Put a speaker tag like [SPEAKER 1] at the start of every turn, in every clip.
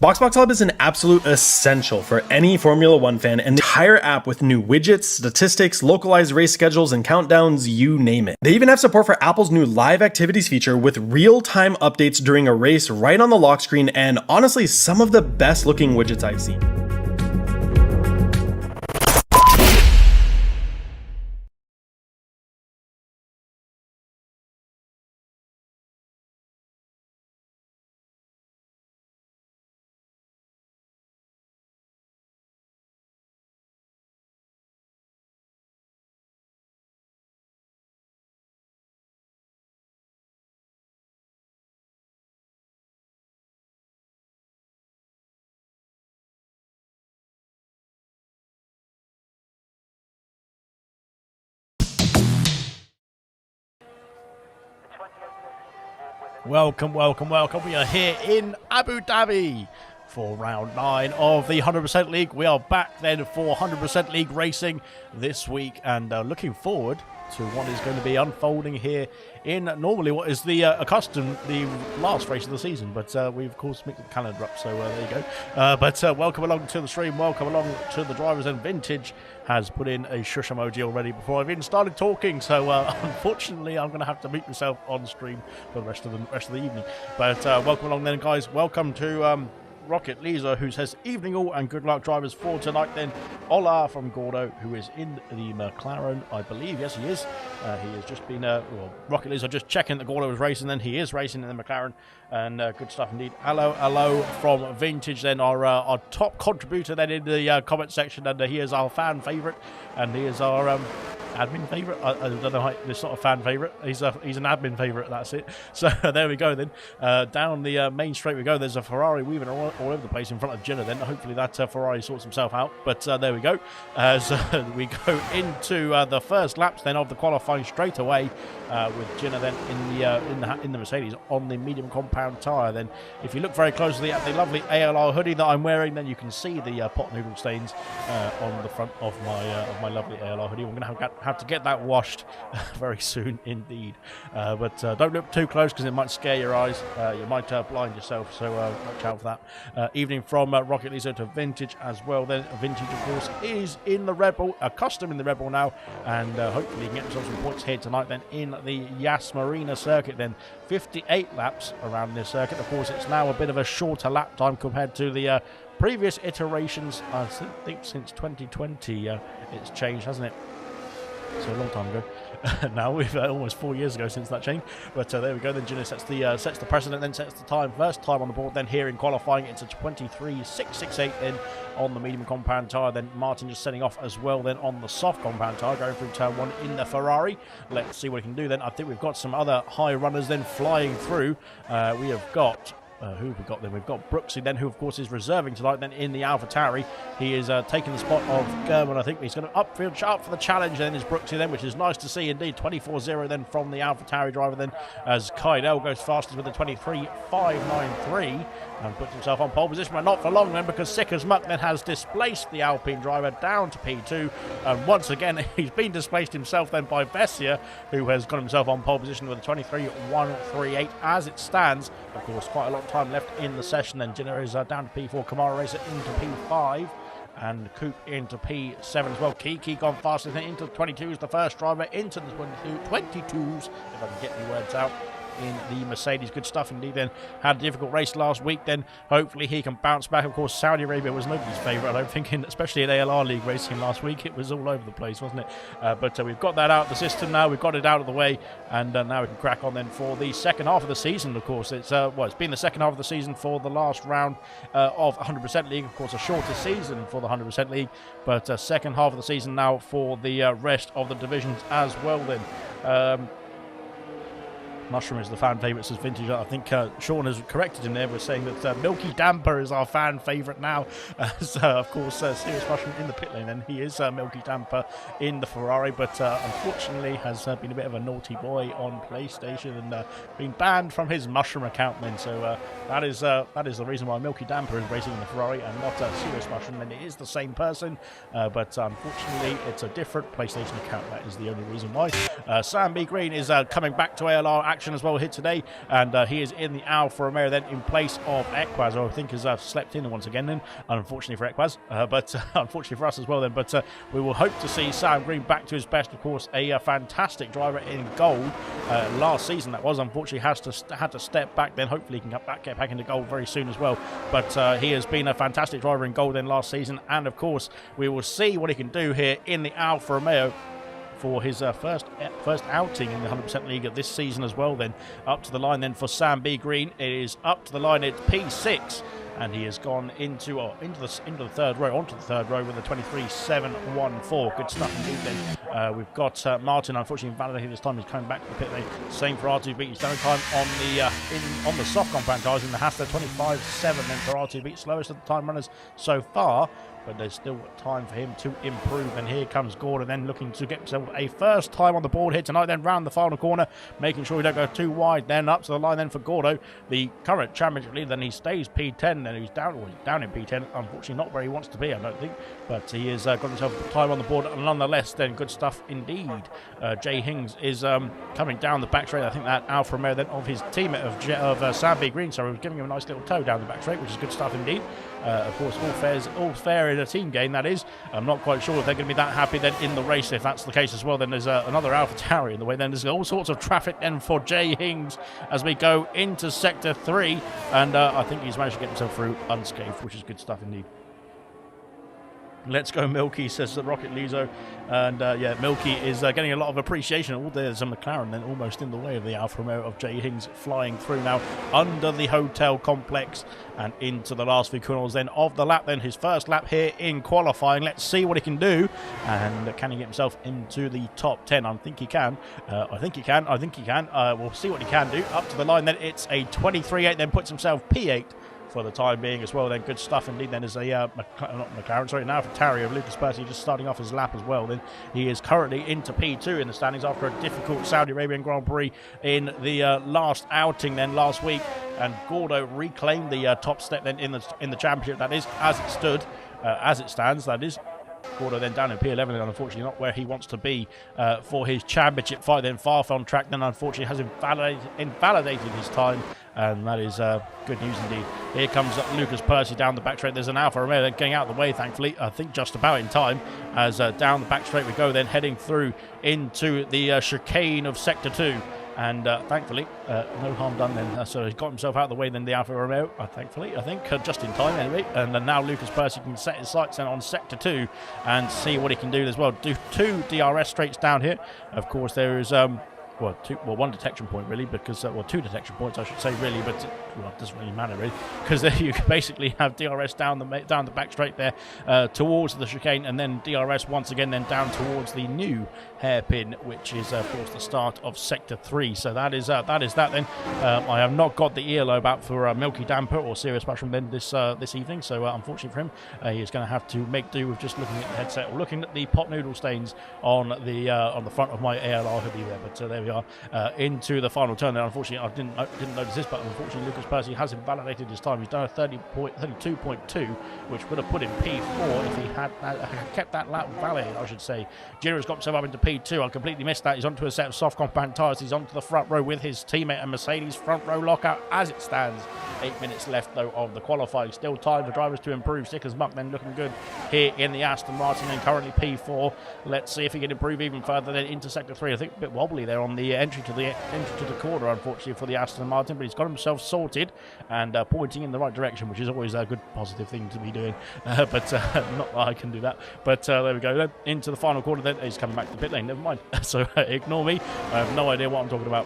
[SPEAKER 1] BoxBox Hub is an absolute essential for any Formula One fan, and the entire app with new widgets, statistics, localized race schedules, and countdowns, you name it. They even have support for Apple's new live activities feature with real-time updates during a race right on the lock screen, and honestly, some of the best looking widgets I've seen.
[SPEAKER 2] Welcome, welcome, welcome. We are here in Abu Dhabi for round 9 of the 100% League. We are back then for 100% League racing this week, and looking forward to what is going to be unfolding here in normally what is the last race of the season, but we've of course mixed the calendar up, so there you go. But welcome along to the stream, welcome along to the drivers, and Vintage has put in a shush emoji already before I've even started talking, so unfortunately I'm going to have to mute myself on stream for the rest of the evening. But welcome along then, guys. Welcome to Rocket Lisa, who says evening all and good luck drivers for tonight. Then ALR from Gordo, who is in the McLaren, I believe. Yes, he is. He has just been Rocket Lisa just checking that Gordo was racing, then he is racing in the McLaren, and good stuff indeed. Hello from Vintage, then our top contributor then in the comment section, and he is our fan favourite, and he is our admin favourite. I don't know how this sort of fan favourite. He's an admin favourite. That's it. So there we go then. Down the main straight we go. There's a Ferrari weaving all over the place in front of Jenna. Then hopefully that Ferrari sorts himself out. But there we go. So we go into the first laps then of the qualifying straight away with Jenna then in the Mercedes on the medium compound tyre. Then if you look very closely at the lovely ALR hoodie that I'm wearing, then you can see the pot noodle stains on the front of my lovely ALR hoodie. We're going to have to get that washed very soon indeed. But don't look too close because it might scare your eyes. You might blind yourself, so watch out for that. Evening from Rocket Lisa to Vintage as well. Then Vintage, of course, is in the Red Bull, custom in the Red Bull now, and hopefully he can get himself some points here tonight then in the Yas Marina circuit. Then 58 laps around this circuit. Of course, it's now a bit of a shorter lap time compared to the previous iterations. I think since 2020 it's changed, hasn't it? So a long time ago. Now we've almost 4 years ago since that change. But there we go. Then Gino sets the precedent, then sets the time. First time on the board. Then here in qualifying, it's a 23.668 then on the medium compound tyre. Then Martin just setting off as well. Then on the soft compound tyre, going through turn 1 in the Ferrari. Let's see what he can do. Then I think we've got some other high runners then flying through. We have got. Who have we got then? We've got Brooksy then, who of course is reserving tonight then in the AlphaTauri. He is taking the spot of German. I think he's going to upfield sharp for the challenge then is Brooksy then, which is nice to see indeed. 24.0 then from the AlphaTauri driver then, as Kaidel goes fastest with a 23.593 and puts himself on pole position, but not for long then, because Sick as Muck then has displaced the Alpine driver down to P2, and once again he's been displaced himself then by Vessia, who has got himself on pole position with a 23.138 as it stands. Of course, quite a lot of time left in the session. Then Jenner is down to P4, Kamara Racer into P5, and Coop into P7 as well. Kiki gone faster than into the 22s, the first driver into the 22s, if I can get the words out, in the Mercedes. Good stuff indeed. Then had a difficult race last week, then hopefully he can bounce back. Of course, Saudi Arabia was nobody's favourite, I don't think, especially in ALR League racing last week. It was all over the place, wasn't it? But we've got that out of the system now. We've got it out of the way, and now we can crack on then for the second half of the season. Of course, it's been the second half of the season for the last round of 100% League. Of course, a shorter season for the 100% League, but second half of the season now for the rest of the divisions as well then. Mushroom is the fan favourite, says Vintage. I think Sean has corrected him there. We're saying that Milky Damper is our fan favourite now. So, of course, Serious Mushroom in the pit lane, and he is Milky Damper in the Ferrari, but unfortunately has been a bit of a naughty boy on PlayStation and been banned from his Mushroom account then. So that is the reason why Milky Damper is racing in the Ferrari and not Serious Mushroom. And it is the same person, but unfortunately it's a different PlayStation account. That is the only reason why. Sam B. Green is coming back to ALR action as well here today, and he is in the Alfa Romeo then in place of Equaz, who I think has slept in once again then, unfortunately for Equaz, but unfortunately for us as well then. But we will hope to see Sam Green back to his best. Of course, a fantastic driver in gold last season. That was unfortunately had to step back. Then hopefully he can get back into gold very soon as well. But he has been a fantastic driver in gold in last season, and of course we will see what he can do here in the Alfa Romeo for his first outing in the 100% League of this season as well. Then up to the line then for Sam B. Green. It is up to the line at P6, and he has gone into the third row, onto the third row with a 23.714. Good stuff indeed then. We've got Martin, unfortunately invalidated this time. He's coming back to the pit lane. Same for R2B. He's done time on the soft compound tyres in the Haas. 25.7 then for R2B. Slowest of the time runners so far. but there's still time for him to improve. And here comes Gordon then looking to get himself a first time on the board here tonight, then round the final corner, making sure he don't go too wide, then up to the line then for Gordo, the current championship leader. Then he stays P10, then he's down in P10, unfortunately not where he wants to be, I don't think, but he has got himself time on the board nonetheless. Then good stuff indeed. Jay Hings is coming down the back straight. I think that Alfa Romeo then of his teammate of Sam B. Green, so he was giving him a nice little toe down the back straight, which is good stuff indeed. Of course, all fair in a team game, that is. I'm not quite sure if they're going to be that happy then in the race. If that's the case as well, then there's another Alpha Tauri in the way. Then there's all sorts of traffic then for Jay Hings as we go into Sector 3. And I think he's managed to get himself through unscathed, which is good stuff indeed. Let's go Milky, says the Rocket Lizo. And yeah, Milky is getting a lot of appreciation. Oh, there's a McLaren then almost in the way of the Alfa Romeo of Jay Hings, flying through now under the hotel complex and into the last few corners then of the lap. Then his first lap here in qualifying. Let's see what he can do. And can he get himself into the top 10? I think he can. I think he can. We'll see what he can do. Up to the line then, it's a 23.8, then puts himself P8 for the time being as well. Then good stuff indeed. Then there's a now for Tauri of Lucas Percy just starting off his lap as well. Then he is currently into P2 in the standings after a difficult Saudi Arabian Grand Prix in the last outing then last week. And Gordo reclaimed the top step then in the championship. That is as it stands. That is. Gordo then down in P11 and unfortunately not where he wants to be for his championship fight. Then far on track then unfortunately has invalidated his time, and that is good news indeed. Here comes Lucas Percy down the back straight. There's an Alfa Romeo then getting out of the way, thankfully, I think just about in time, as down the back straight we go, then heading through into the chicane of Sector 2. And thankfully, no harm done then. So he's got himself out of the way then, the Alfa Romeo, thankfully, I think, just in time anyway. And then now Lucas Percy can set his sights then on Sector 2 and see what he can do as well. Do 2 DRS straights down here. Of course, there is one detection point really, because 2 detection points I should say really, but it doesn't really matter really, because there you basically have DRS down the back straight there towards the chicane, and then DRS once again then down towards the new hairpin, which is of course the start of Sector 3. So that is that then. I have not got the earlobe out for Milky Damper or Serious Mushroom then this evening, so unfortunately for him, he is going to have to make do with just looking at the headset or looking at the pot noodle stains on the front of my ALR hoodie there. But there we are, into the final turn there. Unfortunately, I didn't notice this, but unfortunately Lucas Percy has invalidated his time. He's done a 32.2, which would have put him P4 if he had kept that lap valid, I should say. Gira's got himself up into P2. I completely missed that. He's onto a set of soft compact tyres. He's onto the front row with his teammate and Mercedes front row lockout as it stands. 8 minutes left though of the qualifying. Still time for drivers to improve. Sickers Muck then looking good here in the Aston Martin and currently P4. Let's see if he can improve even further then into Sector 3. I think a bit wobbly there on the entry to the corner, unfortunately, for the Aston Martin, but he's got himself sorted and pointing in the right direction, which is always a good positive thing to be doing. But not that I can do that. But there we go. Then into the final quarter. Then he's coming back to the pit lane. Never mind. So ignore me. I have no idea what I'm talking about.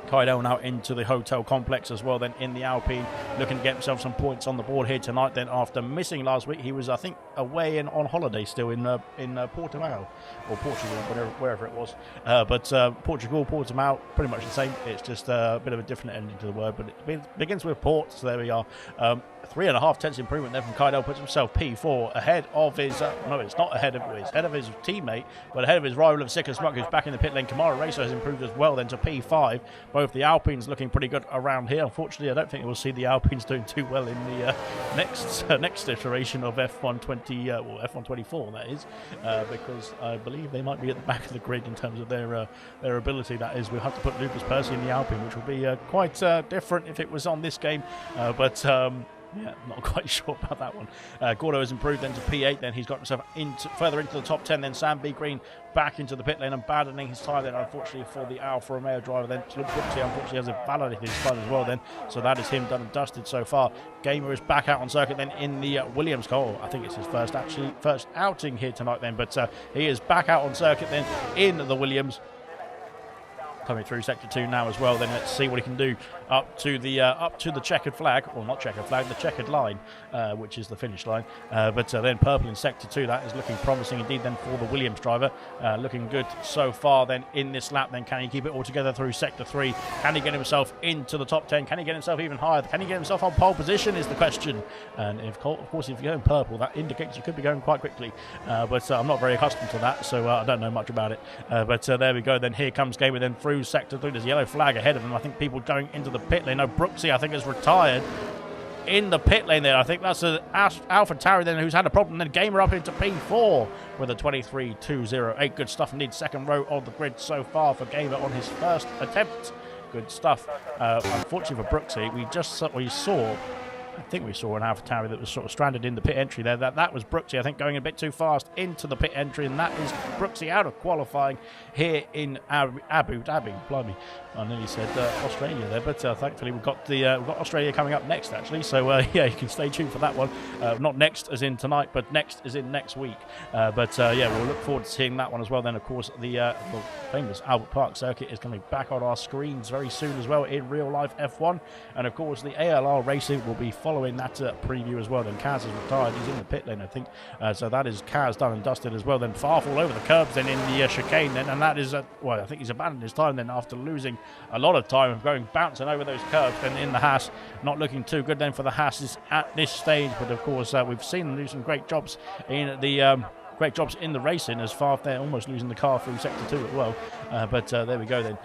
[SPEAKER 2] Kaido now into the hotel complex as well then in the Alpine, looking to get himself some points on the board here tonight. Then after missing last week, he was I think away and on holiday still in Portimao or Portugal, wherever it was. But Portugal, Portimao, pretty much the same. It's just a bit of a different ending to the word, but it begins with Port. So there we are. 3.5 tenths improvement there from Kaido, puts himself P4 ahead of his no, it's not ahead of his teammate, but ahead of his rival of Sicker Smuck, who's back in the pit lane. Kamara Racer has improved as well then to P5. Both the Alpines looking pretty good around here. Unfortunately, I don't think we'll see the Alpines doing too well in the next iteration of F124, that is, because I believe they might be at the back of the grid in terms of their ability. That is, we'll have to put Lucas Percy in the Alpine, which will be quite different if it was on this game, but yeah, not quite sure about that one. Gordo has improved then to P8. Then he's got himself further into the top 10. Then Sam B. Green back into the pit lane, abandoning his time then, unfortunately, for the Alfa Romeo driver. Then unfortunately has invalidated his time as well then. So that is him done and dusted so far. Gamer is back out on circuit then in the Williams car. I think it's his first outing here tonight then. But he is back out on circuit then in the Williams. coming through sector 2 now as well. Then let's see what he can do up to the checkered flag, or not checkered flag, the checkered line, which is the finish line. But then purple in sector 2, that is looking promising indeed then for the Williams driver. Looking good so far then in this lap. Then can he keep it all together through sector 3? Can he get himself into the top 10? Can he get himself even higher? Can he get himself on pole position is the question. And of course, if you're going purple, that indicates you could be going quite quickly. But I'm not very accustomed to that, so I don't know much about it. But there we go. Then here comes Gamer then through sector 3. There's a yellow flag ahead of him. I think people going into the pit lane. No, Brooksy, I think, has retired in the pit lane there. I think that's Alpha Tauri then who's had a problem. Then Gamer up into P4 with a 23.208. Good stuff indeed. Second row of the grid so far for Gamer on his first attempt. Good stuff. Unfortunately for Brooksy, I think we saw an Alpha Tauri that was sort of stranded in the pit entry there. That was Brooksy, I think, going a bit too fast into the pit entry, and that is Brooksy out of qualifying here in Abu Dhabi. Blimey, I nearly said Australia there, but thankfully we've got Australia coming up next, actually. So yeah, you can stay tuned for that one. Not next as in tonight, but next as in next week. Yeah, we'll look forward to seeing that one as well. Then, of course, the famous Albert Park circuit is coming back on our screens very soon as well in real life F1, and of course the ALR racing will be following that preview as well. Then Kaz is retired, he's in the pit lane, I think, so that is Kaz done and dusted as well. Then Farf all over the curbs then in the chicane then, and that is well, I think he's abandoned his time then after losing a lot of time of bouncing over those curbs. Then in the Haas, not looking too good then for the Haas at this stage, but of course we've seen them do some great jobs in the racing as far they're almost losing the car through sector 2 as well. There we go then.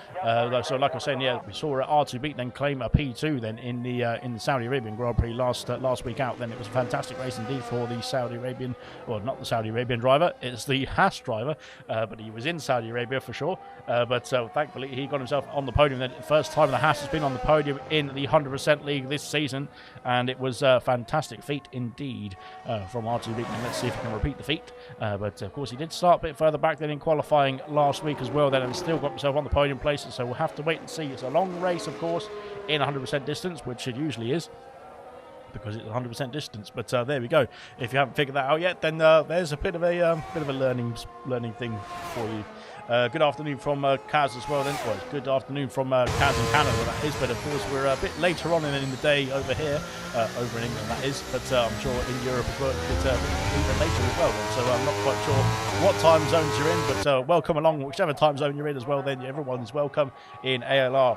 [SPEAKER 2] So like I was saying, yeah, we saw R2 then claim a P2 then in the Saudi Arabian Grand Prix last week out. Then it was a fantastic race indeed for the Saudi Arabian, well, not the Saudi Arabian driver, it's the Haas driver, but he was in Saudi Arabia for sure. Thankfully he got himself on the podium. Then first time the Haas has been on the podium in the 100% league this season, and it was a fantastic feat indeed from R2 and let's see if he can repeat the feat. But of course he did start a bit further back than in qualifying last week as well then, and still got himself on the podium places, so we'll have to wait and see. It's a long race, of course, in 100% distance, which it usually is, because it's 100% distance. But there we go. If you haven't figured that out yet, then there's a bit of a learning thing for you. Good afternoon from Kaz as well then. Well, it's good afternoon from Kaz in Canada, that is, but of course we're a bit later on in the day over here, over in England that is, but I'm sure in Europe as well it's even later as well then. So I'm not quite sure what time zones you're in, but welcome along whichever time zone you're in as well then. Everyone's welcome in ALR.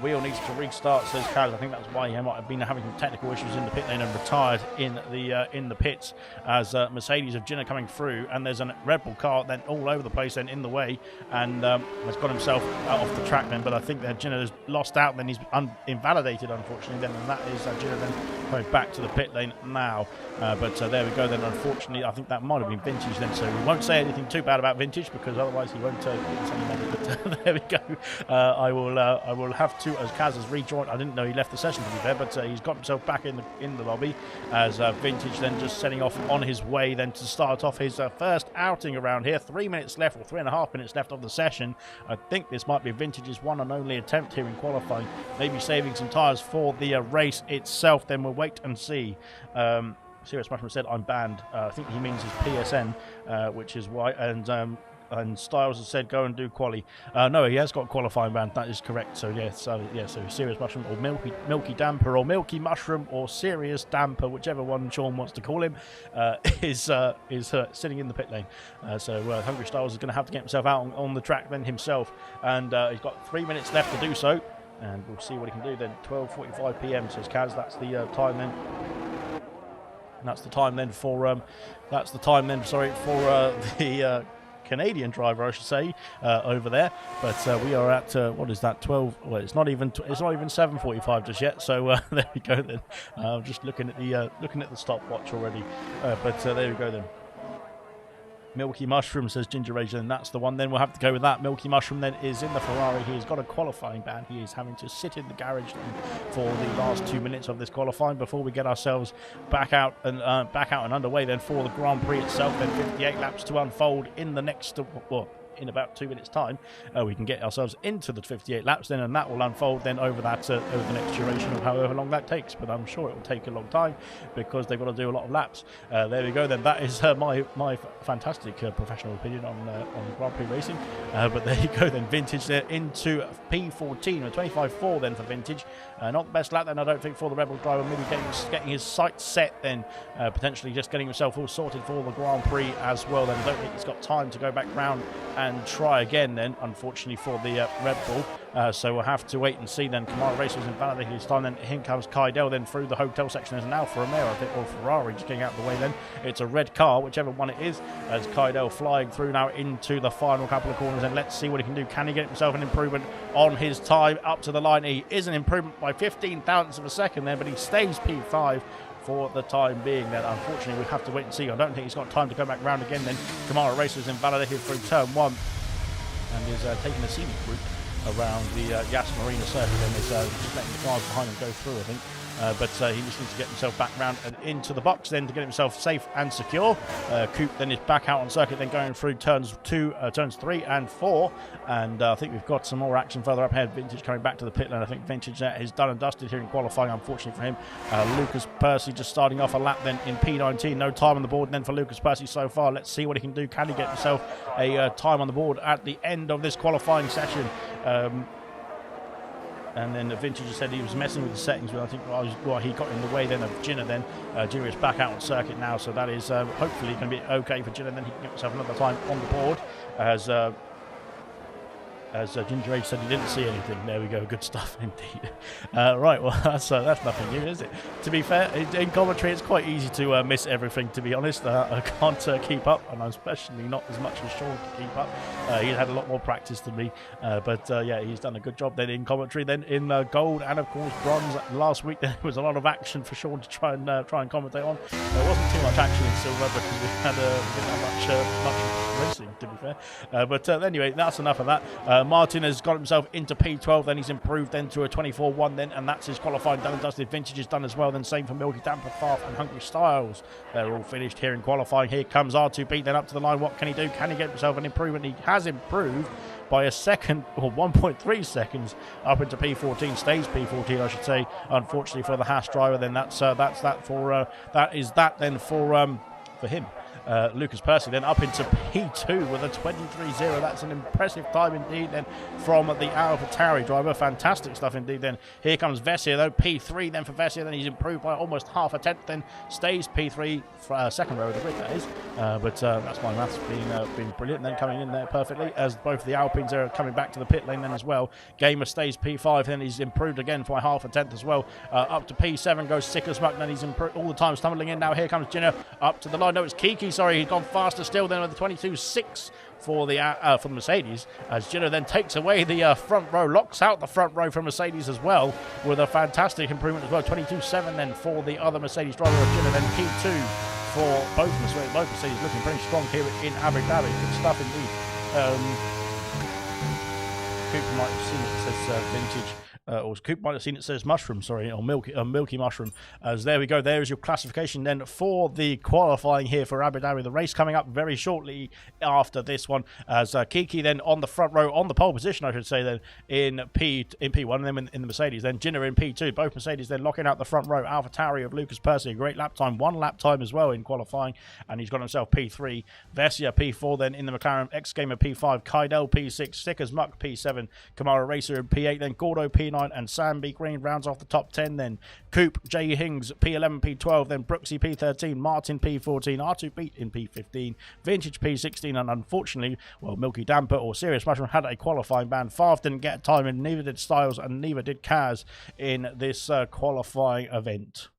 [SPEAKER 2] Wheel needs to restart, says Kaz. I think that's why he might have been having some technical issues in the pit lane and retired in the pits as Mercedes of Ginner coming through, and there's a Red Bull car then all over the place then in the way, and has got himself out off the track then. But I think that Ginner has lost out, then he's invalidated unfortunately then, and that is Ginner then coming back to the pit lane now. There we go then. Unfortunately I think that might have been Vintage then, so we won't say anything too bad about Vintage because otherwise he won't give us any money. But there we go. I will have to, as Kaz has rejoined. I didn't know he left the session to be fair, but he's got himself back in the lobby as Vintage then just setting off on his way then to start off his first outing around here. 3 minutes left, or 3.5 minutes left of the session. I think this might be Vintage's one and only attempt here in qualifying, maybe saving some tyres for the race itself. Then we'll wait and see. Serious Mushroom said I'm banned. I think he means his PSN, which is why. And Styles has said go and do quali. No, he has got qualifying ban. That is correct. So yeah, so Serious Mushroom or Milky Damper or Milky Mushroom or Serious Damper, whichever one Sean wants to call him, is sitting in the pit lane. Hungry Styles is going to have to get himself out on the track then himself, and he's got 3 minutes left to do so, and we'll see what he can do then. 12:45 p.m. says Kaz. That's the time then. That's the time then for the Canadian driver, I should say, over there. But we are at what is that? 12. Well, it's not even 7:45 just yet. So there we go then. Just looking at the stopwatch already. There we go then. Milky Mushroom, says Ginger Rage, and that's the one. Then we'll have to go with that. Milky Mushroom then is in the Ferrari. He's got a qualifying ban. He is having to sit in the garage for the last 2 minutes of this qualifying before we get ourselves back out and underway then for the Grand Prix itself. Then 58 laps to unfold in the next, well, in about 2 minutes time, we can get ourselves into the 58 laps then, and that will unfold then over that over the next duration of however long that takes. But I'm sure it will take a long time because they've got to do a lot of laps. There we go then. That is my fantastic professional opinion on Grand Prix racing. But there you go then. Vintage there into P14, a 25.4 then for Vintage. Not the best lap then, I don't think, for the Rebel driver. Maybe getting his sights set then, potentially just getting himself all sorted for the Grand Prix as well then. I don't think he's got time to go back round and try again then, unfortunately, for the Red Bull. So we'll have to wait and see then. Kamara Racers invalidated his time then. In comes Kydell then through the hotel section. There's an Alfa Romeo, I think, or Ferrari just getting out of the way then. It's a red car, whichever one it is, as Kydell flying through now into the final couple of corners. And let's see what he can do. Can he get himself an improvement on his time up to the line? He is an improvement by 15 thousandths of a second there, but he stays P5 for the time being. Then unfortunately we have to wait and see. I don't think he's got time to go back round again then. Kamara Racers invalidated through turn 1 and is taking the scenic route around the Yas Marina circuit and is just letting the cars behind him go through, I think. But he just needs to get himself back round and into the box then to get himself safe and secure. Coop then is back out on circuit, then going through turns 3 and 4. And I think we've got some more action further up ahead. Vintage coming back to the pit lane. I think Vintage is done and dusted here in qualifying, unfortunately for him. Lucas Percy just starting off a lap then in P19. No time on the board then for Lucas Percy so far. Let's see what he can do. Can he get himself a time on the board at the end of this qualifying session? And then Vintage said he was messing with the settings, but I think he got in the way then of Jinner then. Jinner is back out on circuit now, so that is hopefully going to be okay for Jinner. Then he can get himself another time on the board as Ginger Age said he didn't see anything. There we go, good stuff indeed. Right, well, that's nothing new, is it? To be fair, in commentary it's quite easy to miss everything, to be honest. I can't keep up, and I'm especially not as much as Sean to keep up. He's had a lot more practice than me, but yeah, he's done a good job then in commentary. Then in gold and of course bronze last week, there was a lot of action for Sean to try and commentate on. There wasn't too much action in silver because we didn't have much racing, to be fair. But anyway, that's enough of that. Martin has got himself into P12, then he's improved then to a 24.1 then, and that's his qualifying done and dusted. Vintage is done as well, then same for Milky Damper, Farf and Hungry Styles. They're all finished here in qualifying. Here comes R2B then up to the line. What can he do? Can he get himself an improvement? He has improved by a second, or 1.3 seconds, up into P14, stays P14 I should say, unfortunately for the Haas driver. Then that is that for him. Lucas Percy then up into P2 with a 23.0. That's an impressive time indeed then from the AlphaTauri driver. Fantastic stuff indeed then. Here comes Vessia though, P3 then for Vessia. Then he's improved by almost half a tenth, then stays P3 for second row of the grid, that is. But that's my maths being brilliant. Then coming in there perfectly as both the Alpines are coming back to the pit lane then as well. Gamer stays P5, then he's improved again by half a tenth as well. Up to P7 goes Sickersmuck, then he's improved all the time, stumbling in now. Here comes Jenner up to the line. No, it's Kiki, sorry, he's gone faster still then with the 22.6 for the Mercedes, as Jenner then takes away the front row, locks out the front row from Mercedes as well with a fantastic improvement as well. 22.7 then for the other Mercedes driver of Jenner, then P2 for both Mercedes looking pretty strong here in Abu Dhabi. Good stuff indeed. Cooper might have seen it, says Vintage. Or Coop might have seen it says mushroom, sorry, or milky mushroom. As there we go, there is your classification then for the qualifying here for Abu Dhabi. The race coming up very shortly after this one, as Kiki then on the front row, on the pole position I should say, then in P1, and then in the Mercedes, then Jinner in P2, both Mercedes then locking out the front row. AlphaTauri of Lucas Percy, a great lap time, 1 lap time as well in qualifying, and he's got himself P3. Vessia P4 then in the McLaren, X-Gamer P5, Kydell P6, Stickers Muck P7, Kamara Racer in P8, then Gordo P9, and Sam B. Green rounds off the top 10. Then Coop, J. Hings, P11, P12, then Brooksy P13, Martin P14, R2 Beat in P15, Vintage P16, and unfortunately, well, Milky Damper or Serious Mushroom had a qualifying ban. Farf didn't get time, and neither did Styles, and neither did Kaz in this qualifying event.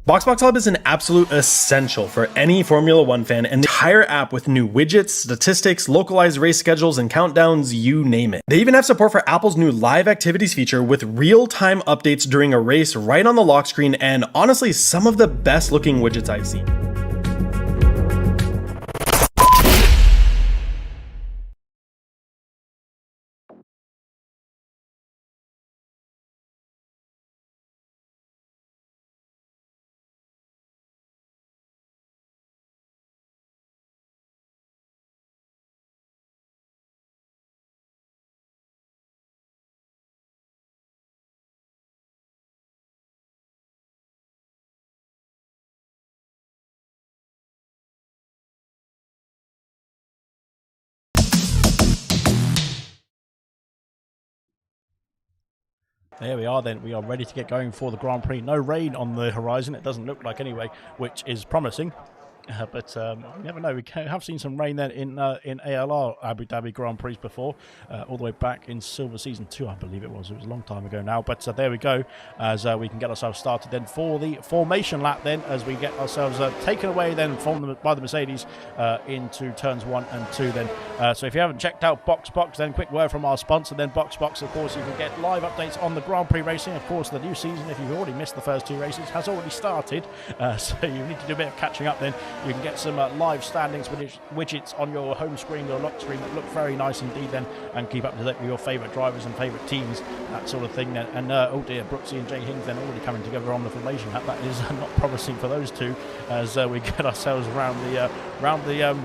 [SPEAKER 1] BoxBox Hub is an absolute essential for any Formula One fan, and the entire app with new widgets, statistics, localized race schedules, and countdowns, you name it. They even have support for Apple's new live activities feature with real-time updates during a race right on the lock screen, and honestly, some of the best looking widgets I've seen.
[SPEAKER 2] There we are then. We are ready to get going for the Grand Prix. No rain on the horizon. It doesn't look like anyway, which is promising. But you never know. We have seen some rain then in ALR Abu Dhabi Grand Prix before, all the way back in Silver Season 2, I believe it was. It was a long time ago now. But there we go, as we can get ourselves started then for the formation lap then, as we get ourselves taken away then by the Mercedes into turns 1 and 2 then. So if you haven't checked out BoxBox, then quick word from our sponsor then, BoxBox. Of course, you can get live updates on the Grand Prix racing. Of course, the new season, if you've already missed the first 2 races, has already started. So you need to do a bit of catching up then. You can get some live standings widgets on your home screen, your lock screen, that look very nice indeed then, and keep up to date with your favourite drivers and favourite teams, that sort of thing then. And oh dear, Brooksy and Jay Hings then already coming together on the formation lap. That is not promising for those two, as we get ourselves around the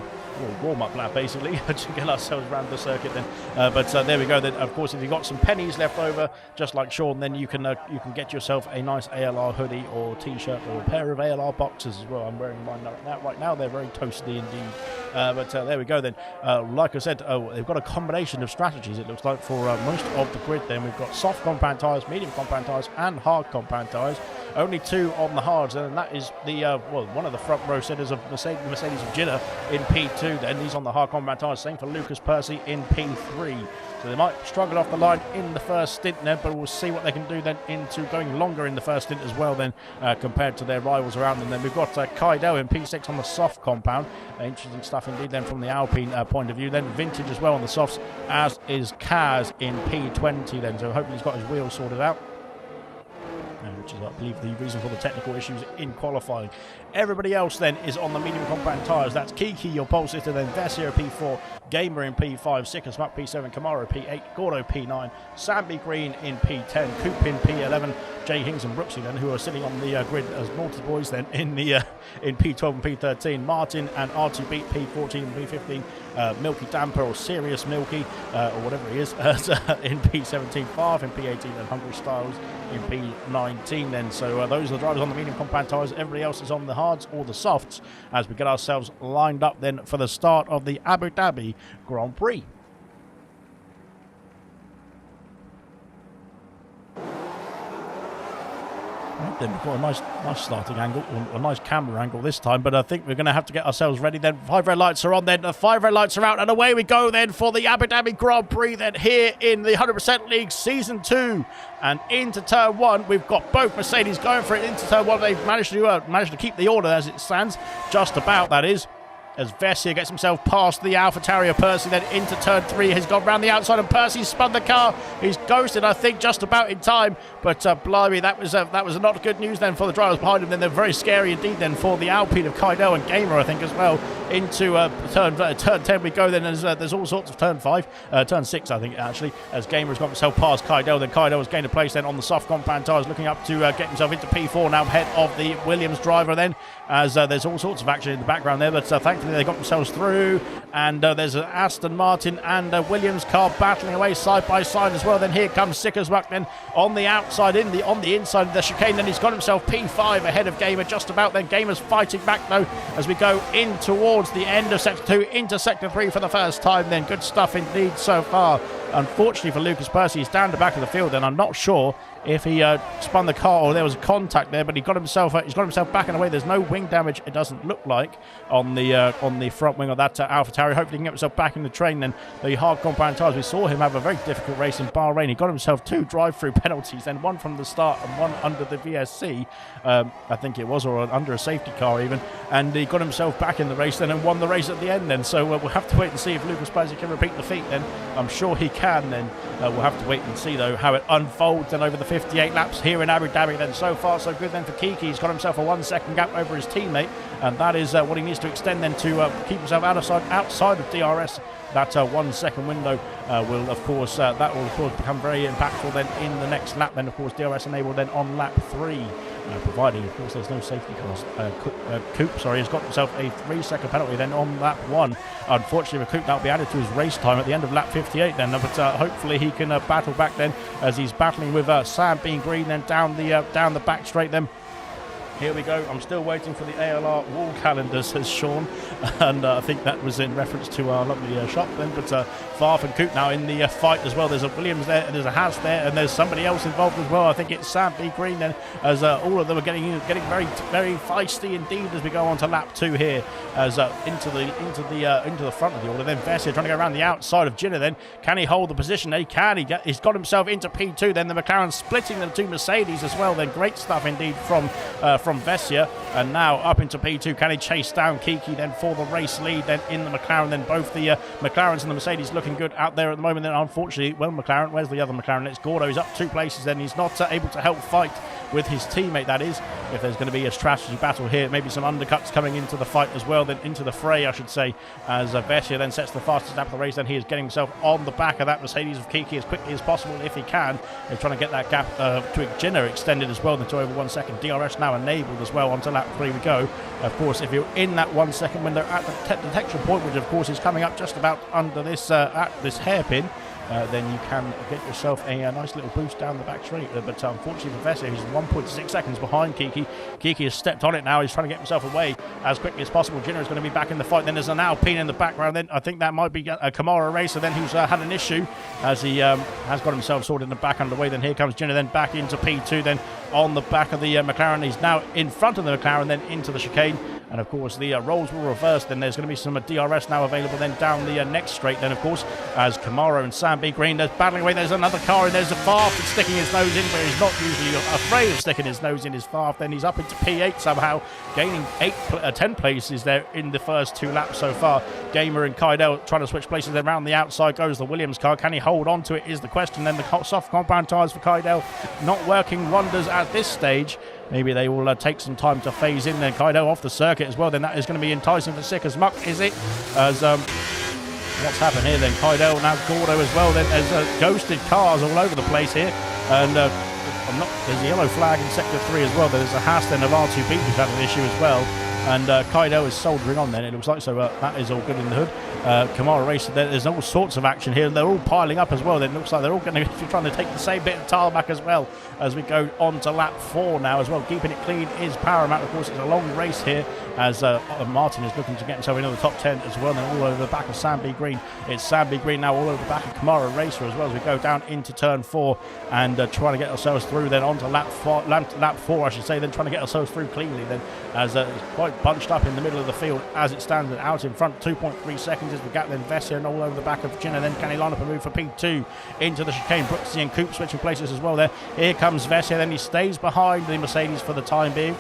[SPEAKER 2] warm-up lap basically to get ourselves around the circuit then. But there we go then. Of course, if you've got some pennies left over, just like Sean, then you can get yourself a nice ALR hoodie or t-shirt or a pair of ALR boxes as well. I'm wearing mine right now. They're very toasty indeed. But there we go then. Like I said, they've got a combination of strategies, it looks like, for most of the grid then. We've got soft compound tyres, medium compound tyres and hard compound tyres. Only 2 on the hards, and that is the one of the front row sitters of Mercedes of Jeddah in P2 then. He's on the hard compound tyres. Same for Lucas Percy in P3. So they might struggle off the line in the first stint then, but we'll see what they can do then into going longer in the first stint as well then, compared to their rivals around them. Then we've got Kaidel in P6 on the soft compound. Interesting stuff indeed then from the Alpine point of view. Then Vintage as well on the softs, as is Kaz in P20 then. So hopefully he's got his wheels sorted out, which is, I believe, the reason for the technical issues in qualifying. Everybody else then is on the medium compound tyres. That's Kiki, your pole sitter, then Vessia P4, Gamer in P5, Sicker Smuck P7, Camaro P8, Gordo P9, Samby Green in P10, Coop in P11, Jay Hings and Brooksy then, who are sitting on the grid as multi boys then in P12 and P13, Martin and R2 Beat P14 and P15, Milky Damper or Serious Milky or whatever he is in P17, Favre in P18 and Hungry Styles in P19 then. So those are the drivers on the medium compound tyres. Everybody else is on the hards or the softs, as we get ourselves lined up then for the start of the Abu Dhabi Grand Prix. Then we've got a nice starting angle, or a nice camera angle this time, but I think we're going to have to get ourselves ready then. 5 red lights are on then, the 5 red lights are out, and away we go then for the Abu Dhabi Grand Prix then, here in the 100% League Season 2. And into turn 1, we've got both Mercedes going for it. Into turn 1, they've managed to keep the order as it stands, just about, that is. As Vessia gets himself past the AlphaTauri of Percy, then into turn 3, he's gone round the outside and Percy spun the car. He's ghosted, I think, just about in time. But blimey, that was not good news then for the drivers behind him. Then they're very scary indeed then for the Alpine of Kaidel and Gamer, I think, as well. Into turn 10 we go then, as there's all sorts of turn 6, I think, actually, as Gamer's got himself past Kaidel. Then Kaidel has gained a place then on the soft compound tyres, looking up to get himself into P4 now, ahead of the Williams driver then, as there's all sorts of action in the background there, but thankfully they got themselves through, and there's an Aston Martin and a Williams car battling away side by side as well. Then here comes Sickersbuck then on the outside, on the inside of the chicane. Then he's got himself P5 ahead of Gamer just about. Then Gamer's fighting back though as we go in towards the end of Sector 2 into Sector 3 for the first time. Then good stuff indeed so far. Unfortunately for Lucas Percy, he's down the back of the field, and I'm not sure if he spun the car or there was a contact there, but he's got himself back and away. There's no wing damage, it doesn't look like, on the front wing of that AlphaTauri. Hopefully he can get himself back in the train then. The hard compound tyres, we saw him have a very difficult race in Bahrain. He got himself 2 drive-through penalties, then one from the start and one under the VSC, I think it was, or under a safety car even, and he got himself back in the race then and won the race at the end then. So we'll have to wait and see if Lucas Percy can repeat the feat then. I'm sure he can then. We'll have to wait and see though how it unfolds then over the 58 laps here in Abu Dhabi then. So far so good then for Kiki. He's got himself a 1 second gap over his teammate, and that is what he needs to extend then to keep himself outside of DRS. That 1 second window will of course become very impactful then in the next lap then. Of course DRS enabled then on lap 3. Providing, of course, there's no safety cars. Coop, has got himself a 3 second penalty then on lap 1. Unfortunately for Coop, that'll be added to his race time at the end of lap 58 then. But hopefully he can battle back then, as he's battling with Sam being green then down the back straight then. Here we go. I'm still waiting for the ALR wall calendar, says Sean. And I think that was in reference to our lovely shop then. But Farf and Coop now in the fight as well. There's a Williams there, and there's a Haas there, and there's somebody else involved as well. I think it's Sam B. Green then, as all of them are getting very, very feisty indeed as we go on to lap 2 here, as into the front of the order. Then Vessia trying to go around the outside of Ginner then. Can he hold the position? He can. He's got himself into P2. Then the McLaren splitting the 2 Mercedes as well. Then great stuff indeed from Vessia, and now up into P2. Can he chase down Kiki then for the race lead then in the McLaren? Then both the McLarens and the Mercedes looking good out there at the moment. Then unfortunately, well, McLaren, where's the other McLaren? It's Gordo. He's up 2 places then. He's not able to help fight with his teammate, that is. If there's going to be a strategy battle here, maybe some undercuts coming into the fight as well, then into the fray, I should say, as Vessia then sets the fastest lap of the race. Then he is getting himself on the back of that Mercedes of Kiki as quickly as possible if he can. They're trying to get that gap to Ginner extended as well, then to over 1 second. DRS now enabled as well. Onto lap 3 we go. Of course, if you're in that 1 second window at the detection point, which of course is coming up just about under this at this hairpin, then you can get yourself a nice little boost down the back straight. But unfortunately for Vessia, he's 1.6 seconds behind Kiki. Kiki has stepped on it now. He's trying to get himself away as quickly as possible. Ginner is going to be back in the fight. Then there's an Alpine in the background. Then I think that might be a Kamara racer then who's had an issue as he has got himself sorted in the back underway. Then here comes Ginner then back into P2 then on the back of the McLaren. He's now in front of the McLaren then into the chicane. And of course the roles will reverse. Then there's going to be some DRS now available then down the next straight then, of course, as Kamara and Sam B. Green, there's battling away. There's another car and there's a Farf that's sticking his nose in where he's not usually afraid of sticking his nose in his Farf. Then he's up into P8 somehow, gaining 10 places there in the first 2 laps so far. Gamer and Kydell trying to switch places. Then around the outside goes the Williams car. Can he hold on to it is the question. Then the soft compound tyres for Kydell not working wonders at this stage. Maybe they will take some time to phase in. Then Kaido off the circuit as well. Then that is going to be enticing for Sick as Muck, is it? As what's happened here then? Kaido now Gordo as well. Then there's ghosted cars all over the place here. And there's a yellow flag in sector 3 as well. There's a Haas then of R2B who's had an issue as well. And Kaido is soldering on then, it looks like. So that is all good in the hood. Kamara Racer, there's all sorts of action here. They're all piling up as well. Then it looks like they're all going to be trying to take the same bit of tarmac as well as we go on to lap 4 now as well. Keeping it clean is paramount. Of course, it's a long race here as Martin is looking to get himself into the top 10 as well. Then all over the back of Sam B. Green. It's Sam B. Green now all over the back of Kamara Racer as well as we go down into turn 4 and trying to get ourselves through then onto lap 4, I should say. Then trying to get ourselves through cleanly then as it's quite bunched up in the middle of the field as it stands and out in front. 2.3 seconds is the gap. Then Vessia and all over the back of Ginner. Then can he line up a move for P2 into the chicane? Brooksy and Coop switching places as well there. Here comes Vessia. Then he stays behind the Mercedes for the time being.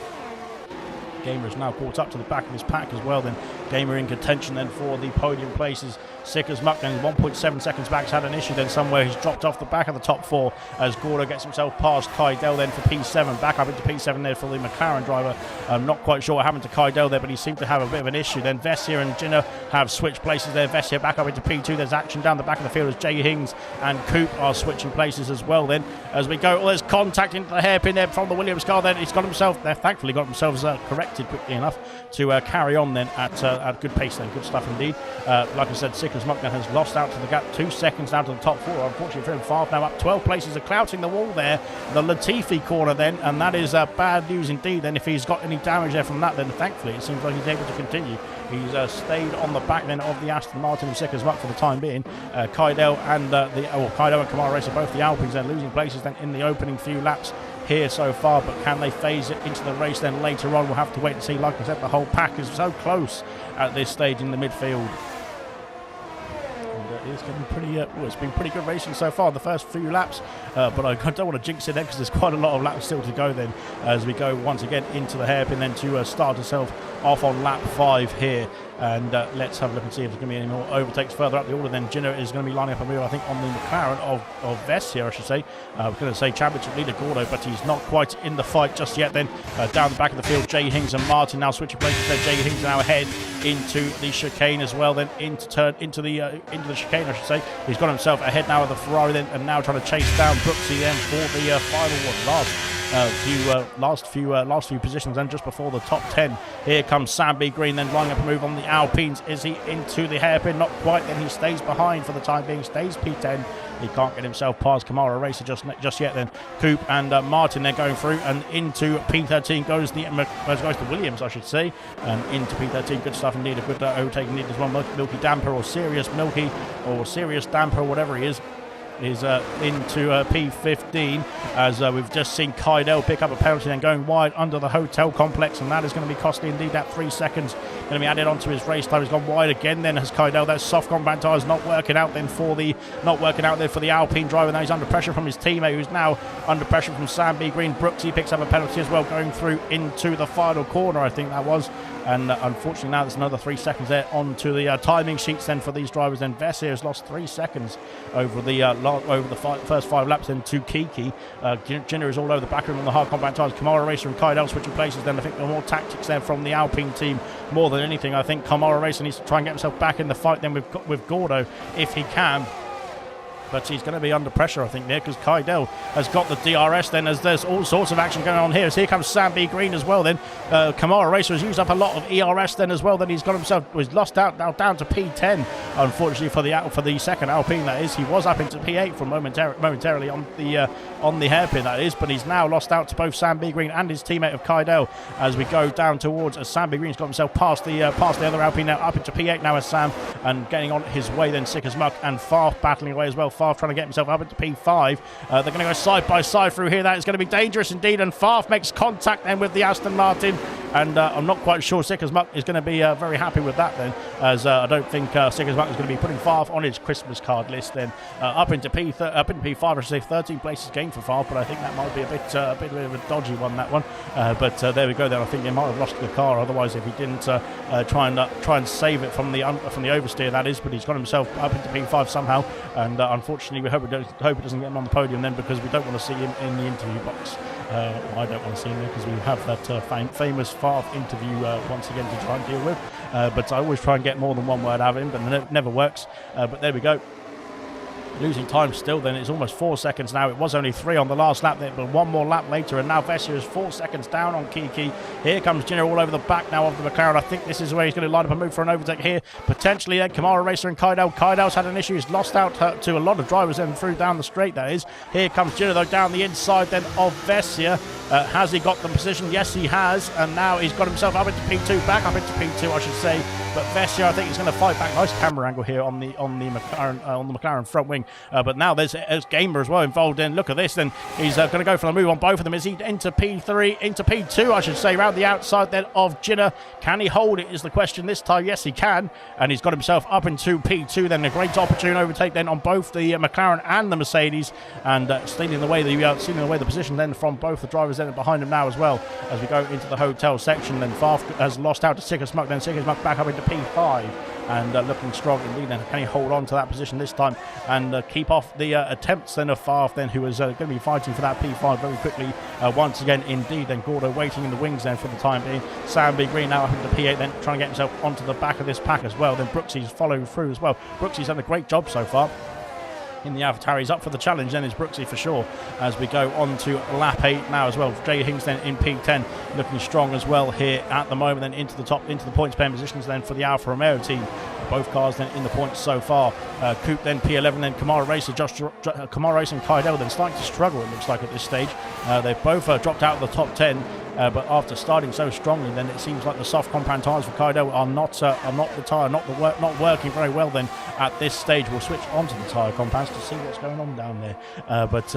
[SPEAKER 2] Gamer is now caught up to the back of his pack as well. Then Gamer in contention then for the podium places. Sick as Muck then 1.7 seconds back. He's had an issue then somewhere. He's dropped off the back of the top 4 as Gordo gets himself past Kydell then for P7. Back up into P7 there for the McLaren driver. I'm not quite sure what happened to Kydell there, but he seemed to have a bit of an issue. Then Vessia and Ginner have switched places there. Vessia back up into P2. There's action down the back of the field as Jay Hings and Coop are switching places as well then as we go. There's contact into the hairpin there from the Williams car. Then he's got himself there, thankfully got themselves corrected quickly enough to carry on then at good pace then. Good stuff indeed. Like I said, Sick as Muck then has lost out to the gap. 2 seconds down to the top 4. Unfortunately for him, Farf now up 12 places, are clouting the wall there. The Latifi corner then, and that is bad news indeed. Then if he's got any damage there from that, then thankfully it seems like he's able to continue. He's stayed on the back then of the Aston Martin of Sick as Muck for the time being. Kydell and Kydell and Kamara Racer, both the Alpines, then losing places then in the opening few laps here so far, but can they phase it into the race then later on? We'll have to wait and see. Like I said, the whole pack is so close at this stage in the midfield. It's getting pretty. It's been pretty good racing so far, the first few laps, but I don't want to jinx it then because there's quite a lot of laps still to go then as we go once again into the hairpin then to start ourselves off on lap 5 here. And let's have a look and see if there's going to be any more overtakes further up the order. Then Ginner is going to be lining up a move, I think, on the McLaren of Vessia, I should say. I was going to say championship leader Gordo, but he's not quite in the fight just yet. Then down the back of the field, Jay Hings and Martin now switching places there. Jay Hings now ahead into the chicane as well. Then into the chicane, I should say. He's got himself ahead now of the Ferrari then, and now trying to chase down Brooksy then for the final one, last last few positions, and just before the top 10. Here comes Sam B. Green, then lining up a move on the Alpines. Is he into the hairpin? Not quite. Then he stays behind for the time being. Stays P10. He can't get himself past Kamara Racer just yet. Then Coop and Martin, they're going through, and into P13 goes the Williams, I should say, and into P13. Good stuff indeed. A good overtake indeed as well. Milky Damper, or Serious Milky, or Serious Damper, whatever he is into P15, as we've just seen Kydell pick up a penalty, then going wide under the hotel complex, and that is going to be costly indeed. That 3 seconds going to be added onto his race time. He's gone wide again then, as Kydell. That soft compound tyre is not working out there for the Alpine driver. Now he's under pressure from his teammate, who's now under pressure from Sam B. Green. Brooksy picks up a penalty as well, going through into the final corner, I think that was. And unfortunately now there's another 3 seconds there onto the timing sheets then for these drivers. Then Vessier has lost 3 seconds over the first 5 laps then to Kiki. Jenner is all over the back of him on the hard compound tyres. Kamara Racer and Kydell switching places then. I think there are more tactics there from the Alpine team more than anything. I think Kamara Racer needs to try and get himself back in the fight then with Gordo if he can. But he's going to be under pressure, I think, there, because Kydell has got the DRS then, as there's all sorts of action going on here. As here comes Sam B. Green as well then. Kamara Racer has used up a lot of ERS then as well. Then he's lost out now down to P10, unfortunately, for the second Alpine, that is. He was up into P8 for momentarily on the hairpin, that is, but he's now lost out to both Sam B. Green and his teammate of Kydell as we go down towards, as Sam B. Green's got himself past the other Alpine now, up into P8 now as Sam, and getting on his way then Sick as Muck and Farf battling away as well. Farf trying to get himself up into P5. They're going to go side by side through here. That is going to be dangerous indeed, and Farf makes contact then with the Aston Martin, and I'm not quite sure Sick as Muck is going to be very happy with that then, as I don't think Sick as Muck is going to be putting Farf on his Christmas card list then. Up into P5, I should say 13 places gained for Farf, but I think that might be a bit of a dodgy one, that one. But there we go then. I think he might have lost the car otherwise if he didn't try and save it from the oversteer, that is, but he's got himself up into P5 somehow, and unfortunately we hope it doesn't get him on the podium then, because we don't want to see him in the interview box. I don't want to see him there, because we have that famous Farf interview once again to try and deal with, but I always try and get more than one word out of him, but it never works. But there we go. Losing time still then. It's almost 4 seconds now. It was only 3 on the last lap there, but one more lap later, and now Vessier is 4 seconds down on Kiki. Here comes Jenner all over the back now of the McLaren. I think this is where he's going to line up a move for an overtake here. Potentially then Kamara Racer and Kydell. Kydell's had an issue. He's lost out to a lot of drivers then through down the straight, that is. Here comes Jenner though down the inside then of Vessier. Has he got the position? Yes, he has, and now he's got himself up into P2, back up into P2, I should say. But Vessier, I think, he's going to fight back. Nice camera angle here on the McLaren front wing. But now there's Gamer as well involved in. Look at this. Then he's going to go for the move on both of them. Is he into P3, into P2, I should say, around the outside then of Jinner? Can he hold it is the question this time. Yes, he can, and he's got himself up into P2. Then a great opportune overtake then on both the McLaren and the Mercedes, and stealing away the position then from both the drivers then behind him now as well. As we go into the hotel section, then Farf has lost out to Sick as Muck. Then Sick as Muck back up into P5, and looking strong indeed. Then can he hold on to that position this time and keep off the attempts then of Farf then, who is going to be fighting for that P5 very quickly once again indeed. Then Gordo waiting in the wings then for the time being. Sam B. Green now up into P8 then, trying to get himself onto the back of this pack as well. Then Brooksy's followed through as well. Brooksy's done a great job so far in the AlphaTauri. He's up for the challenge then, is Brooksy for sure, as we go on to lap 8 now as well. Jay Hinks then in P10, looking strong as well here at the moment, then into the points paying positions then for the Alfa Romeo team. Both cars then in the points so far. Coupe then P11, then Kamara Racer, Kamara Racer and Kydell then starting to struggle, it looks like, at this stage. They've both dropped out of the top 10. But after starting so strongly, then it seems like the soft compound tyres for Kydell are not working very well. Then at this stage, we'll switch onto the tyre compounds to see what's going on down there. But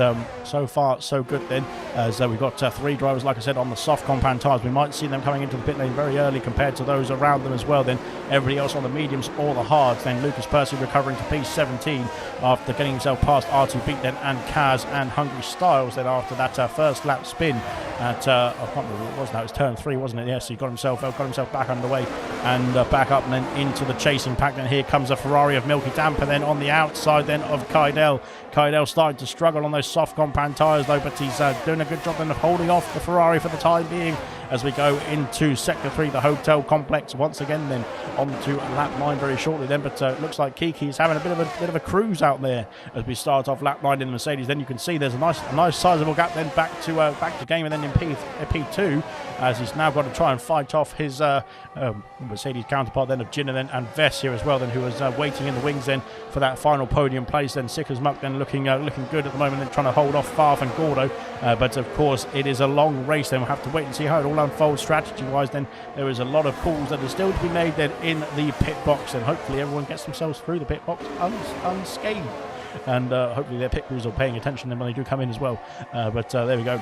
[SPEAKER 2] so far so good then, as we've got 3 drivers, like I said, on the soft compound tyres. We might see them coming into the pit lane very early compared to those around them as well. Then everybody else on the mediums or the hards. Then Lucas Percy recovering to P17 after getting himself past R2 Beat then and Kaz and Hungry Styles then after that first lap spin at I can't remember what it was now. It was turn 3, wasn't it? Yes, he got himself back underway and back up and then into the chasing pack. Then here comes a Ferrari of Milky Damper then on the outside then of Kydell. Kydell starting to struggle on those soft compound tyres though, but he's doing a good job then of holding off the Ferrari for the time being as we go into Sector 3, the hotel complex once again, then onto lap 9 very shortly then. But it looks like Kiki's having a bit of a cruise out there as we start off lap 9 in the Mercedes. Then you can see there's a nice sizable gap then back to game, and then in P2 as he's now got to try and fight off his Mercedes counterpart then of Ginner then and Vess here as well then, who was waiting in the wings then for that final podium place. Then Sick as Muck then looking good at the moment, then trying to hold off Farf and Gordo, but of course it is a long race. Then we'll have to wait and see how it all unfolds strategy wise. Then there is a lot of calls that are still to be made then in the pit box, and hopefully everyone gets themselves through the pit box unscathed, and hopefully their pit crews are paying attention then when they do come in as well. But there we go.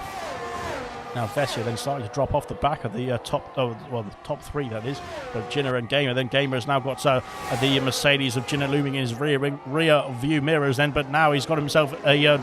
[SPEAKER 2] Now Vessia then starting to drop off the back of the the top three that is, of Ginner and Gamer. Then Gamer has now got the Mercedes of Ginner looming in his rear view mirrors then, but now he's got himself a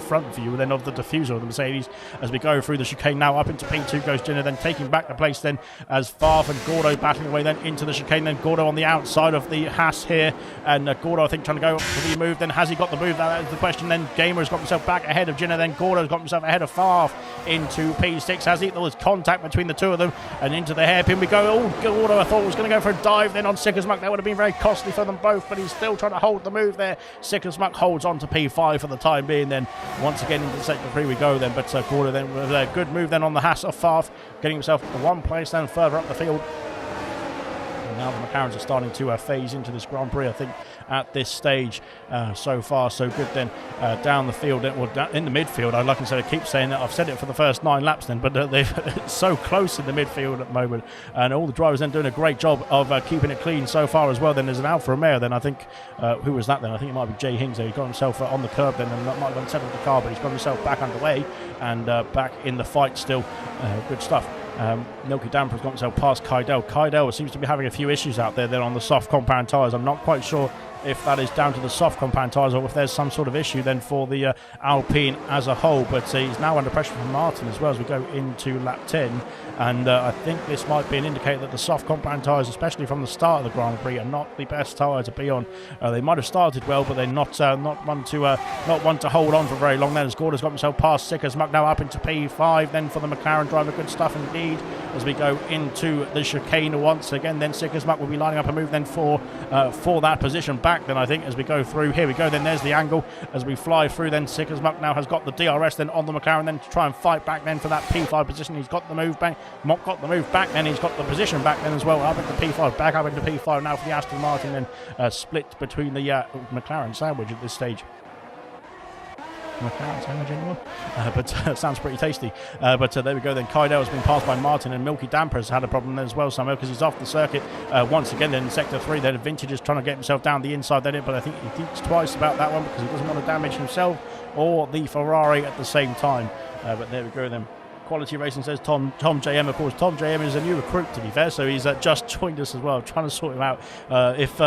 [SPEAKER 2] front view then of the diffuser of the Mercedes as we go through the chicane. Now up into P2 goes Ginner, then taking back the place then as Farf and Gordo battling away then into the chicane. Then Gordo on the outside of the Haas here, and Gordo I think trying to go for the move. Then has he got the move? That is the question. Then Gamer has got himself back ahead of Ginner, then Gordo's got himself ahead of Farf into P6. Has he? There was contact between the two of them, and into the hairpin we go. Oh, Gordo I thought was going to go for a dive then on Sick as Muck. That would have been very costly for them both, but he's still trying to hold the move there. Sick as Muck holds on to P5 for the time being. Then once again into Sector 3 we go then, but Gordo then with a good move then on the Haas of Farf, getting himself one place then further up the field. And now the McLarens are starting to phase into this Grand Prix, I think, at this stage. So far so good then down the field, in the midfield. I'd like to keep saying that. I've said it for the first 9 laps then, but they're so close in the midfield at the moment, and all the drivers then doing a great job of keeping it clean so far as well. Then there's an Alfa Romeo then, I think, who was that then? I think it might be Jay Hings there. He got himself on the curb then, and that might have been settled the car, but he's got himself back underway and back in the fight still. Good stuff. Milky Damper's got himself past Kydell. Kydell seems to be having a few issues out there then on the soft compound tyres. I'm not quite sure if that is down to the soft compound tyres or if there's some sort of issue then for the Alpine as a whole, but he's now under pressure from Martin as well as we go into lap 10, and I think this might be an indicator that the soft compound tyres, especially from the start of the Grand Prix, are not the best tyre to be on. They might have started well, but they're not one to hold on for very long. Then as Gordo's got himself past Sick as Muck, now up into P5 then for the McLaren driver. Good stuff indeed as we go into the chicane once again. Then Sick as Muck will be lining up a move then for that position back then, I think, as we go through. Here we go then, there's the angle as we fly through. Then Sick as Muck now has got the DRS then on the McLaren then to try and fight back then for that P5 position. He's got the move back, Mock got the move back, and he's got the position back then as well, up into P5, back up into P5 now for the Aston Martin, then split between the McLaren sandwich at this stage. McLaren sandwich anymore? But sounds pretty tasty. But there we go then. Kydell has been passed by Martin, and Milky Damper has had a problem then as well somehow because he's off the circuit once again then in Sector 3. Then Vintage is trying to get himself down the inside then, but I think he thinks twice about that one because he doesn't want to damage himself or the Ferrari at the same time. But there we go then. Quality Racing says Tom JM. Of course, Tom JM is a new recruit, to be fair, so he's just joined us as well, trying to sort him out. If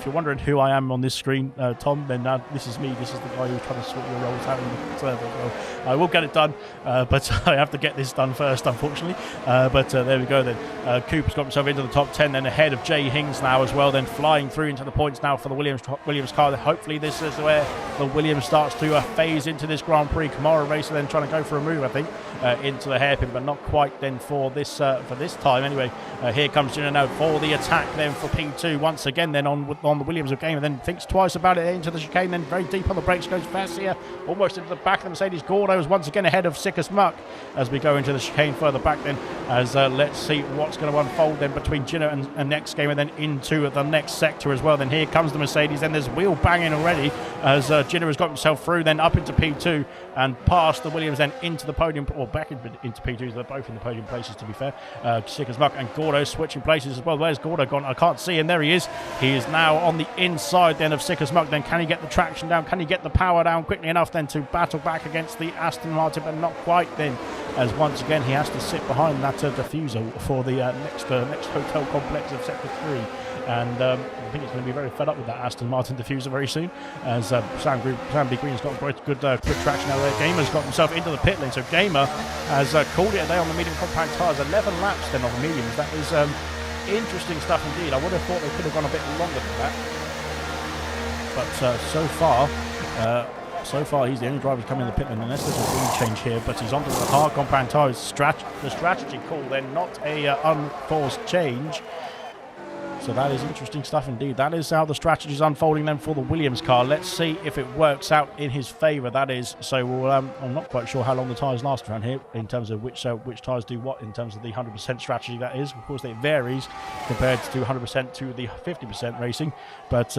[SPEAKER 2] you're wondering who I am on this screen, Tom, then this is me. This is the guy who's trying to sort your roles out in the server as well. I will get it done, but I have to get this done first, unfortunately. But there we go then. Cooper's got himself into the top 10, then ahead of Jay Hings now as well, then flying through into the points now for the Williams car. Hopefully this is where the Williams starts to phase into this Grand Prix. Kamara Racer then trying to go for a move, I think, into the hairpin, but not quite then for this time anyway. Here comes Gino now for the attack then for P2 once again then on the Williams of game, and then thinks twice about it into the chicane. Then very deep on the brakes goes Fassia, almost into the back of the Mercedes. Gordo is once again ahead of Sick as Muck as we go into the chicane further back then, as let's see what's going to unfold then between Gino and next game, and then into the next sector as well. Then here comes the Mercedes, then there's wheel banging already as Gino has got himself through then up into P2 and past the Williams, then into the podium, or back into P2. They're both in the podium places, to be fair. Sick as Muck and Gordo switching places as well. Where's Gordo gone? I can't see him. There he is. He is now on the inside then of Sick as Muck. Then can he get the traction down? Can he get the power down quickly enough then to battle back against the Aston Martin? But not quite then, as once again he has to sit behind that diffuser for the next hotel complex of Sector 3. And I think he's going to be very fed up with that Aston Martin diffuser very soon, as Sam B. Green's got good traction out there. Gamer's got himself into the pit lane, so Gamer has called it a day on the medium compact tyres. 11 laps then on the mediums. That is Interesting stuff indeed. I would have thought they could have gone a bit longer than that. But so far, he's the only driver to come in the pit lane, unless there's a wheel change here. But he's onto the hard compound tyres. The strategy call then, not a unforced change. So that is interesting stuff indeed. That is how the strategy is unfolding then for the Williams car. Let's see if it works out in his favour. That is. So we'll, I'm not quite sure how long the tyres last around here in terms of which tyres do what in terms of the 100% strategy. That is, of course, it varies compared to 100% to the 50% racing. But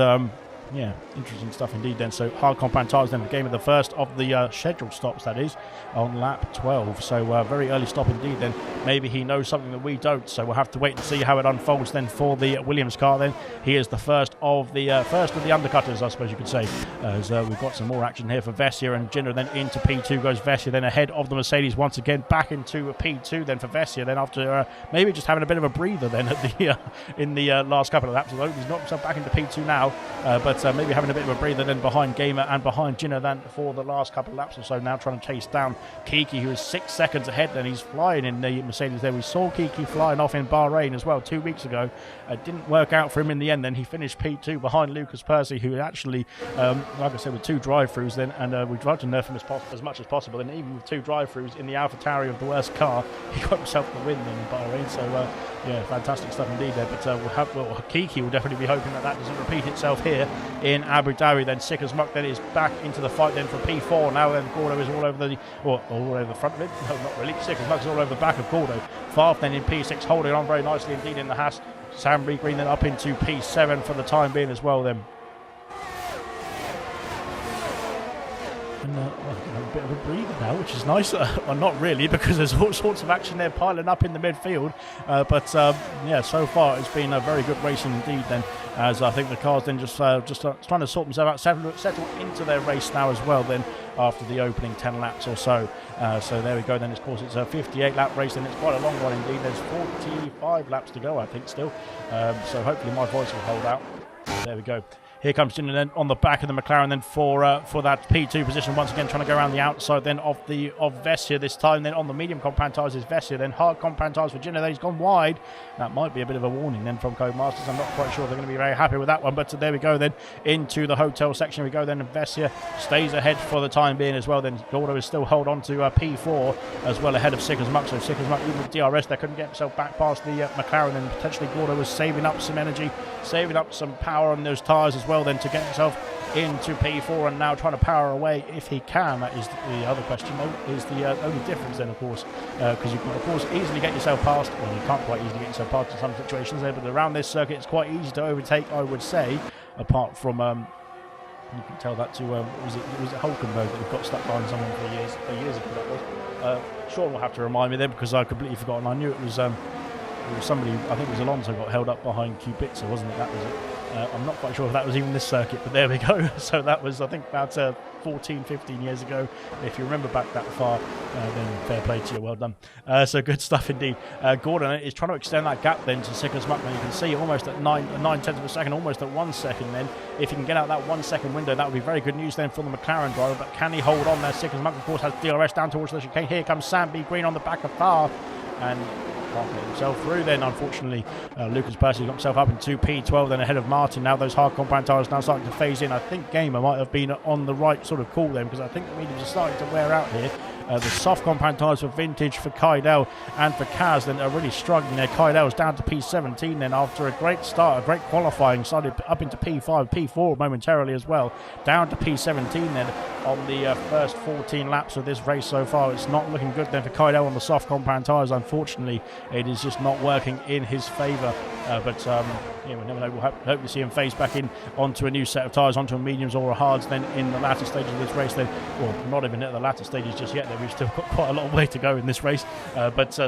[SPEAKER 2] yeah, interesting stuff indeed then. So hard compound tyres then, the game of the first of the scheduled stops, that is, on lap 12. So very early stop indeed then. Maybe he knows something that we don't, so we'll have to wait and see how it unfolds then for the Williams car then. He is the first of the undercutters, I suppose you could say, as we've got some more action here for Vessia and Ginner. Then into P2 goes Vessia, then ahead of the Mercedes once again, back into P2 then for Vessia. Then after maybe just having a bit of a breather then at the in the last couple of laps, although he's knocked himself back into P2 now, but maybe having a bit of a breather then behind Gamer and behind Ginner then for the last couple of laps or so, now trying to chase down Kiki, who is 6 seconds ahead. Then he's flying in the Mercedes there. We saw Kiki flying off in Bahrain as well 2 weeks ago. It didn't work out for him in the end. Then he finished P2 behind Lucas Percy, who actually, like I said, with 2 drive-throughs then, and we tried to nerf him as much as possible, and even with 2 drive-throughs in the AlphaTauri of the worst car, he got himself the win then in Bahrain. So yeah, fantastic stuff indeed there. But Kiki will definitely be hoping that doesn't repeat itself here in Abu Dhabi. Then Sickers Muck then is back into the fight then for P4. Now then Gordo is all over all over the front of it. No, not really. Sickers Muck is all over the back of Gordo. Farf then in P6, holding on very nicely indeed in the Haas. Sam Green then up into P7 for the time being as well then. And a bit of a breather now, which is nice. Well, not really, because there's all sorts of action there piling up in the midfield. Yeah, so far it's been a very good racing indeed then, as I think the cars then just trying to sort themselves out, settle into their race now as well then, after the opening 10 laps or so. So there we go then. Of course, it's a 58 lap race and it's quite a long one indeed. There's 45 laps to go, I think, still. So hopefully my voice will hold out. There we go. Here comes Ginner then on the back of the McLaren then for that P2 position, once again trying to go around the outside then of Vessia this time. Then on the medium compound tyres is Vessia, then hard compound tyres for Ginner. Then he's gone wide. That might be a bit of a warning then from Codemasters. I'm not quite sure they're going to be very happy with that one, but there we go then into the hotel section we go then, and Vessia stays ahead for the time being as well. Then Gordo is still hold on to P4 as well, ahead of Sickers Muck. So Sickers Muck, even with DRS, they couldn't get himself back past the McLaren, and potentially Gordo was saving up some energy, saving up some power on those tyres as well then to get himself into P4, and now trying to power away if he can. That is the other question though, is the only difference then, of course, because you can of course easily get yourself past, well, you can't quite easily get yourself past in some situations there, but around this circuit it's quite easy to overtake, I would say, apart from you can tell that to was it Hulkenberg that got stuck behind someone for years ago, that was. Sean will have to remind me then, because I've completely forgotten. I knew it was somebody, I think it was Alonso, got held up behind Kubica, wasn't it? That was it. I'm not quite sure if that was even this circuit, but there we go. So that was, I think, about 14, 15 years ago. If you remember back that far, then fair play to you, well done. So good stuff indeed. Gordon is trying to extend that gap then to Sickers Muck. You can see almost at 9/10 of a second, almost at 1 second then. If he can get out that 1 second window, that would be very good news then for the McLaren driver. But can he hold on there? Sickers Muck, of course, has DRS down towards the chicane. Here comes Sam B. Green on the back of Farf, and can't get himself through then, unfortunately. Lucas Percy got himself up into P12 then ahead of Martin. Now those hard compound tyres now starting to phase in. I think Gamer might have been on the right sort of call then, because I think the mediums are starting to wear out here. The soft compound tyres for Vintage, for Kydell and for Kaz then are really struggling there. Kydell's down to P17 then after a great start, a great qualifying, started up into P5, P4 momentarily as well, down to P17 then on the first 14 laps of this race so far. It's not looking good then for Kydell on the soft compound tyres. Unfortunately, it is just not working in his favour. Yeah, we never know. We'll hope to see him phase back in onto a new set of tyres, onto a mediums or a hards then in the latter stages of this race then. Well, not even at the latter stages just yet. We've still got quite a lot of way to go in this race.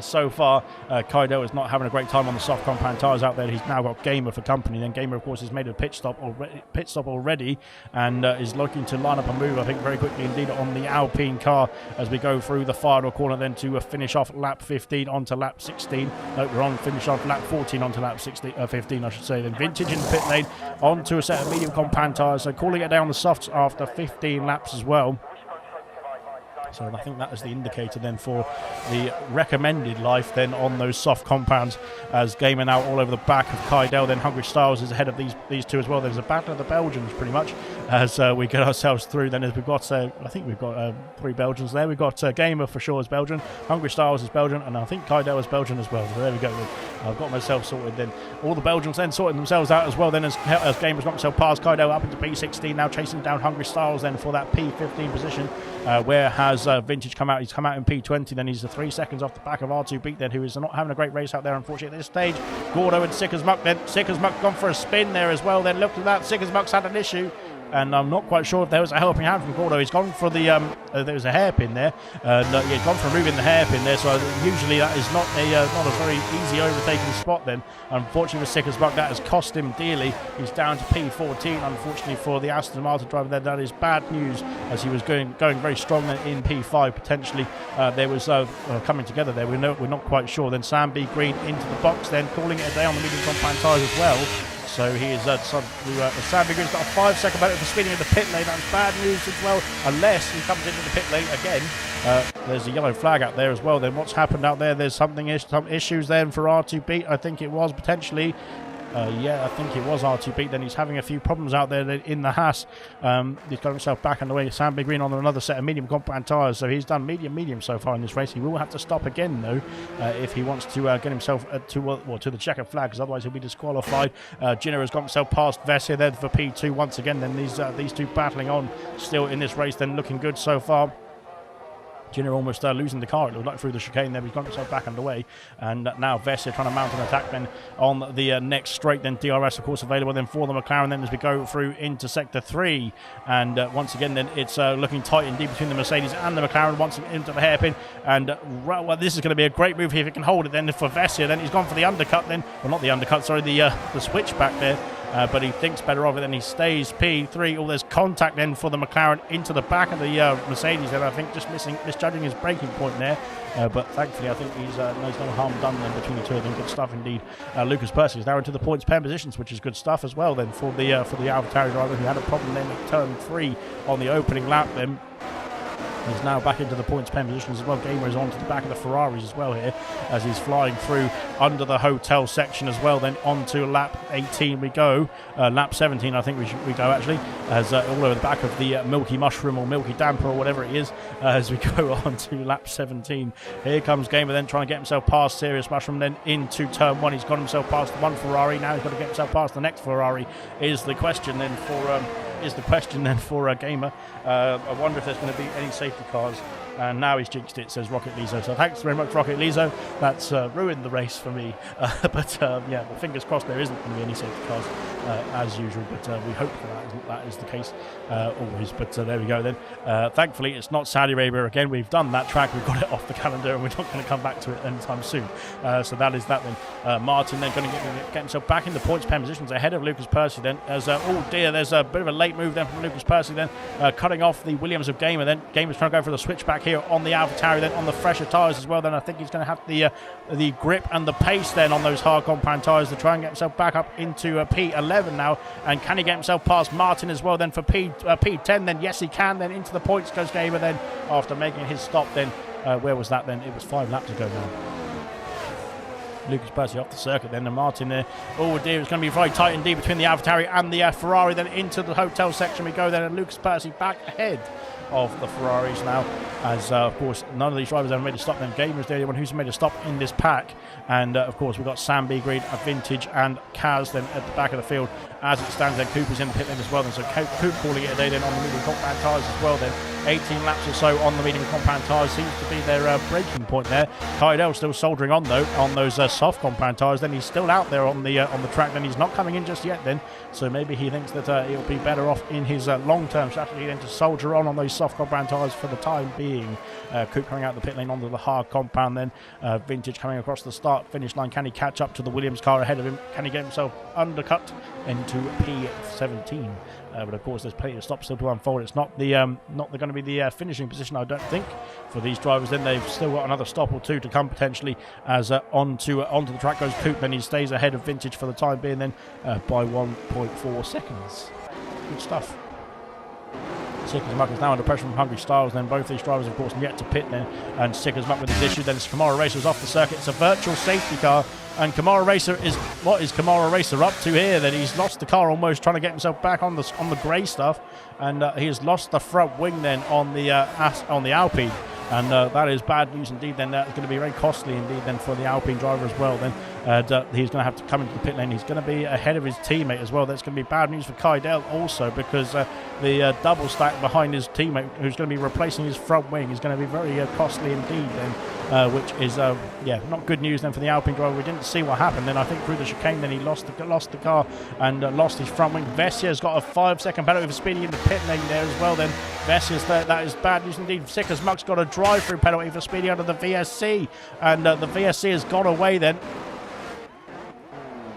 [SPEAKER 2] So far, Kaido is not having a great time on the soft compound tyres out there. He's now got Gamer for company. Then Gamer, of course, has made a pit stop already and is looking to line up a move, I think, very quickly indeed on the Alpine car as we go through the final corner then to finish off lap 15 onto lap 16. No, we're on finish off lap 14 onto lap 15, I should say. Then Vintage in the pit lane onto a set of medium compound tyres. So calling it down the softs after 15 laps as well. So I think that is the indicator then for the recommended life then on those soft compounds, as Gamer now all over the back of Kydell. Then Hungry Styles is ahead of these two as well. There's a battle of the Belgians pretty much as we get ourselves through. Then as we've got, I think we've got 3 Belgians there. We've got Gamer for sure is Belgian, Hungry Styles is Belgian, and I think Kydell is Belgian as well. So there we go. I've got myself sorted then. All the Belgians then sorting themselves out as well. Then as Gamer's got himself past Kydell up into P16, now chasing down Hungry Styles then for that P15 position. Where has Vintage come out? He's come out in P20. Then he's 3 seconds off the back of R2 Beat then, who is not having a great race out there, unfortunately, at this stage. Gordo and Sick as Muck then. Sick as Muck gone for a spin there as well. Then look at that. Sick as Muck's had an issue. And I'm not quite sure if there was a helping hand from Gordo. He's gone for the, there was a hairpin there. He's gone for removing the hairpin there, so usually that is not a very easy overtaking spot then. Unfortunately for Sick as Muck, that has cost him dearly. He's down to P14, unfortunately for the Aston Martin driver there. That is bad news, as he was going very strong in P5 potentially. There was coming together there. We're not quite sure. Then Sam B. Green into the box then, calling it a day on the medium compound tyres as well. So he is Sam B. Green's got a 5-second penalty for speeding in the pit lane. That's bad news as well, unless he comes into the pit lane again. There's a yellow flag out there as well. Then what's happened out there? There's some issues then for R2 Beat. I think it was potentially. Yeah, I think it was R2 Beat. Then he's having a few problems out there in the Haas. He's got himself back on the way. Sam B. Green on another set of medium compound tyres. So he's done medium so far in this race. He will have to stop again though if he wants to get himself to the checkered flag, because otherwise he'll be disqualified. Ginner has got himself past Vessia there for P2 once again. Then these two battling on still in this race. Then looking good so far. Ginner almost losing the car, it looked like, through the chicane there. He's got himself back underway, and now Vessia trying to mount an attack then on the next straight. Then DRS of course available then for the McLaren then as we go through into sector 3, and once again then it's looking tight indeed between the Mercedes and the McLaren once into the hairpin. And well, this is going to be a great move here if he can hold it then for Vessia. Then he's gone for the undercut then, well, not the undercut, sorry, the switchback there. But he thinks better of it, then he stays P3. There's contact then for the McLaren into the back of the Mercedes, and I think just misjudging his braking point there. But thankfully, I think he's no harm done then between the two of them. Good stuff indeed. Lucas Percy is now into the points pen positions, which is good stuff as well then for the AlphaTauri driver, who had a problem then at turn 3 on the opening lap then. He's now back into the points pen positions as well. Gamer is on to the back of the Ferraris as well here, as he's flying through under the hotel section as well. Then on to lap 18 we go. Lap 17 I think we go actually, as all over the back of the Milky Mushroom or Milky Damper or whatever it is, as we go on to lap 17. Here comes Gamer then trying to get himself past Serious Mushroom, then into turn 1. He's got himself past one Ferrari. Now he's got to get himself past the next Ferrari is the question then for Gamer. I wonder if there's going to be any safety cars. And now he's jinxed it, says Rocket Lizo. So thanks very much, Rocket Lizo. That's ruined the race for me. But yeah, fingers crossed there isn't going to be any safety cars as usual. But we hope that is the case always. But there we go then. Thankfully, it's not Saudi Arabia again. We've done that track. We've got it off the calendar, and we're not going to come back to it anytime soon. So that is that then. Martin then going to get himself back in the points pen positions ahead of Lucas Percy then. As oh dear, there's a bit of a late move then from Lucas Percy then, cutting off the Williams of Gamer. Then Gamer's trying to go for the switchback here on the AlphaTauri, then on the fresher tyres as well. Then I think he's going to have the grip and the pace then on those hard compound tyres to try and get himself back up into P11 now. And can he get himself past Martin as well then for P10? Then yes he can. Then into the points goes Gamer then after making his stop. Then where was that then? It was 5 laps ago now. Lucas Percy off the circuit then, and Martin there. Oh dear, it's going to be very tight indeed between the AlphaTauri and the Ferrari. Then into the hotel section we go then, and Lucas Percy back ahead of the Ferraris now, as of course none of these drivers have made a stop. Then Gamer is the only one who's made a stop in this pack, and of course we've got Sam B. Green, Vintage and Kaz then at the back of the field as it stands. Then Cooper's in the pit lane as well, and so Coop calling it a day then on the medium compound tyres as well. Then 18 laps or so on the medium compound tyres seems to be their breaking point there. Kydell still soldering on though on those soft compound tyres. Then he's still out there on the track. Then he's not coming in just yet then, so maybe he thinks that it'll be better off in his long-term strategy then to soldier on those soft compound tyres for the time being. Coop coming out the pit lane onto the hard compound then. Vintage coming across the start finish line. Can he catch up to the Williams car ahead of him? Can he get himself undercut into P17? But of course there's plenty of stops still to unfold. It's not going to be the finishing position, I don't think, for these drivers. Then they've still got another stop or two to come potentially, as onto the track goes Coop. Then he stays ahead of Vintage for the time being then by 1.4 seconds. Good stuff. Sick as Muck is now under pressure from Hungry Styles. Then both these drivers, of course, yet to pit then. And Sick as Muck with his issue. Then it's Kamara Racer's off the circuit. It's a virtual safety car. And Kamara Racer is, what is Kamara Racer up to here? Then he's lost the car almost, trying to get himself back on the grey stuff. And he has lost the front wing then on the Alpine. And that is bad news indeed. Then that's going to be very costly indeed then for the Alpine driver as well. Then he's going to have to come into the pit lane. He's going to be ahead of his teammate as well. That's going to be bad news for Kydell also, because the double stack behind his teammate, who's going to be replacing his front wing, is going to be very costly indeed then, which is not good news then for the Alpine driver. We didn't see what happened then. I think through the chicane then he lost the car and lost his front wing. Vessia's got a 5-second penalty for speeding in the pit lane there as well then. Vessia's that is bad news indeed. Sick as Muck's got a drive-through penalty for speeding under the VSC, and the VSC has gone away then.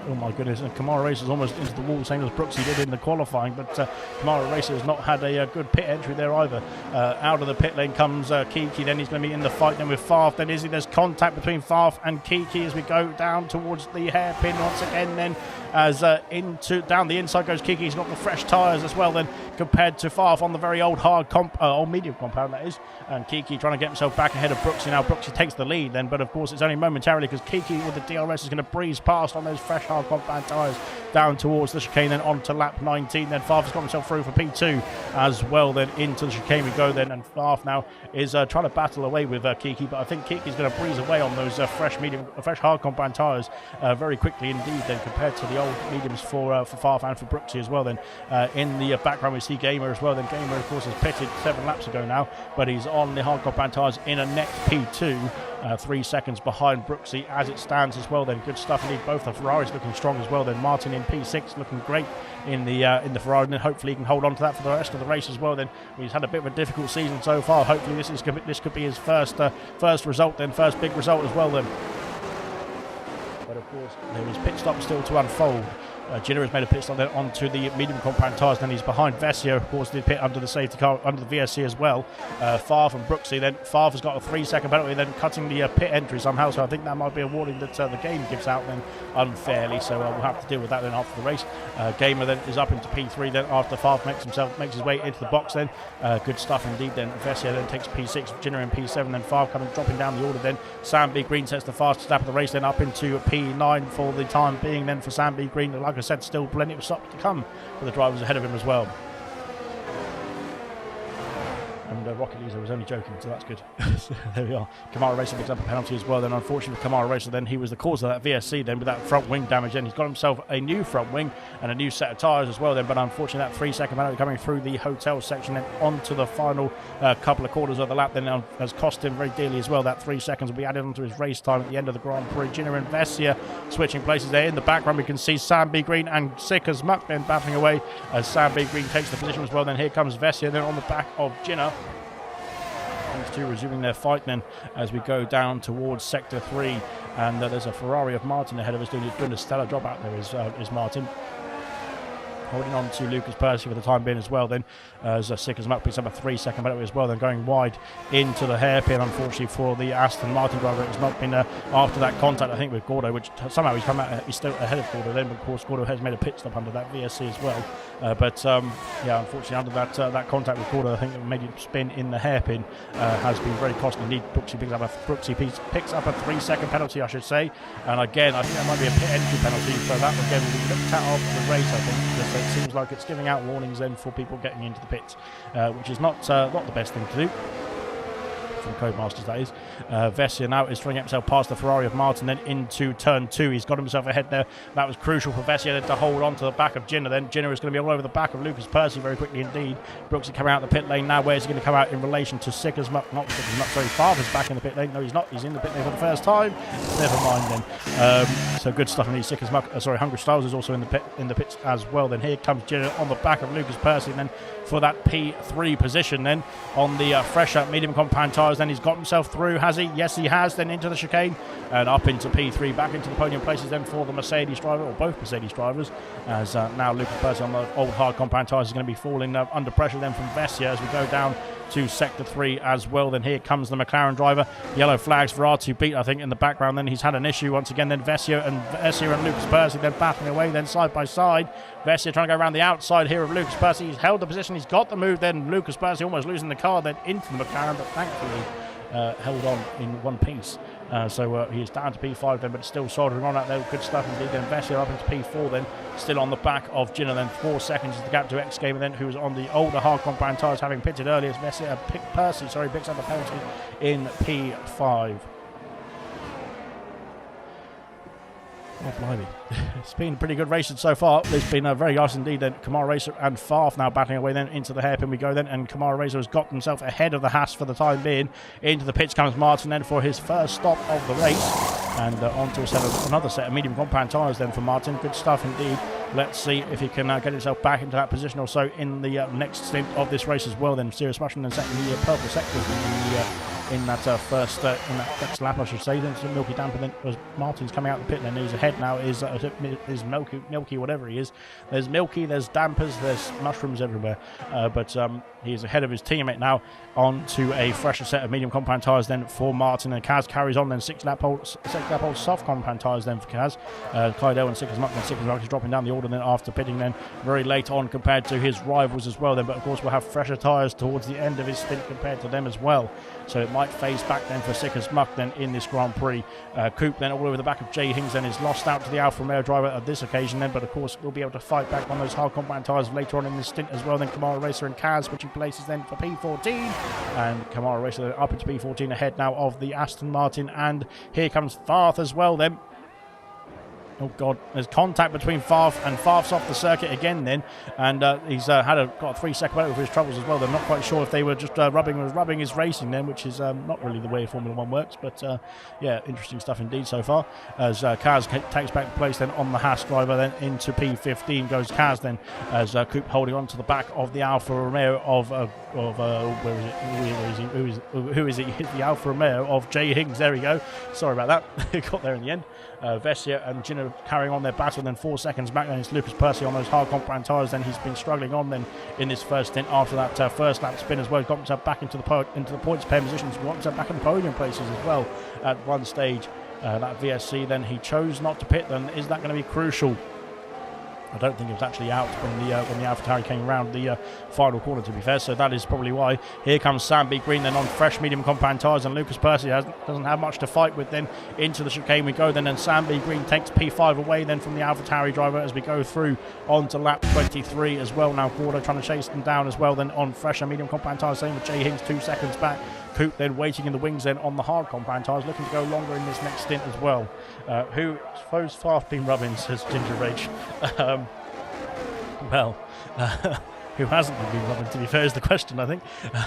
[SPEAKER 2] Oh my goodness, and Kamara Racer is almost into the wall, same as Brooksy did in the qualifying, but Kamara Racer has not had a good pit entry there either. Out of the pit lane comes Kiki, then he's going to be in the fight then with Farf. Then there's contact between Farf and Kiki as we go down towards the hairpin once again then, as down the inside goes Kiki. He's got the fresh tyres as well then, compared to Farf on the very old medium compound that is, and Kiki trying to get himself back ahead of Brooksy. Now Brooksy takes the lead then, but of course it's only momentarily, because Kiki with the DRS is going to breeze past on those fresh hard compound tyres down towards the chicane, then on to lap 19. Then Farf has got himself through for P2 as well. Then into the chicane we go then, and Farf now is trying to battle away with Kiki, but I think Kiki's going to breeze away on those fresh hard compound tyres very quickly indeed then, compared to the old mediums for Farf and for Brooksy as well. Then in the background we see Gamer as well. Then Gamer of course has pitted 7 laps ago now, but he's on the hard compound tyres in a next P2, 3 seconds behind Brooksy as it stands as well. Then good stuff indeed. Both the Ferraris looking strong as well. Then Martin in P6 looking great in the Ferrari, and hopefully he can hold on to that for the rest of the race as well. Then he's had a bit of a difficult season so far. Hopefully this could be his first result, then first big result as well then. But of course there is pit stop still to unfold. Ginner has made a pit stop then onto the medium compound tyres. Then he's behind Vessia, of course, did pit under the safety car, under the VSC as well. Farf and Brooksy. Then Farf has got a 3-second penalty, then cutting the pit entry somehow. So I think that might be a warning that the game gives out then unfairly. So we'll have to deal with that then after the race. Gamer then is up into P3 then after Farf makes his way into the box then. Good stuff indeed then. Vessia then takes P6, Ginner in P7, then Farf dropping down the order then. Sam B. Green sets the fastest lap of the race then up into P9 for the time being then for Sam B. Green. Like I said, still plenty of stops to come for the drivers ahead of him as well. And Rocket Leaser was only joking, so that's good. So there we are. Kamara Racer picks up a penalty as well. Then unfortunately Kamara Racer, then he was the cause of that VSC then with that front wing damage. Then he's got himself a new front wing and a new set of tyres as well then. But unfortunately that 3-second penalty coming through the hotel section then onto the final couple of quarters of the lap then has cost him very dearly as well. That 3 seconds will be added onto his race time at the end of the Grand Prix. Ginner and Vessia switching places there. In the background we can see Sam B. Green and Sick as Muck then battling away as Sam B. Green takes the position as well. Then here comes Vessia then on the back of Ginner. These two resuming their fight then as we go down towards Sector 3, and there's a Ferrari of Martin ahead of us doing a stellar job out there is Martin. Holding on to Lucas Percy for the time being as well then, as Sick as Muck picks up a 3-second penalty as well, then going wide into the hairpin unfortunately for the Aston Martin driver. It's not been after that contact I think with Gordo, which somehow he's still ahead of Gordo then, but of course Gordo has made a pit stop under that VSC as well. Unfortunately under that contact with Gordo, I think it made him spin in the hairpin, has been very costly indeed. Brooksy picks up a 3-second penalty I should say, and again I think that might be a pit entry penalty, so that again will be looked at after the race I think. It seems like it's giving out warnings then for people getting into the pits, which is not the best thing to do. From Codemasters that is. Vessia now is trying to get himself past the Ferrari of Martin then into turn 2. He's got himself ahead there. That was crucial for Vessia then to hold on to the back of Ginner then. Ginner is going to be all over the back of Lucas Percy very quickly indeed. Brooksy coming out the pit lane now. Where's he going to come out in relation to Sick as Muck? Not Sick as Muck, sorry, Farmer's back in the pit lane. No, he's not. He's in the pit lane for the first time. Never mind then. So good stuff indeed. Sick as Muck, Hungry Styles is also in the pits as well. Then here comes Ginner on the back of Lucas Percy then for that P3 position then on the fresher medium compound tyres. Then he's got himself through, has he? Yes, he has. Then into the chicane and up into P3, back into the podium places then for the Mercedes driver, or both Mercedes drivers, as now Lucas Percy on the old hard compound tyres is going to be falling under pressure then from Vessia as we go down to Sector 3 as well. Then here comes the McLaren driver. Yellow flags for R2 beat, I think, in the background. Then he's had an issue once again. Then Vessia and Lucas Percy then battling away, then side by side. Vessia trying to go around the outside here of Lucas Percy. He's held the position. He's got the move. Then Lucas Percy almost losing the car, then into the McLaren, but thankfully held on in one piece. So he's down to P5 then, but still soldering on out there. Good stuff indeed. Then Vessia up into P4 then, still on the back of Ginner. Then 4 seconds is the gap to X Gamer then, who was on the older hard compound tyres, having pitted earlier. Percy picks up the penalty in P5. Oh, blimey. It's been pretty good racing so far. It's been very nice indeed. Then Kamara Racer and Farf now battling away then into the hairpin we go then, and Kamara Racer has got himself ahead of the Haas for the time being. Into the pits comes Martin then for his first stop of the race, and onto another set of medium compound tyres then for Martin. Good stuff indeed. Let's see if he can get himself back into that position or so in the next stint of this race as well. Then Sirius Mushroom then second the purple sectors in that first in that next lap, I should say. Then some Milky Damper. Then was Martin's coming out the pit. Then he's ahead now. Is Milky whatever he is. There's Milky. There's Dampers. There's mushrooms everywhere. But he's ahead of his teammate now. On to a fresher set of medium compound tyres then for Martin, and Kaz carries on then 6 lap old soft compound tyres then for Kaz. Kaido and Sickers Muck, then Sickers Muck is dropping down the order then after pitting then very late on compared to his rivals as well then, but of course we'll have fresher tyres towards the end of his stint compared to them as well, so it might phase back then for Sickers Muck then in this Grand Prix. Coop then all over the back of Jay Hings then is lost out to the Alfa Romeo driver at this occasion then, but of course we'll be able to fight back on those hard compound tyres later on in this stint as well. Then Kamara Racer and Kaz switching places then for P14, and Kamara Racer then up into P14 ahead now of the Aston Martin, and here comes Farth as well then. Oh God, there's contact between Farf, and Farf's off the circuit again then, and he's got a 3-second penalty for his troubles as well. They're not quite sure if they were just rubbing his racing then, which is not really the way Formula 1 works, but yeah, interesting stuff indeed so far. As Kaz takes back the place then on the Haas driver, then into P15 goes Kaz then, as Coop holding on to the back of the Alfa Romeo of where is he? Who is it? The Alfa Romeo of Jay Hings. There we go. Sorry about that. It got there in the end. Vessia and Gino carrying on their battle. Then 4 seconds back. Then it's Lucas Percy on those hard compound tyres. Then he's been struggling on then in this first stint after that first lap spin as well. He's got himself back into the points pair positions. Got himself back in the podium places as well at one stage. That VSC. Then he chose not to pit. Then is that going to be crucial? I don't think it was actually out when the AlphaTauri came around the final corner, to be fair, so that is probably why. Here comes Sam B. Green then on fresh medium compound tyres, and Lucas Percy doesn't have much to fight with then. Into the chicane we go then, and Sam B. Green takes P5 away then from the AlphaTauri driver as we go through onto lap 23 as well. Now Gordo trying to chase them down as well then on fresh and medium compound tyres, same with Jay Hings 2 seconds back. Coop then waiting in the wings then on the hard compound tyres, looking to go longer in this next stint as well. Who suppose Farf been rubbing, says Ginger Rage. Well, who hasn't been rubbing, to be fair, is the question, I think.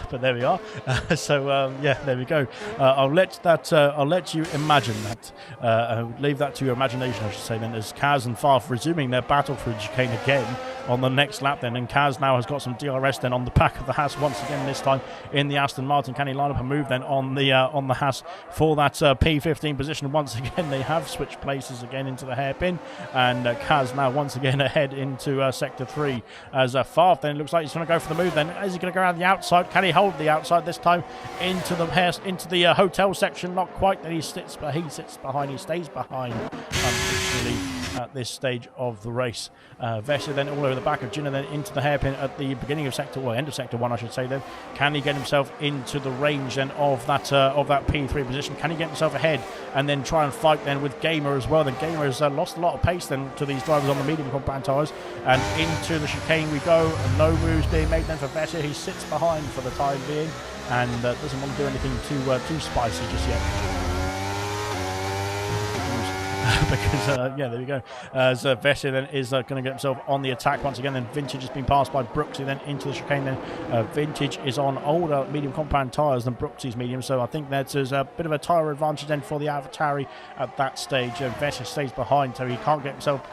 [SPEAKER 2] But there we are. Yeah, there we go. I'll let you imagine that. Leave that to your imagination, I should say. Then as Kaz and Farf resuming their battle through the chicane again on the next lap then, and Kaz now has got some DRS then on the back of the Haas once again, this time in the Aston Martin. Can he line up a move then on the Haas for that P15 position? Once again they have switched places again into the hairpin, and Kaz now once again ahead into Sector 3 as Farf then looks like he's going to go for the move then. Is he going to go around the outside? Can he hold the outside this time into the hotel section? Not quite. Then he stays behind, unfortunately, at this stage of the race. Vessia then all over the back of Ginner then into the hairpin at the beginning of end of Sector 1, I should say then. Can he get himself into the range then of that P3 position? Can he get himself ahead and then try and fight then with Gamer as well? Then Gamer has lost a lot of pace then to these drivers on the medium compound tyres, and into the chicane we go, and no moves being made then for Vessia. He sits behind for the time being and doesn't want to do anything too spicy just yet. Because, yeah, there we go. As Vessia then is going to get himself on the attack once again. Then Vintage has been passed by Brooksy then into the chicane. Then Vintage is on older medium compound tyres than Brooksy's medium, so I think there's a bit of a tyre advantage then for the AlphaTauri at that stage. Vessia stays behind, so he couldn't get himself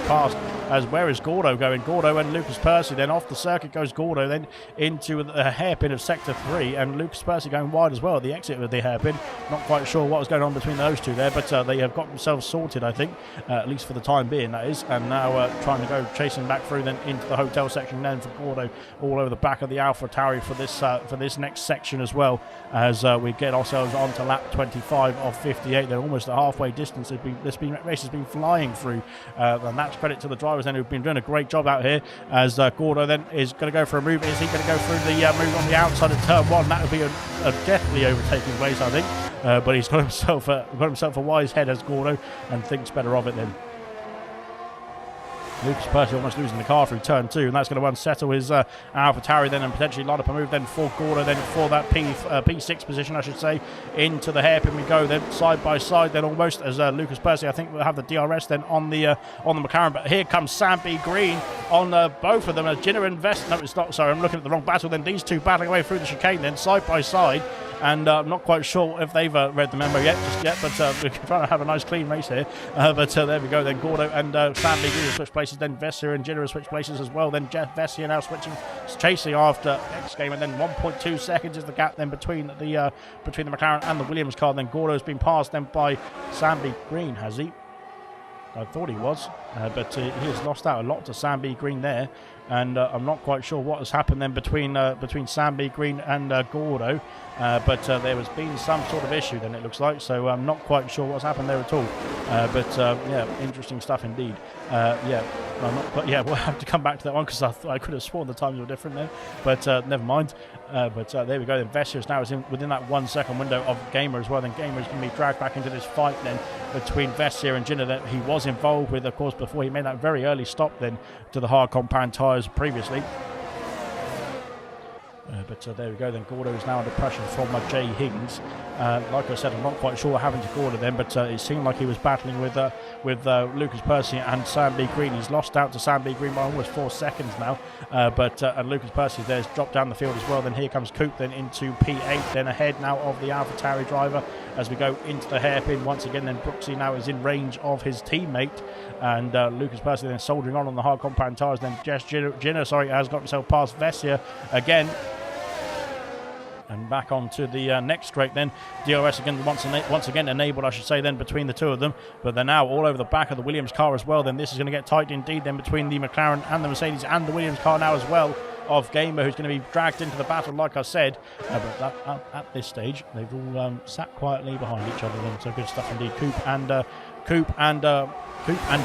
[SPEAKER 2] past. As where is Gordo going? Gordo and Lucas Percy. Then off the circuit goes Gordo, then into the hairpin of Sector 3, and Lucas Percy going wide as well at the exit of the hairpin. Not quite sure what was going on between those two there, but they have got themselves sorted, I think, at least for the time being, that is. And now trying to go chasing back through then into the hotel section then for Gordo, all over the back of the AlphaTauri for this next section as well, as we get ourselves onto lap 25 of 58. They're almost at halfway distance. This race has been flying through, and that's credit to the drivers then who've been doing a great job out here, as Gordo then is going to go for a move. Is he going to go through the move on the outside of turn 1? That would be a definitely overtaking place, I think, but he's got himself a wise head as Gordo and thinks better of it then. Lucas Percy almost losing the car through turn 2, and that's going to unsettle his AlphaTauri then, and potentially line up a move then for Gordo then for that P6 position, I should say, into the hairpin we go then, side by side then almost, as Lucas Percy I think will have the DRS then on the McLaren. But here comes Sam B. Green on both of them, as Ginner and Vest. No, it's not. Sorry, I'm looking at the wrong battle. Then these two battling away through the chicane then side by side. And I'm not quite sure if they've read the memo yet, but we're trying to have a nice clean race here. But there we go. Then Gordo and Sam B. Green switch places. Then Vessia and Ginner switch places as well. Then Jeff Vessia now chasing after X game, and then 1.2 seconds is the gap then between the McLaren and the Williams car. Then Gordo has been passed then by Sam B. Green, has he? I thought he was, but he has lost out a lot to Sam B. Green there, and I'm not quite sure what has happened then between Sam B. Green and Gordo, but there has been some sort of issue then, it looks like, so I'm not quite sure what's happened there at all, but yeah, interesting stuff indeed. We'll have to come back to that one, because I could have sworn the times were different there, but never mind. But there we go. Then Vessius now is within that 1 second window of Gamer as well. Then Gamer is going to be dragged back into this fight then between Vessia and Ginner that he was involved with, of course, before he made that very early stop then to the hard compound tyres previously. But there we go. Then Gordo is now under pressure from Jay Higgins. Like I said, I'm not quite sure what happened to Gordo then, but it seemed like he was battling with Lucas Percy and Sam B. Green. He's lost out to Sam B. Green by almost 4 seconds now. And Lucas Percy there's dropped down the field as well. Then here comes Coop then into P8, then ahead now of the AlphaTauri driver as we go into the hairpin once again. Then Brooksy now is in range of his teammate, and Lucas Percy then soldiering on the hard compound tyres. Then Jess Ginner has got himself past Vessia again. And back onto the next straight then. DRS again once again enabled, I should say, then between the two of them. But they're now all over the back of the Williams car as well. Then this is going to get tight indeed then between the McLaren and the Mercedes and the Williams car now as well, of Gamer, who's going to be dragged into the battle, like I said. But at this stage, they've all sat quietly behind each other then. So good stuff indeed. Coop and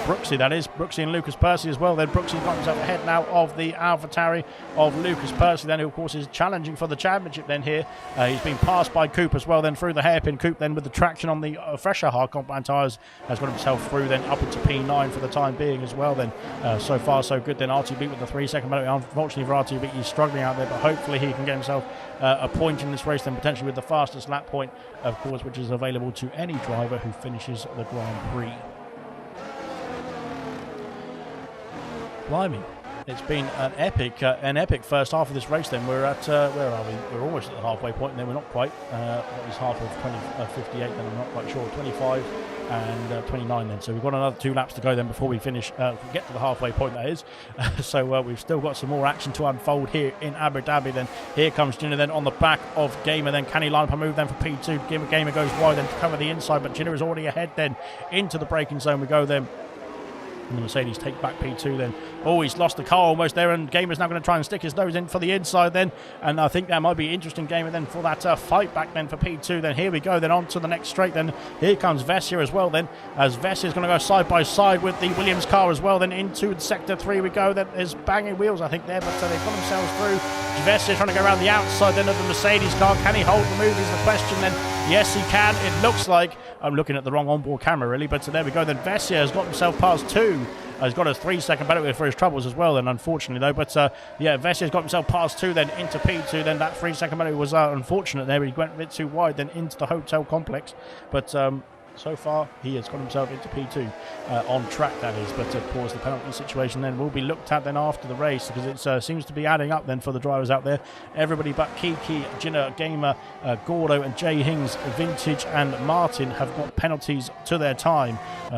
[SPEAKER 2] Brooksy, that is. Brooksy and Lucas Percy as well. Then Brooksy's got himself ahead now of the AlphaTauri of Lucas Percy then, who of course is challenging for the championship then here. He's been passed by Coop as well then through the hairpin. Coop then with the traction on the fresher hard compound tyres has got himself through then up into P9 for the time being as well then. So far so good then. RTB with the 3 second penalty. Unfortunately for RTB, he's struggling out there, but hopefully he can get himself a point in this race then, potentially with the fastest lap point, of course, which is available to any driver who finishes the Grand Prix. Blimey, it's been an epic first half of this race then. We're at, where are we? We're almost at the halfway point, and then we're not quite. What was half of 58 then? I'm not quite sure. 25 and 29 then. So we've got another 2 laps to go then before we finish, get to the halfway point, that is. So we've still got some more action to unfold here in Abu Dhabi then. Here comes Ginner then on the back of Gamer then. Can he line up a move then for P2? Gamer goes wide then to cover the inside, but Ginner is already ahead then into the braking zone we go then. And the Mercedes take back P2 then. Oh, he's lost the car almost there, and Gamer's now going to try and stick his nose in for the inside then. And I think that might be interesting, Gamer, then for that fight back then for P2. Then here we go then on to the next straight then. Here comes Vessia as well then, as Vessia's going to go side by side with the Williams car as well then into sector 3 we go. Then there's banging wheels I think there, but they've got themselves through. Vessia trying to go around the outside then of the Mercedes car. Can he hold the move is the question then. Yes, he can. It looks like, I'm looking at the wrong onboard camera really, but there we go then. Vessia has got himself past 2. He's got a 3 second penalty for his troubles as well then, unfortunately though. But yeah, Vessia's got himself past 2 then into P2. Then that 3 second penalty was unfortunate there. He went a bit too wide then into the hotel complex. But so far he has got himself into P2 on track, that is. But of course the penalty situation then will be looked at then after the race, because it seems to be adding up then for the drivers out there. Everybody but Kiki, Ginner, Gamer, Gordo and Jay Hings, Vintage and Martin have got penalties to their time.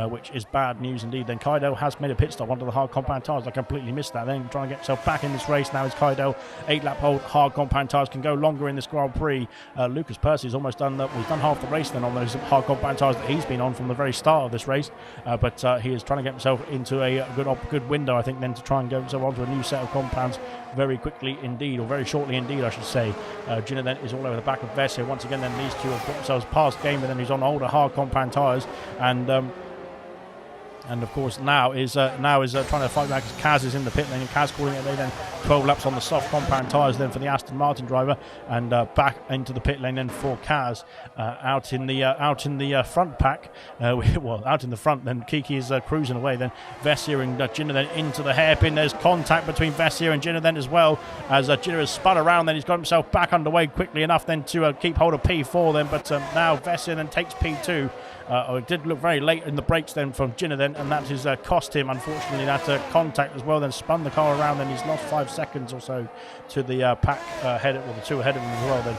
[SPEAKER 2] which is bad news indeed. Then Kaido has made a pit stop onto the hard compound tyres. I completely missed that. Then trying to get himself back in this race now is Kaido. 8-lap hold, hard compound tyres can go longer in this Grand Prix. Lucas Percy's almost done he's done half the race then on those hard compound tyres that he's been on from the very start of this race. But he is trying to get himself into a good window, I think, then to try and get himself onto a new set of compounds very quickly indeed, or very shortly indeed, I should say. Gina then is all over the back of Vess. Once again, then these two have got themselves past game, but then he's on older hard compound tyres, and of course now is trying to fight back as Kaz is in the pit lane, and Kaz calling it then 12 laps on the soft compound tyres then for the Aston Martin driver, and back into the pit lane then for Kaz out in the front pack. Out in the front, then Kiki is cruising away, then Vessier and Gina then into the hairpin. There's contact between Vessier and Gina then as well, as Gina has spun around, then he's got himself back underway quickly enough then to keep hold of P4 then, but now Vessier then takes P2. It did look very late in the brakes then from Gina then, and that has cost him, unfortunately, that contact as well. Then spun the car around, then he's lost 5 seconds or so to the pack ahead, or the two ahead of him as well then.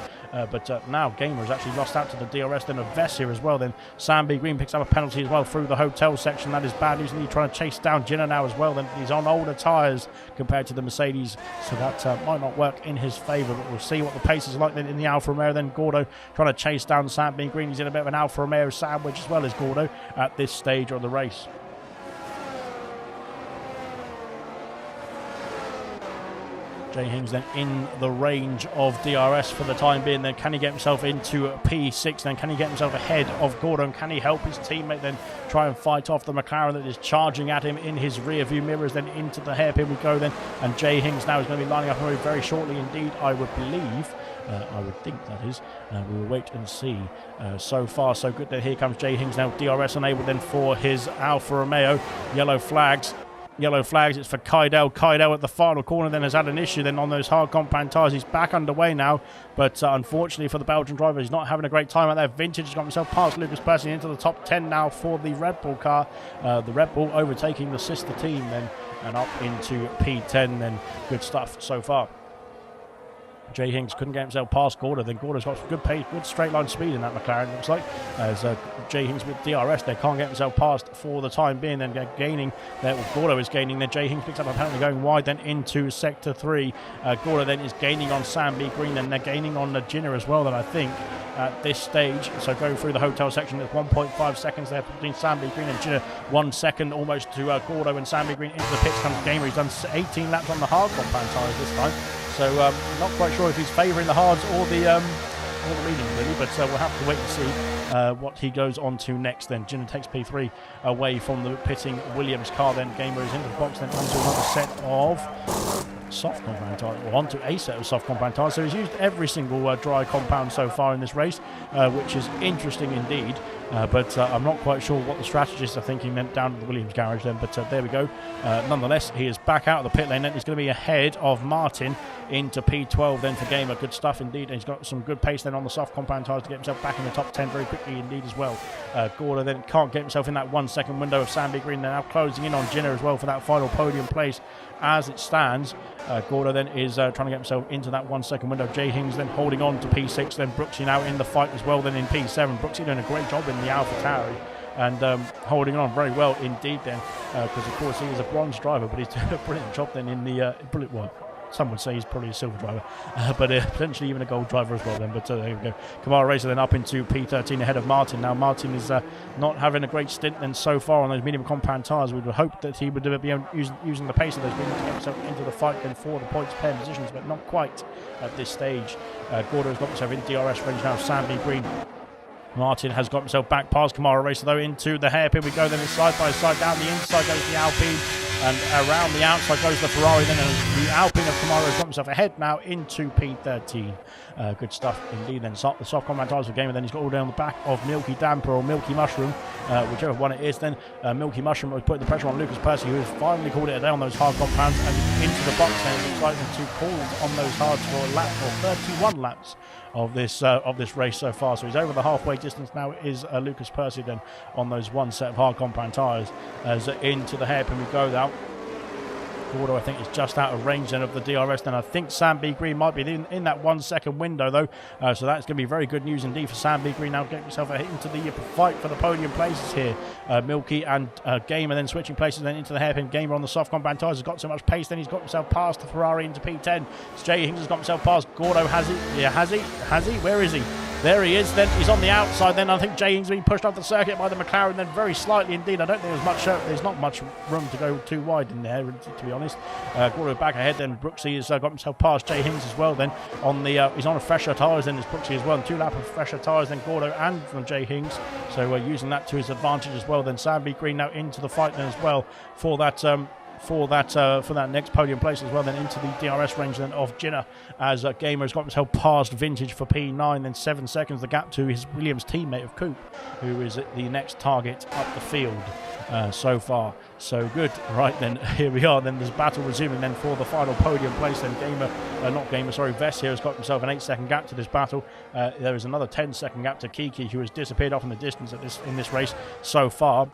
[SPEAKER 2] But now Gamer has actually lost out to the DRS then of Vessier as well. Then Sam B. Green picks up a penalty as well through the hotel section. That is bad news. He's trying to chase down Gina now as well. Then he's on older tyres compared to the Mercedes, so that might not work in his favour. But we'll see what the pace is like then in the Alfa Romeo. Then Gordo trying to chase down Sam B. Green. He's in a bit of an Alfa Romeo sandwich as well as Gordo at this stage of the race. Jay Hings then in the range of DRS for the time being. Then can he get himself into P6? Then can he get himself ahead of Gordon? Can he help his teammate then try and fight off the McLaren that is charging at him in his rear view mirrors? Then into the hairpin we go then, and Jay Hings now is going to be lining up very shortly indeed, I would believe. I would think that is. We will wait and see. So far so good. Then here comes Jay Hings now, DRS enabled then for his Alfa Romeo. Yellow flags, it's for Kaido. Kaido at the final corner then has had an issue then on those hard compound tyres. He's back underway now, but unfortunately for the Belgian driver, he's not having a great time out there. Vintage has got himself past Lucas Percy into the top 10 now for the Red Bull car. The Red Bull overtaking the sister team then, and up into P10 then. Good stuff so far. Jay Hings couldn't get himself past Gordo. Then Gordo's got good pace, good straight line speed in that McLaren, looks like. As Jay Hings with DRS, they can't get himself past for the time being. Then gaining there, Gordo is gaining. Then Jay Hings picks up a penalty going wide, then into sector 3. Gordo then is gaining on Sam B. Green, and they're gaining on Gina as well, then I think at this stage. So going through the hotel section, there's 1.5 seconds there between Sam B. Green and Gina. 1 second almost to Gordo and Sam B. Green. Into the pits comes Gamer. He's done 18 laps on the hard compound tyres this time. So not quite sure if he's favouring the hards or the medium really, but we'll have to wait and see what he goes on to next. Then Gina takes P3 away from the pitting Williams car. Then Gamer is into the box, then onto another set of soft compound tyre, or onto a set of soft compound tyres. So he's used every single dry compound so far in this race, which is interesting indeed. But I'm not quite sure what the strategists are thinking then down at the Williams garage then. But there we go. Nonetheless, he is back out of the pit lane. Then he's going to be ahead of Martin into P12 then for Gamer. Good stuff indeed. And he's got some good pace then on the soft compound tyres to get himself back in the top 10 very quickly indeed as well. Gordo then can't get himself in that 1 second window of Sam B. Green. They're now closing in on Gina as well for that final podium place. As it stands, Gordo then is trying to get himself into that 1 second window. Jay Hings then holding on to P6. Then Brooksy now in the fight as well then in P7. Brooksy doing a great job in the Alpha Tauri and holding on very well indeed then, because of course he is a bronze driver, but he's doing a brilliant job then in the some would say he's probably a silver driver, but potentially even a gold driver as well then. But there we go. Kamara Racer then up into P13 ahead of Martin. Now Martin is not having a great stint then so far on those medium compound tyres. We would hope that he would be using the pace of those medium to get himself into the fight then for the points pair positions, but not quite at this stage. Gordo has got himself in DRS range now. Sam B. Green. Martin has got himself back past Kamara Racer though into the hairpin. We go then side by side. Down the inside goes the Alpine, and around the outside goes the Ferrari. Then the Alpine of Kamara has got himself ahead now into P13. Good stuff indeed. Then the soft compound tyres for Gamer. Then he's got all down the back of Milky Damper or Milky Mushroom, whichever one it is. Then Milky Mushroom was putting the pressure on Lucas Percy, who has finally called it a day on those hard compounds and into the box. Then it looks like the 2 calls on those hards for a lap, or 31 laps of this race so far. So he's over the halfway distance now is Lucas Percy then on those 1 set of hard compound tyres. As into the hairpin we go now. Gordo, I think, is just out of range then of the DRS. Then I think Sam B. Green might be in that 1 second window, though. So that's going to be very good news indeed for Sam B. Green. Now getting himself into the fight for the podium places here. Milky and Gamer then switching places then into the hairpin. Gamer on the soft compound tyres has got so much pace, then he's got himself past the Ferrari into P10. Jay Hings has got himself past Gordo. Has he? Yeah, has he? Has he? Where is he? There he is. Then he's on the outside. Then I think Jay Hings being pushed off the circuit by the McLaren. Then very slightly indeed. I don't think there's much. There's not much room to go too wide in there, to be honest. Gordo back ahead. Then Brooksy has got himself past Jay Hings as well. Then on the he's on a fresher tyres. Then there's Brooksy as well. And 2 lap of fresher tyres. Then Gordo and from Jay Hings. So using that to his advantage as well. Then Sam B. Green now into the fight then as well for that. For that next podium place as well, then into the DRS range then of Jinnah, as Gamer has got himself past Vintage for P9, then 7 seconds the gap to his Williams teammate of Coop, who is the next target up the field. So far, so good. Right then, here we are. Then there's battle resuming then for the final podium place. Then Vess here has got himself an 8-second gap to this battle. There is another 10-second gap to Kiki, who has disappeared off in the distance in this race so far.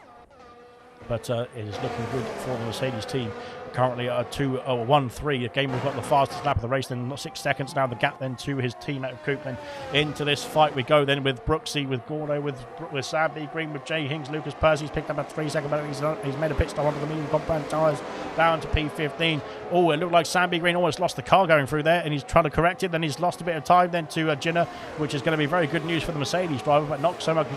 [SPEAKER 2] But it is looking good for the Mercedes team. Currently at 1-3. Gamer's got the fastest lap of the race, then 6 seconds now the gap then to his teammate of Coop. Then into this fight we go then with Brooksy, with Gordo, with Sam B. Green, with Jay Hings. Lucas Percy's picked up a 3-second penalty. He's made a pit stop onto the medium compound tyres down to P15. Oh, it looked like Sam B. Green almost lost the car going through there, and he's trying to correct it. Then he's lost a bit of time then to Jinnah, which is going to be very good news for the Mercedes driver, but not so much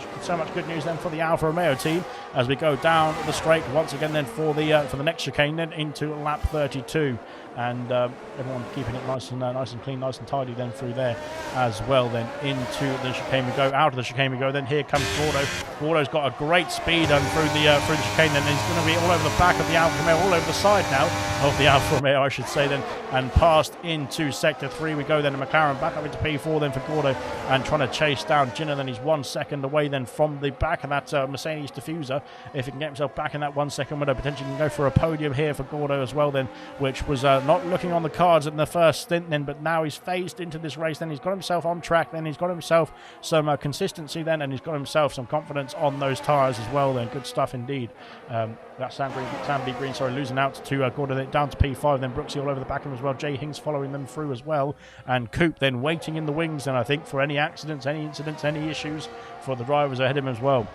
[SPEAKER 2] good news then for the Alfa Romeo team as we go down the straight once again then for the next chicane then into lap 32, and everyone keeping it nice and clean, nice and tidy then through there as well. Then into the chicane we go, out of the chicane we go. Then here comes Gordo. Gordo's got a great speed through the chicane. Then he's going to be all over the back of the Alfa Romeo, all over the side now of the Alfa Romeo, I should say. Then and past into sector 3 we go. Then the McLaren back up into P4 then for Gordo, and trying to chase down Jinnah. Then he's 1 second away then from the back of that Mercedes diffuser. If he can get himself back in that 1 second window, potentially can go for a podium here for Gordo as well then, which was not looking on the cards in the first stint then, but now he's phased into this race. Then he's got himself on track, then he's got himself some consistency then, and he's got himself some confidence on those tyres as well then. Good stuff indeed. That's Sam B. Green, losing out to Gordo, down to P5, then Brooksy all over the back of him as well. Jay Hings following them through as well, and Coop then waiting in the wings, and I think for any accidents, any incidents, any issues for the drivers ahead of him as well.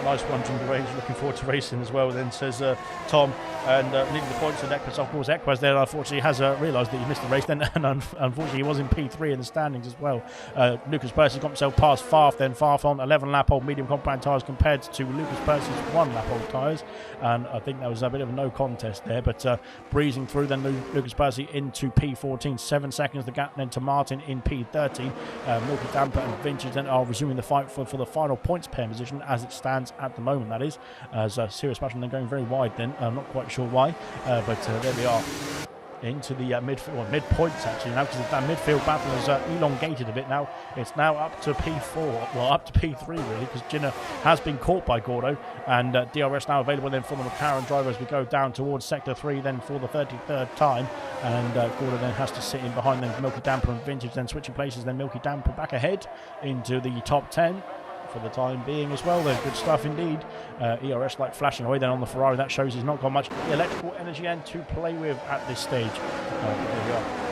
[SPEAKER 2] Nice one from the range, looking forward to racing as well then, says Tom, and leading the points to Equus. Of course, Equus there unfortunately has realised that he missed the race then, and unfortunately he was in P3 in the standings as well. Lucas Percy's got himself past Farf, then Farf on 11 lap old medium compound tyres compared to Lucas Percy's 1 lap old tyres, and I think that was a bit of a no contest there, but breezing through then Lucas Percy into P14, 7 seconds the gap then to Martin in P30. Milky Damper and Vintage then are resuming the fight for the final points pair position as it stands at the moment, that is, as Sirius Passion then going very wide then. I'm not quite sure why, but there we are into the mid-points actually now, because that midfield battle has elongated a bit now. It's now up to P4, well up to P3 really, because Jinnah has been caught by Gordo, and DRS now available then for the McLaren driver as we go down towards sector 3 then for the 33rd time, and Gordo then has to sit in behind then Milky Damper and Vintage, then switching places, then Milky Damper back ahead into the top 10 for the time being as well. Good stuff indeed. ERS like flashing away then on the Ferrari. That shows he's not got much electrical energy and to play with at this stage. There we are.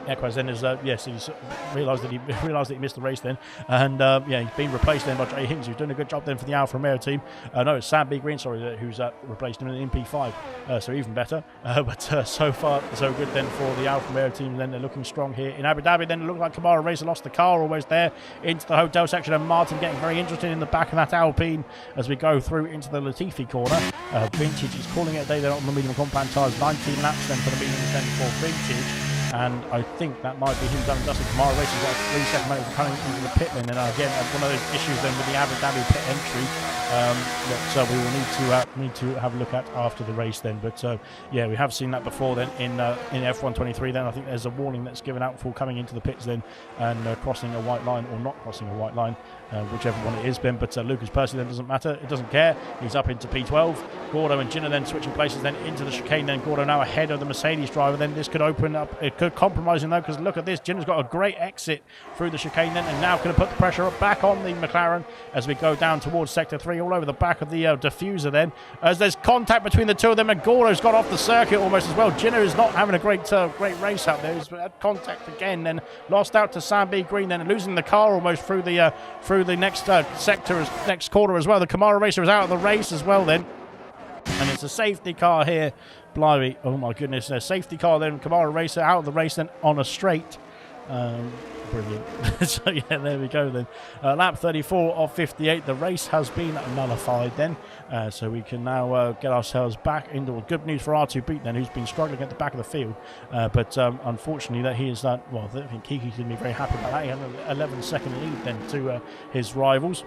[SPEAKER 2] Equus then is he's realised that he missed the race then, and he's been replaced then by Jay Hings, who's doing a good job then for the Alfa Romeo team. No, it's Sam B. Green, who's replaced him in P5, so even better. But so far so good then for the Alfa Romeo team. Then they're looking strong here in Abu Dhabi. Then it looked like Kamara Racer lost the car almost there into the hotel section, and Martin getting very interested in the back of that Alpine as we go through into the Latifi corner. Vintage is calling it a day there on the medium compound tyres. 19 laps then for the medium then for Vintage. And I think that might be him done and dusted. Kamara Racing's got a 3-second penalty for coming into the pit lane. And again, one of those issues then with the Abu Dhabi pit entry that we will need to have a look at after the race then. But we have seen that before then in F1 23 then. I think there's a warning that's given out for coming into the pits then and crossing a white line or not crossing a white line. whichever one it is, Ben. But Lucas Percy then doesn't matter. It doesn't care. He's up into P12. Gordo and Ginner then switching places then into the chicane. Then Gordo now ahead of the Mercedes driver. Then this could open up. It could compromise him though, because look at this. Ginner's got a great exit through the chicane then, and now going to put the pressure back on the McLaren as we go down towards sector 3, all over the back of the diffuser then, as there's contact between the two of them, and Gordo's got off the circuit almost as well. Ginner is not having a great race out there. He's had contact again, then lost out to Sam B. Green, then losing the car almost through the next sector, next corner as well. The Camaro racer is out of the race as well then, and it's a safety car here. Blimey, oh my goodness, a safety car then, Camaro racer out of the race then on a straight. Brilliant. So yeah, there we go then. Lap 34 of 58. The race has been nullified then, so we can now get ourselves back into good news for R2 then, who's been struggling at the back of the field, but unfortunately that he is that, well, I think Kiki's going to be very happy about that. He had an 11-second lead then to his rivals.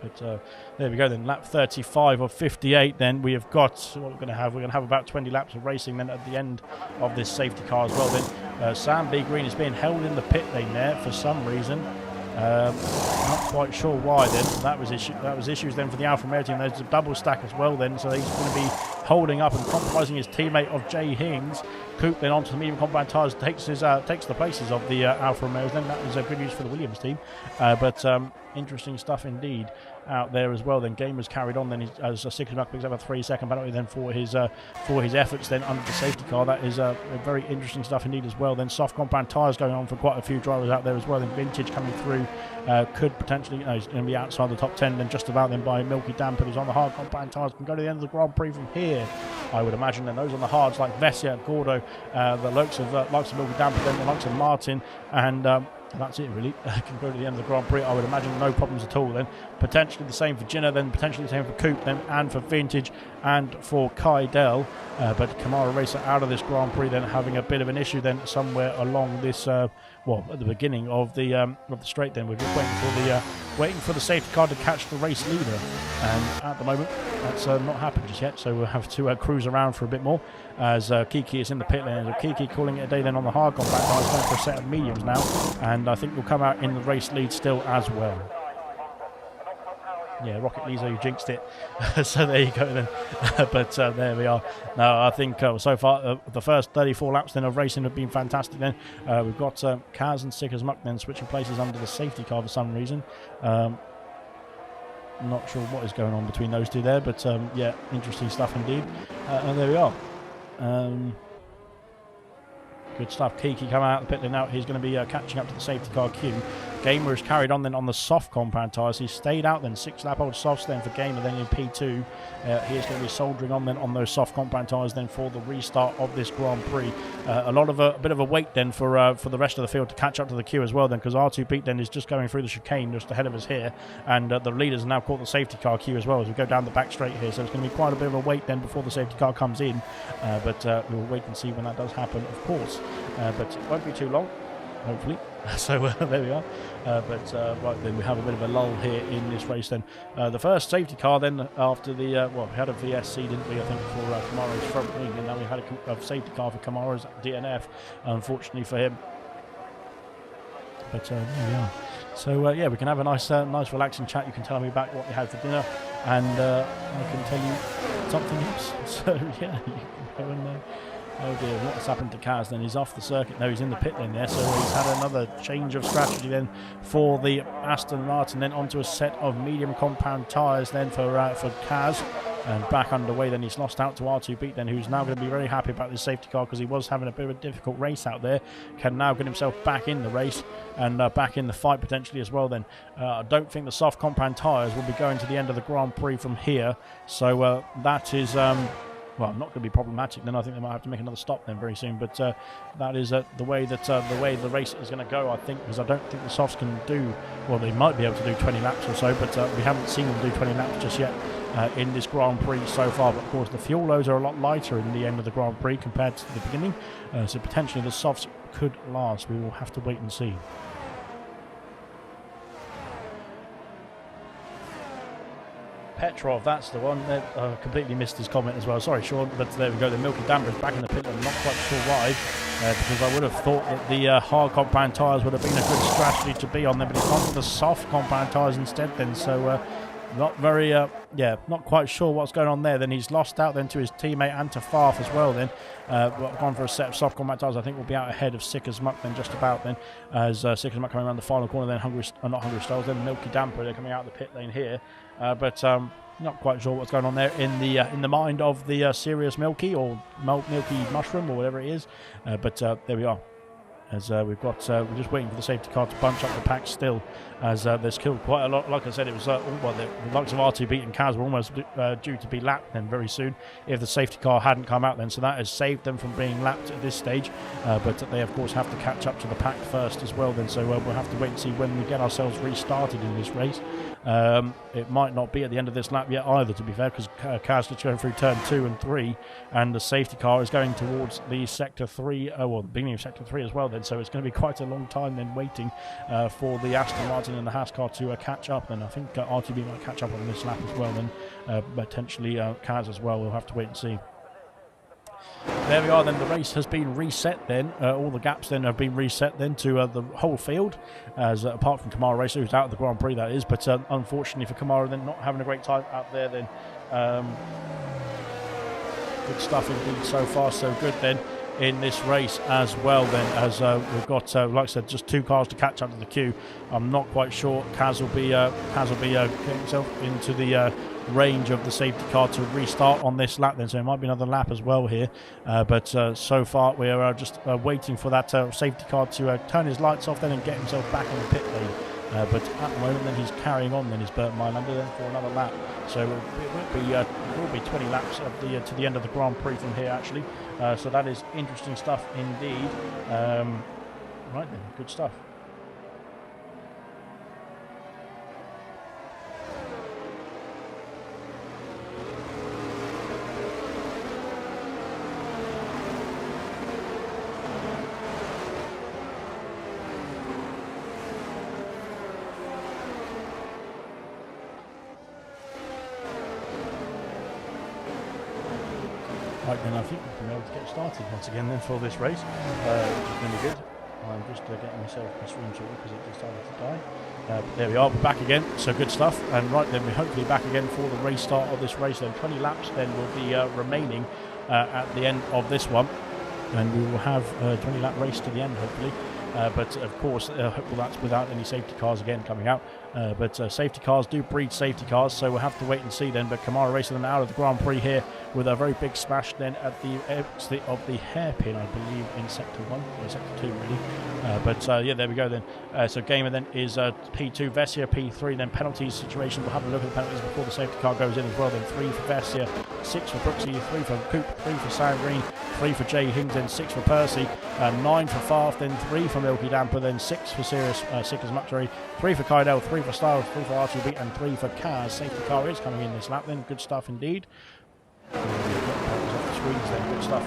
[SPEAKER 2] But there we go then, lap 35 of 58 then. We have got, what we're going to have about 20 laps of racing then at the end of this safety car as well then. Sam B. Green is being held in the pit lane there for some reason. Not quite sure why then. That was issues then for the Alfa Romeo team. There's a double stack as well then, so he's going to be holding up and compromising his teammate of Jay Hings. Coupe then onto the medium compound tyres takes the places of the Alfa Romeos then. That was good news for the Williams team, but interesting stuff indeed out there as well then. Gamers carried on then as Sickleback picks up a 3-second penalty then for his efforts then under the safety car. That is very interesting stuff indeed as well then. Soft compound tyres going on for quite a few drivers out there as well then. Vintage coming through, could potentially, he's going to be outside the top 10 then, just about then, by Milky Damper, who's on the hard compound tyres, can go to the end of the Grand Prix from here, I would imagine. Then those on the hards like Vessia, Gordo, the likes of Milky Damper, then the likes of Martin, and that's it really. Can go to the end of the Grand Prix, I would imagine, no problems at all then. Potentially the same for Ginner, then potentially the same for Coupe then, and for Vintage and for Kydell, but Camaro Racer out of this Grand Prix then, having a bit of an issue then somewhere along this well, at the beginning of the straight then. We're just waiting for the safety car to catch the race leader, and at the moment that's not happened just yet, so we'll have to cruise around for a bit more as Kiki is in the pit lane. So Kiki calling it a day then on the hard compact tires, going for a set of mediums now, and I think we'll come out in the race lead still as well. Yeah, Rocket Lisa, you jinxed it. So there you go then. But there we are. Now I think so far the first 34 laps then of racing have been fantastic then. We've got Kaz and Sick as Muck then switching places under the safety car for some reason. Not sure what is going on between those two there, but yeah, interesting stuff indeed. And there we are. Good stuff. Kiki coming out of the pit lane now. He's going to be catching up to the safety car queue. Gamer has carried on then on the soft compound tyres. He stayed out then, 6-lap-old softs then for Gamer then in P2. He is going to be soldiering on then on those soft compound tyres then for the restart of this Grand Prix. A bit of a wait then for the rest of the field to catch up to the queue as well then, because R2 Pete then is just going through the chicane just ahead of us here, and the leaders have now caught the safety car queue as well as we go down the back straight here, so it's going to be quite a bit of a wait then before the safety car comes in, but we'll wait and see when that does happen, of course, but it won't be too long, hopefully. So there we are. Right then, we have a bit of a lull here in this race then. The first safety car then after the, well, we had a VSC, didn't we, I think, for Camaro's front wing, and now we had a safety car for Camaro's DNF, unfortunately for him. But there we are. So yeah, we can have a nice relaxing chat. You can tell me about what you had for dinner, and I can tell you something else. So yeah, you can go and oh dear, what's happened to Kaz then? He's off the circuit. No, he's in the pit lane there, so he's had another change of strategy then for the Aston Martin, then onto a set of medium compound tyres then for Kaz, and back underway then. He's lost out to R2 Beat then, who's now going to be very happy about this safety car because he was having a bit of a difficult race out there. Can now get himself back in the race and back in the fight potentially as well then. I don't think the soft compound tyres will be going to the end of the Grand Prix from here, so that is well, not going to be problematic then. I think they might have to make another stop then very soon, but that is the way the race is going to go, I think, because I don't think the softs can do, well, they might be able to do 20 laps or so, but we haven't seen them do 20 laps just yet in this Grand Prix so far. But of course the fuel loads are a lot lighter in the end of the Grand Prix compared to the beginning, so potentially the softs could last. We will have to wait and see. Petrov, that's the one. Completely missed his comment as well. Sorry, Sean, but there we go. The Milky Damper is back in the pit. I'm not quite sure why, because I would have thought that the hard compound tyres would have been a good strategy to be on there, but he's gone for the soft compound tyres instead then, so not very, not quite sure what's going on there. Then he's lost out then to his teammate and to Farf as well then. Gone for a set of soft combat tyres. I think we'll be out ahead of Sick as Muck then, just about then, as Sick as Muck coming around the final corner. Then not Hungry Styles, then Milky Damper, they're coming out of the pit lane here. But not quite sure what's going on there in the mind of the Serious Milky or Milky Mushroom or whatever it is. But there we are. As we've got, we're just waiting for the safety car to bunch up the pack still, as there's killed quite a lot. Like I said, it was the likes of R2B and Kaz were almost due to be lapped then very soon if the safety car hadn't come out then. So that has saved them from being lapped at this stage. But they of course have to catch up to the pack first as well then. So we'll have to wait and see when we get ourselves restarted in this race. It might not be at the end of this lap yet either, to be fair, because Kaz is going through turn 2 and 3, and the safety car is going towards the sector 3, the beginning of sector 3 as well then. So it's going to be quite a long time then waiting for the Aston Martin and the Haas car to catch up. And I think RTB might catch up on this lap as well then, potentially Kaz as well. We'll have to wait and see. There we are then, the race has been reset then, all the gaps then have been reset then to the whole field, as apart from Kamara Racer, who's out of the Grand Prix that is, but unfortunately for Kamara then not having a great time out there then. Good stuff indeed so far, so good then in this race as well then, as we've got like I said, just 2 cars to catch up to the queue. I'm not quite sure. Kaz will be getting himself into the range of the safety car to restart on this lap then, so it might be another lap as well here, but so far we are just waiting for that safety car to turn his lights off then and get himself back in the pit lane. But at the moment then he's carrying on then, his Burt Mylander then for another lap, so it will be 20 laps of to the end of the Grand Prix from here actually, so that is interesting stuff indeed. Right then, good stuff. Right then, I think we'll be able to get started once again then for this race, which is going to be good. I'm just getting myself a stream sorted because it decided to die. But there we are, we're back again, so good stuff. And right then, we're hopefully back again for the race start of this race. Then 20 laps then will be remaining at the end of this one, and we will have a 20 lap race to the end hopefully. But of course, that's without any safety cars again coming out. But safety cars do breed safety cars, so we'll have to wait and see then. But Kamara Racer then out of the Grand Prix here with a very big smash then at the exit of the hairpin, I believe, in Sector 1 or Sector 2 really. But yeah, there we go then. So Gamer then is P2, Vessia P3, then penalties situation. We'll have a look at the penalties before the safety car goes in as well. Then 3 for Vessia, 6 for Brooksy, 3 for Coop, 3 for Sam Green, 3 for Jay Hings, then 6 for Percy, 9 for Farf, then 3 for Milky Damper, then 6 for Sirius, Sick as Much, 3 for Kydell, 3 for Styles, 3 for RTB, and 3 for Kaz. Safety car is coming in this lap then. Good stuff indeed. Off the screens then. Good stuff.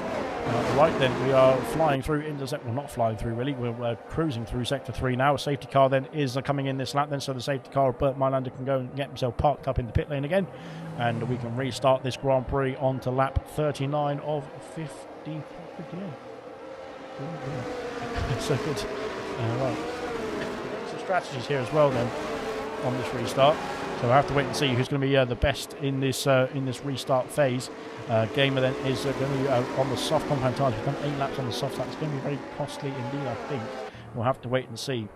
[SPEAKER 2] Right then, we are flying through into well, not flying through really, we're cruising through Sector 3 now. A safety car then is coming in this lap then, so the safety car of Burt Mylander can go and get himself parked up in the pit lane again, and we can restart this Grand Prix on to lap 39 of 59. So good. Right. Some strategies here as well then on this restart. So I have to wait and see who's going to be the best in this restart phase. Gamer then is going to be on the soft compound tyres. We've done 8 laps on the soft tyres. It's going to be very costly indeed, I think. We'll have to wait and see.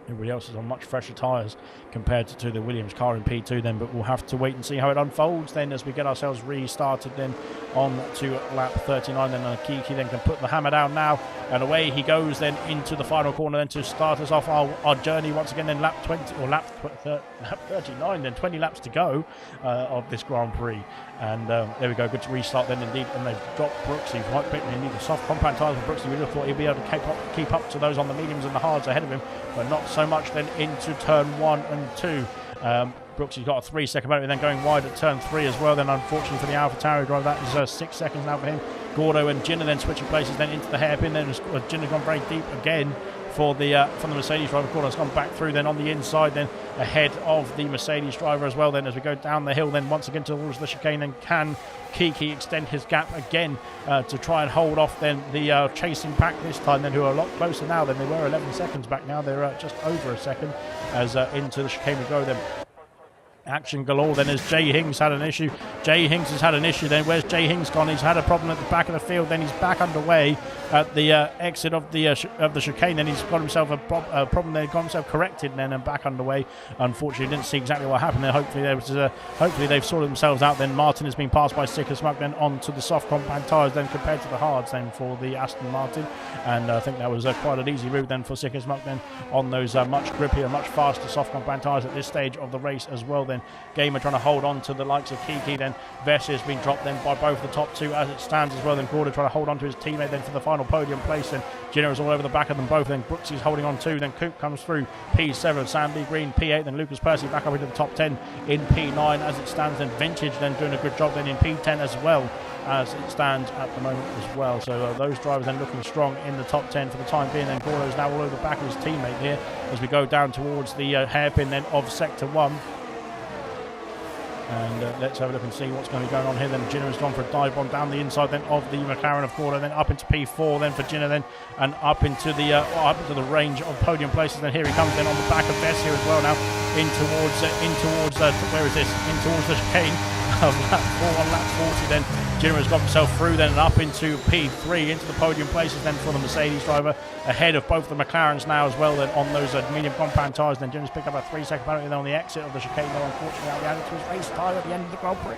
[SPEAKER 2] Everybody else is on much fresher tyres compared to the Williams car in P2 then, but we'll have to wait and see how it unfolds then as we get ourselves restarted then on to lap 39. Then Kiki then can put the hammer down now, and away he goes then into the final corner then to start us off our journey once again then lap 39 then, 20 laps to go of this Grand Prix. And there we go, good to restart then indeed, and they've dropped Brooksy quite quickly. They need the soft compound tyres for Brooksy. We would have thought he'd be able to keep up to those on the mediums and the hards ahead of him, but not so much then into turn 1 and 2. Brooksy's got a 3-second penalty then going wide at turn 3 as well. Then unfortunately for the AlphaTauri driver, that is 6 seconds now for him. Gordo and Jinner then switching places then into the hairpin. Then Jinner's gone very deep again for the Mercedes driver. Gordo's gone back through then on the inside then ahead of the Mercedes driver as well then as we go down the hill then once again towards the chicane. And can Kiki extend his gap again to try and hold off then the chasing pack this time then, who are a lot closer now than they were 11 seconds back. Now they're just over a second as into the chicane we go then. Action galore then as Jay Hings had an issue. Jay Hings has had an issue then. Where's Jay Hings gone? He's had a problem at the back of the field. Then he's back underway at the exit of the chicane. Then he's got himself a problem there. He got himself corrected then and back underway. Unfortunately, didn't see exactly what happened there. Hopefully they've sorted themselves out. Then Martin has been passed by Sick as Muck then onto the soft compact tyres then compared to the hards then for the Aston Martin. And I think that was quite an easy route then for Sick as Muck then on those much grippier, much faster soft compact tyres at this stage of the race as well then. Gamer trying to hold on to the likes of Kiki then. Vessi has been dropped then by both the top two as it stands as well. Then Gorda trying to hold on to his teammate then for the final podium place. And Jenner is all over the back of them both. Then Brooksy's holding on too. Then Coop comes through P7, Sandy Green P8. Then Lucas Percy back up into the top 10 in P9 as it stands. Then Vintage then doing a good job then in P10 as well as it stands at the moment as well. So those drivers then looking strong in the top 10 for the time being. Then Gorda is now all over the back of his teammate here as we go down towards the hairpin then of Sector 1. And let's have a look and see what's going to be going on here. Then Ginner has gone for a dive bomb down the inside then of the McLaren of Gorda, then up into P4 then for Ginner then, and up into the range of podium places. Then here he comes then on the back of Bess here as well now in towards where is this? In towards the chicane of lap 4 on lap 40 then. Ginner has got himself through then and up into P3 into the podium places then for the Mercedes driver, ahead of both the McLarens now as well then on those medium compound tyres. Then Ginner's picked up a 3-second penalty then on the exit of the chicane though, unfortunately out the end to his race tyre at the end of the Grand Prix.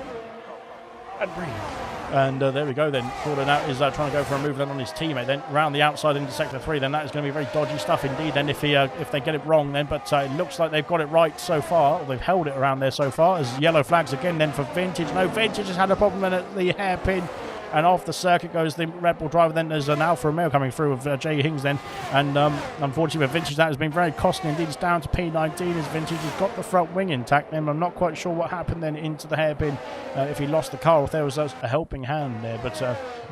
[SPEAKER 2] And there we go then. Gorda now is trying to go for a move then on his teammate then round the outside into sector 3. Then that is going to be very dodgy stuff indeed then if they get it wrong then, but it looks like they've got it right so far, or they've held it around there so far, as yellow flags again then for Vintage. No, Vintage has had a problem then at the hairpin. And off the circuit goes the Red Bull driver. Then there's an Alfa Romeo coming through with Jay Hings then. And unfortunately with Vintage that has been very costly indeed. It's down to P19 as Vintage has got the front wing intact. Then I'm not quite sure what happened then into the hairpin, if he lost the car, if there was a helping hand there. But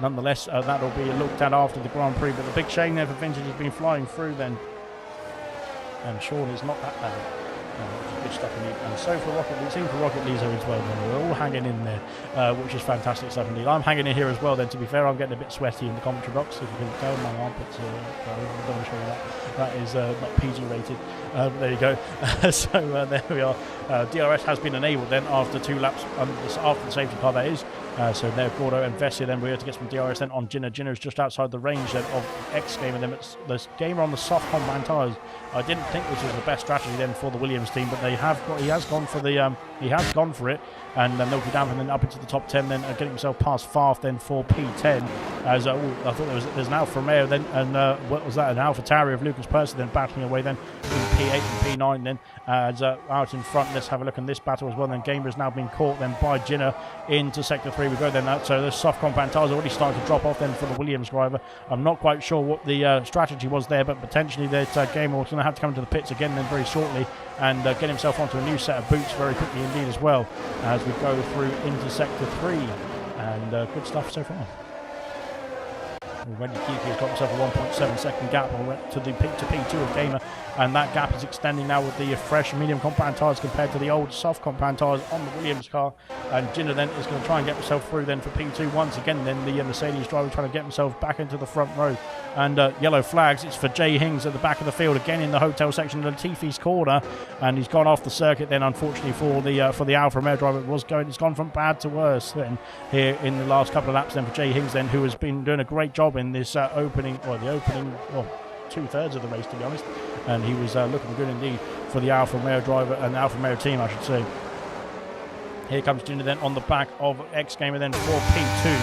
[SPEAKER 2] nonetheless, that'll be looked at after the Grand Prix. But the big shame there for Vintage has been flying through then. And Sean is not that bad. Good stuff indeed. And so for Rocket League, same for Rocket League as well then. We're all hanging in there, which is fantastic stuff indeed. I'm hanging in here as well then. To be fair, I'm getting a bit sweaty in the commentary box, if you can tell my armpits. I don't want to show you that. That is not PG rated. There you go. So there we are. DRS has been enabled then after 2 laps, after the safety car that is. So there, Gordo and Vessia then we're to get some DRS then on Ginner. Ginner is just outside the range then of X-Gamer. Then it's the Gamer on the soft compound tyres. I didn't think this was the best strategy then for the Williams team, but he has gone for it, and then they'll be down and then up into the top 10 then, getting himself past Farf then for P10. As I thought there's an Alfa Romeo then, and what was that? An Alpha Tauri of Lucas Percy then battling away then in P8 and P9 then. Out in front, let's have a look in this battle as well. Then Gamer has now been caught then by Ginner into sector 3 we go then. So the soft compound tyres already starting to drop off then for the Williams driver. I'm not quite sure what the strategy was there, but potentially that Gamer was going to have to come to the pits again then very shortly and get himself onto a new set of boots very quickly indeed as well as we go through into sector 3. And good stuff so far. Already Kiki has got himself a 1.7 second gap to P2 of Gamer, and that gap is extending now with the fresh medium compound tyres compared to the old soft compound tyres on the Williams car. And Ginner then is going to try and get himself through then for P2 once again. Then the Mercedes driver trying to get himself back into the front row. And yellow flags, it's for Jay Hings at the back of the field again in the hotel section of Latifi's corner, and he's gone off the circuit then unfortunately for the Alfa Romeo driver. It's gone from bad to worse then here in the last couple of laps then for Jay Hings then, who has been doing a great job in this opening 2/3 of the race to be honest, and he was looking good indeed for the Alfa Romeo driver and the Alfa Romeo team I should say. Here comes Ginner then on the back of X-Gamer then for P2.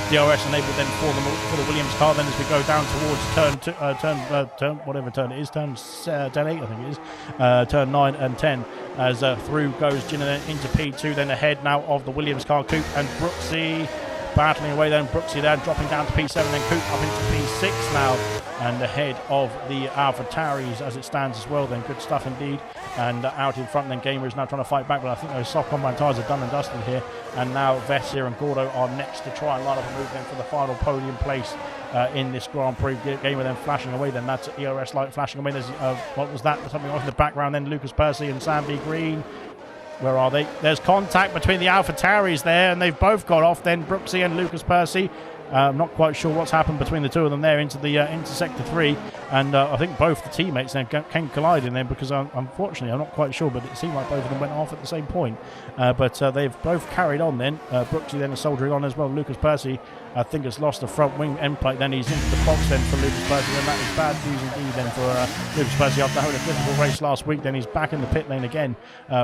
[SPEAKER 2] DRS enabled then for the Williams car then as we go down towards turn whatever turn it is, turn 8 I think it is, turn 9 and 10 as through goes Ginner then into P2 then ahead now of the Williams car. Coop and Brooksy battling away then. Brooksy then dropping down to P7 then Coop up into P6 now and ahead of the AlphaTauris as it stands as well. Then good stuff indeed. And out in front then Gamer is now trying to fight back, but I think those soft compound tyres are done and dusted here. And now Vessia and Gordo are next to try and line up a move then for the final podium place in this Grand Prix. Gamer then flashing away, then that's ERS light flashing away. There's what was that? Something off in the background then. Lucas Percy and Sam B. Green. Where are they? There's contact between the AlphaTauris there, and they've both got off then, Brooksy and Lucas Percy. I'm not quite sure what's happened between the two of them there into Sector 3, and I think both the teammates then came colliding then, because unfortunately I'm not quite sure, but it seemed like both of them went off at the same point. But they've both carried on then. Brooksy then is soldiering on as well. Lucas Percy, I think, has lost the front wing end plate. Then he's into the box then for Lucas Percy, and that is bad news indeed then for Lucas Percy after having a difficult race last week. Then he's back in the pit lane again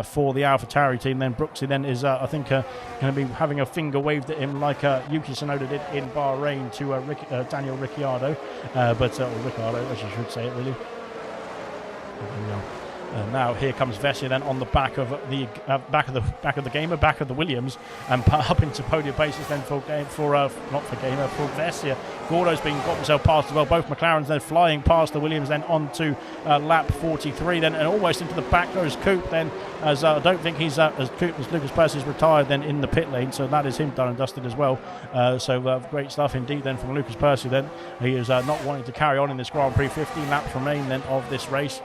[SPEAKER 2] for the AlphaTauri team. Then Brooksy then is I think going to be having a finger waved at him like Yuki Tsunoda did in Bahrain to Daniel Ricciardo, or Ricciardo as you should say it really. Now here comes Vessia then on the back of the Gamer, back of the Williams, and up into podium basis then for Vessia. Gordo's got himself past as well. Both McLarens then flying past the Williams then onto lap 43 then, and almost into the back goes Coop then, as I don't think he's as Lucas Percy's retired then in the pit lane, so that is him done and dusted as well. So great stuff indeed then from Lucas Percy then. He is not wanting to carry on in this Grand Prix. 15 laps remain then of this race.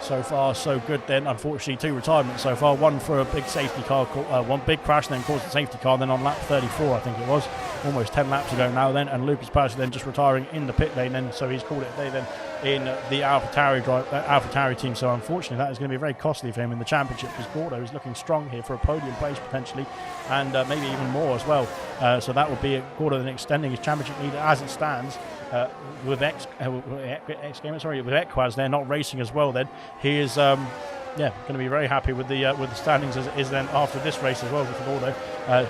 [SPEAKER 2] So far, so good then. Unfortunately, 2 retirements so far. One for a big safety car, one big crash, then caused a safety car. Then on lap 34, I think it was, almost 10 laps ago now. Then and Lucas Percy then just retiring in the pit lane. Then so he's called it a day then in the AlphaTauri team. So unfortunately, that is going to be very costly for him in the championship, because Gordo is looking strong here for a podium place potentially, and maybe even more as well. So that would be Gordo then extending his championship lead as it stands. With Equaz there not racing as well, then he is going to be very happy with the standings as it is then after this race as well for Gordo.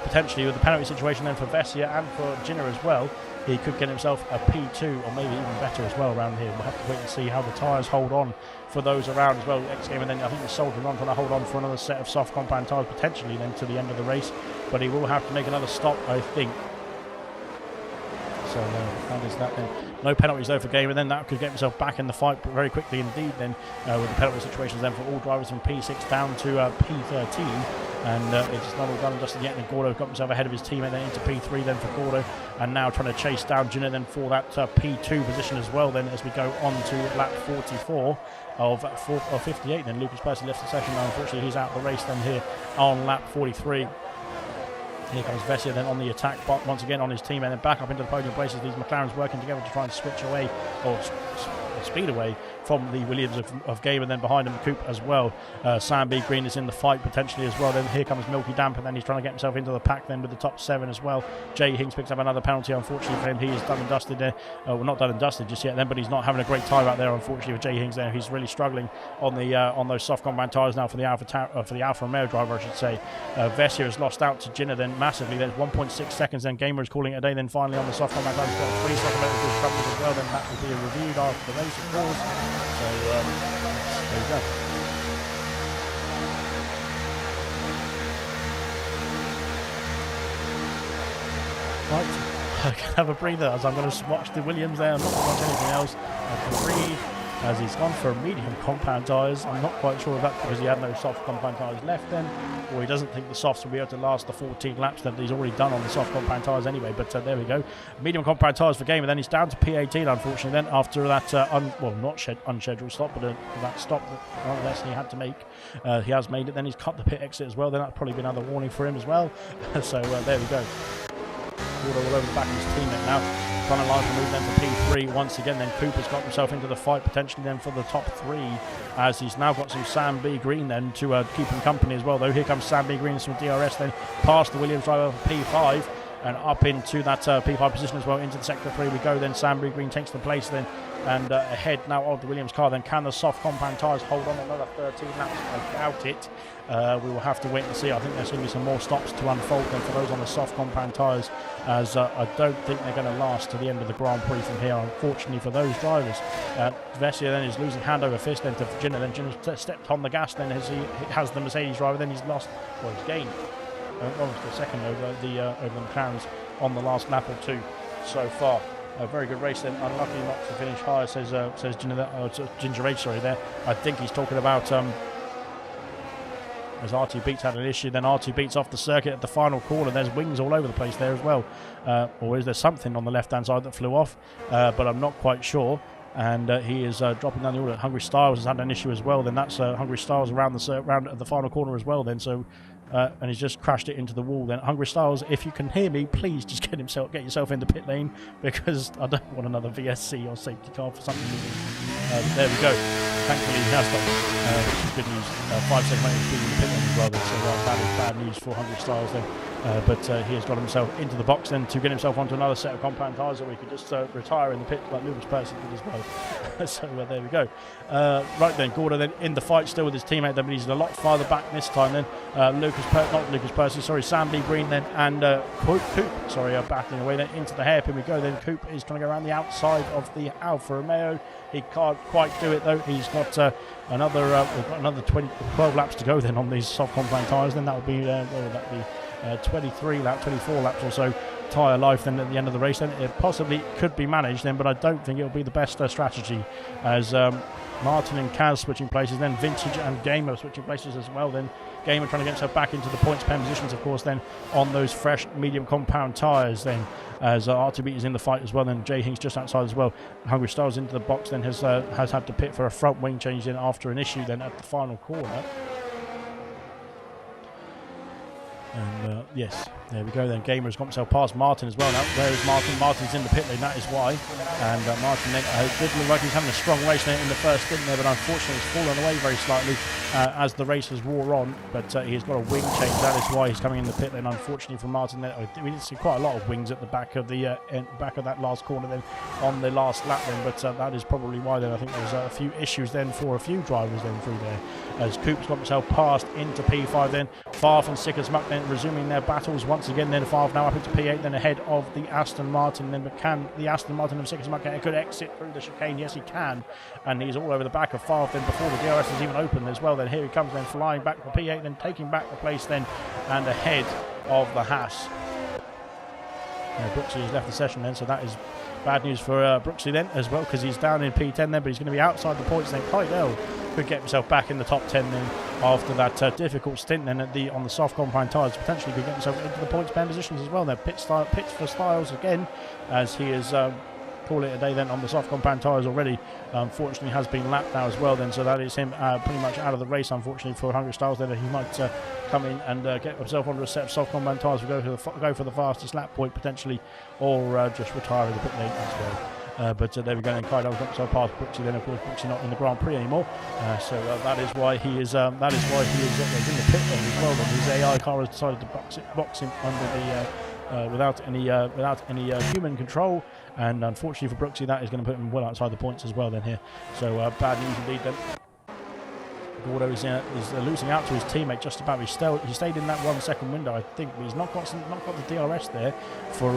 [SPEAKER 2] Potentially with the penalty situation then for Vessia and for Ginner as well, he could get himself a P2 or maybe even better as well around here. We'll have to wait and see how the tyres hold on for those around as well. X Game, and then I think the soldiering on trying to hold on for another set of soft compound tyres potentially then to the end of the race, but he will have to make another stop, I think. So that is that then. No penalties though for Gamer, then that could get himself back in the fight very quickly indeed then, with the penalty situations then for all drivers from P6 down to P13, and it's not all done and dusted yet. And Gordo got himself ahead of his teammate then into P3 then for Gordo, and now trying to chase down Ginner then for that P2 position as well then, as we go on to lap 44 of 58 then. Lucas Percy left the session now, unfortunately he's out of the race then here on lap 43. Here comes Vessia then on the attack, but once again on his team, and then back up into the podium places. These McLarens working together to try and switch away, or speed away from the Williams of Gamer. Then behind him, Coop as well. Sam B. Green is in the fight potentially as well. Then here comes Milky Damp, and then he's trying to get himself into the pack then with the top 7 as well. Jay Hinks picks up another penalty, unfortunately for him. He is done and dusted there. Well, not done and dusted just yet then, but he's not having a great time out there, unfortunately, with Jay Hinks there. He's really struggling on the on those soft compound tyres now for the Alfa Romeo driver, I should say. Vessia has lost out to Ginner then massively. There's 1.6 seconds, then Gamer is calling it a day. Then finally on the soft compound tyres, he's got 3 second meters troubles as well. Then that will be reviewed after the race, of course. So there you go. Right, I can have a breather as I'm going to watch the Williams there. I'm not going to watch anything else. I can breathe as he's gone for medium compound tyres. I'm not quite sure if that's because he had no soft compound tyres left then, or he doesn't think the softs will be able to last the 14 laps that he's already done on the soft compound tyres anyway. But there we go. Medium compound tyres for Gamer. Then he's down to P18, unfortunately, then after that unscheduled stop, but that stop that nonetheless he had to make. He has made it. Then he's cut the pit exit as well. Then that'll probably be another warning for him as well. So there we go. Gordo all over the back of his teammate now. Trying to large move then for P3 once again. Then Cooper's got himself into the fight potentially then for the top 3, as he's now got some Sam B. Green then to keep him company as well, though. Here comes Sam B. Green and some DRS then past the Williams driver for P5 and up into that P5 position as well. Into the sector 3 we go then. Sam B. Green takes the place then, and ahead now of the Williams car. Then can the soft compound tyres hold on another 13 laps? I doubt it. We will have to wait and see. I think there's going to be some more stops to unfold then for those on the soft compound tyres, as I don't think they're going to last to the end of the Grand Prix from here, unfortunately for those drivers. Vessia then is losing hand over fist then to Ginner. Then Ginner stepped on the gas then as he has the Mercedes driver. Then he's lost, well, he's gained almost a second over the McLarens on the last lap or two so far. A very good race then. Unlucky not to finish higher, says Ginger Age, sorry there. I think he's talking about as R2 Beats had an issue, then R2 Beats off the circuit at the final corner. There's wings all over the place there as well. Or is there something on the left-hand side that flew off? But I'm not quite sure. And he is dropping down the order. Hungry Styles has had an issue as well. Then that's Hungry Styles around at the final corner as well. Then so. And he's just crashed it into the wall. Then Hungry Styles, if you can hear me, please just get yourself in the pit lane, because I don't want another VSC or safety car for something moving. There we go. Thankfully he has done, which is good news. 5 seconds later he's been in the pit lane as well. Then, so that is bad news for Hungry Styles then. But he has got himself into the box then to get himself onto another set of compound tyres, or he could just retire in the pit like Lucas Percy did as well. So there we go. Right then, Gordo then in the fight still with his teammate then, but he's a lot farther back this time then. Sam B. Green then, and Coop, battling away then into the hairpin we go then. Coop is trying to go around the outside of the Alfa Romeo. He can't quite do it though. He's got another 12 laps to go then on these soft compound tyres. Then that would be, 24 laps or so tyre life then at the end of the race. Then it possibly could be managed then, but I don't think it'll be the best strategy, as Martin and Kaz switching places, then Vintage and Gamer switching places as well. Then Gamer trying to get himself back into the points pen positions, of course, then on those fresh medium compound tyres then, as R2B is in the fight as well. Then Jay Hinks just outside as well. Hungry Styles into the box then has had to pit for a front wing change then after an issue then at the final corner. And yes, there we go then. Gamer's got himself past Martin as well now. Where is Martin? Martin's in the pit lane, that is why. And Martin then did look like he's having a strong race there in the first stint there, but unfortunately he's fallen away very slightly as the race has wore on. But he's got a wing change, that is why he's coming in the pit lane. Unfortunately for Martin there, we did see quite a lot of wings at the back of the back of that last corner then on the last lap then, but that is probably why then I think there's a few issues then for a few drivers then through there. As Coop's got himself passed into P5 then. Farf and Sick as Muck then resuming their battles once again then. Farf now up into P8 then ahead of the Aston Martin then, but can the Aston Martin of Sick as Muck get a good exit through the chicane? Yes he can, and he's all over the back of Farf then before the DRS is even open as well. Then here he comes then flying back for P8 then, taking back the place then and ahead of the Haas. Brooksy has left the session then, so that is bad news for Brooksy then as well, because he's down in P10 then, but he's going to be outside the points then. Kydell could get himself back in the top 10 then after that difficult stint then on the soft compound tyres. Potentially could get himself into the points pen positions as well. There pits for Styles again, as he is call it a day then on the soft compound tyres already. Unfortunately has been lapped now as well then, so that is him pretty much out of the race unfortunately for Hungry Styles then. He might come in and get himself onto a set of soft compound tyres, go for the fastest lap point potentially, or just retire in the pit lane as well. But there we go then. Kydell's got himself past Brooksy then. Of course Brooksy not in the Grand Prix anymore, so that is why he is in the pit lane as well then. His AI car has decided to box him under the without any human control, and unfortunately for Brooksy that is going to put him well outside the points as well then here. So bad news indeed then. Gordo is losing out to his teammate just about. He stayed in that 1 second window I think, but he's not got the DRS there for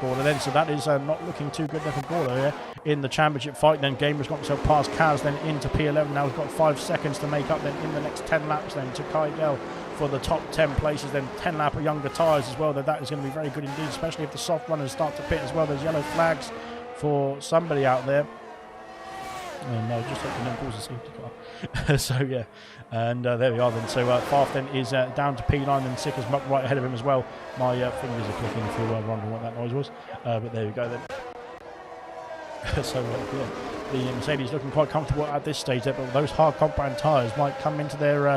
[SPEAKER 2] Gordo then, so that is not looking too good there for Gordo here in the championship fight then. Gamer's got himself past Kaz then into P11 now. He's got 5 seconds to make up then in the next 10 laps then to Kydell for the top 10 places then. 10 lap of younger tyres as well, that is going to be very good indeed, especially if the soft runners start to pit as well. There's yellow flags for somebody out there. No, just like the pause the safety car. So yeah, and there we are then. So Farf then is down to P9 and Sick as Muck right ahead of him as well. My fingers are clicking if you're wondering what that noise was, but there we go then. So yeah, the Mercedes looking quite comfortable at this stage there, but those hard compound tyres might come into their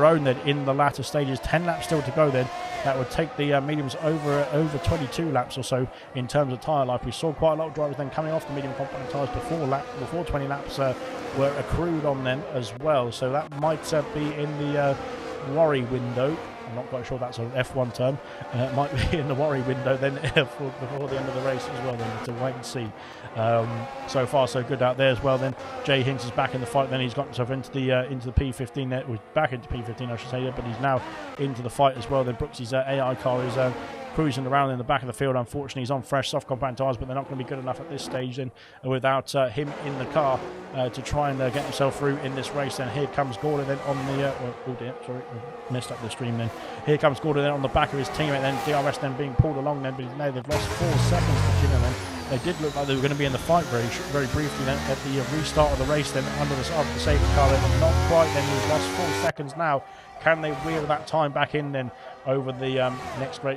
[SPEAKER 2] own then in the latter stages. 10 laps still to go then. That would take the mediums over 22 laps or so in terms of tyre life. We saw quite a lot of drivers then coming off the medium compound tyres before 20 laps were accrued on them as well. So that might be in the worry window. I'm not quite sure that's an F1 term. It might be in the worry window then before the end of the race as well then, to wait and see. So far so good out there as well then. Jay Hinks is back in the fight then. He's got himself into the P15 there. Back into P15 I should say, but he's now into the fight as well then. Brooksy's AI car is cruising around in the back of the field. Unfortunately, he's on fresh soft compound tyres, but they're not going to be good enough at this stage then without him in the car to try and get himself through in this race. And here comes Gordon then on the oh dear, sorry, messed up the stream then. Here comes Gordon then on the back of his teammate, then DRS then being pulled along then, but now they've lost 4 seconds to Ginner then. They did look like they were going to be in the fight very briefly then at the restart of the race then under the safety car then, not quite then. He's lost 4 seconds now. Can they wheel that time back in then over the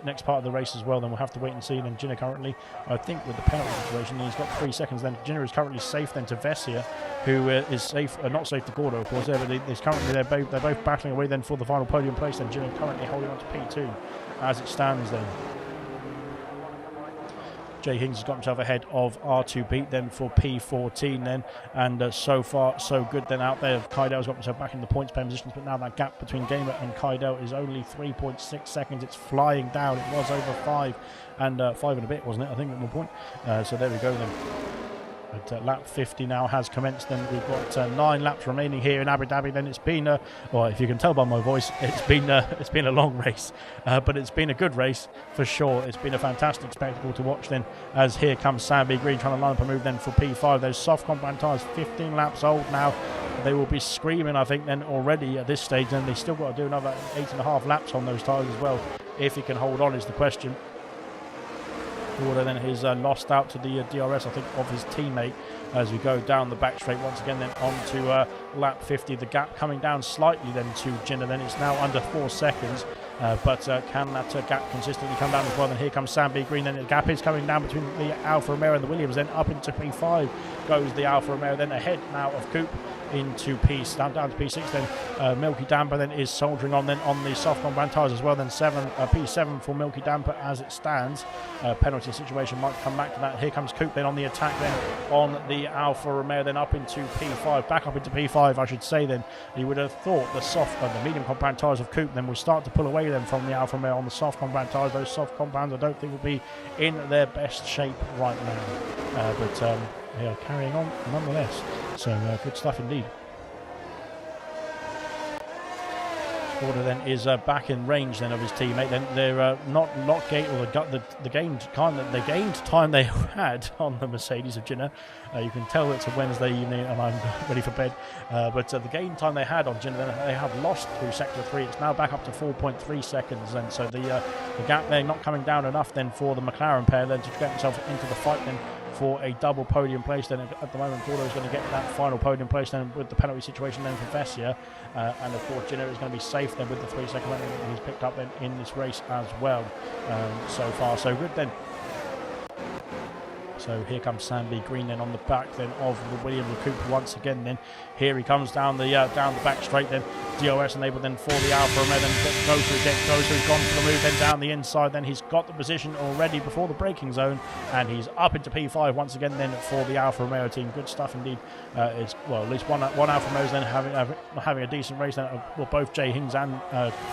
[SPEAKER 2] next part of the race as well? Then we'll have to wait and see. Then Ginner currently, I think with the penalty situation, he's got 3 seconds. Then Ginner is currently safe then to Vessia, who is safe, not safe to Gordo of course. There, but they're both battling away then for the final podium place. Then Ginner currently holding on to P2 as it stands then. Jay Hings has got himself ahead of R2 then for P14 then, and so far so good then out there. Kaidell's got himself back in the points paying positions, but now that gap between Gamer and Kaidell is only 3.6 seconds. It's flying down. It was over 5 and 5 and a bit, wasn't it? I think at one point. So there we go then. But lap 50 now has commenced. Then we've got 9 laps remaining here in Abu Dhabi. Then it's been, well, if you can tell by my voice, it's been a long race, but it's been a good race for sure. It's been a fantastic spectacle to watch. Then as here comes Sam B. Green trying to line up a move then for P5. Those soft compound tyres, 15 laps old now. They will be screaming, I think, then already at this stage. And they still got to do another 8.5 laps on those tyres as well. If he can hold on is the question. Order then is lost out to the DRS, I think, of his teammate as we go down the back straight once again then on to lap 50. The gap coming down slightly then to Ginner. Then it's now under 4 seconds, but can that gap consistently come down as well? Then here comes Sam B. Green. Then the gap is coming down between the Alfa Romeo and the Williams. Then up into P5 goes the Alfa Romeo. Then ahead now of Coupe into down to P6 then. Milky Damper then is soldiering on then on the soft compound tyres as well. Then P7 for Milky Damper as it stands. Penalty situation might come back to that. Here comes Coupe then on the attack then on the Alfa Romeo, then up into P5, back up into P5 I should say. Then you would have thought the medium compound tyres of Coupe then will start to pull away then from the Alfa Romeo on the soft compound tyres. Those soft compounds I don't think will be in their best shape right now, but they are carrying on nonetheless. So good stuff indeed. Order then is back in range then of his teammate. Then they're not gate or the gained time they had on the Mercedes of Ginner. You can tell it's a Wednesday evening and I'm ready for bed. But the gain time they had on Ginner, then they have lost through sector 3. It's now back up to 4.3 seconds. And so the gap there not coming down enough then for the McLaren pair then to get themselves into the fight then for a double podium place. Then at the moment Gordo is going to get that final podium place then with the penalty situation then for Vessia, and of course Ginner is going to be safe then with the 3 second penalty that he's picked up then in this race as well. So far so good then. So here comes Sam B. Green then on the back then of the William Coupe once again. Then here he comes down the back straight. Then DRS enabled then for the Alfa Romeo. Then goes through, gone for the move. Then down the inside. Then he's got the position already before the braking zone, and he's up into P5 once again. Then for the Alfa Romeo team, good stuff indeed. It's well at least one Alfa Romeo's then having a decent race. Then well, both Jay Hings and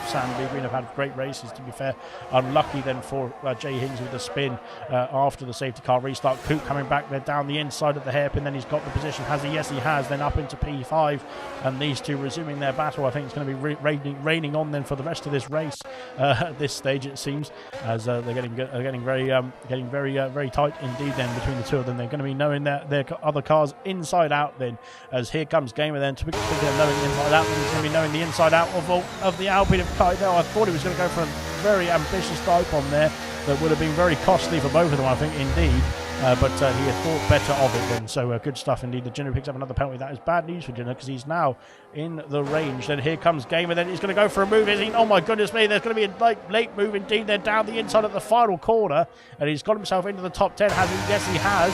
[SPEAKER 2] Sam B. Green have had great races. To be fair, unlucky then for Jay Hings with the spin after the safety car restart. Coupe coming back there down the inside of the hairpin. Then he's got the position. Has he? Yes, he has. Then up into P5, and these two resuming their battle. I think it's going to be raining on then for the rest of this race at this stage. It seems as they're getting very tight indeed. Then between the two of them, they're going to be knowing their other cars inside out. Then as here comes Gamer then to be knowing the inside out. He's going to be knowing the inside out of the Alpine of Kaidell. I thought he was going to go for a very ambitious dive on there that would have been very costly for both of them, I think, indeed. But he had thought better of it then. So good stuff indeed. The Ginner picks up another penalty. That is bad news for Ginner because he's now in the range. Then here comes Gamer. Then he's going to go for a move, is he? Oh my goodness me. There's going to be a late move indeed. They're down the inside at the final corner. And he's got himself into the top 10. Has he? Yes, he has.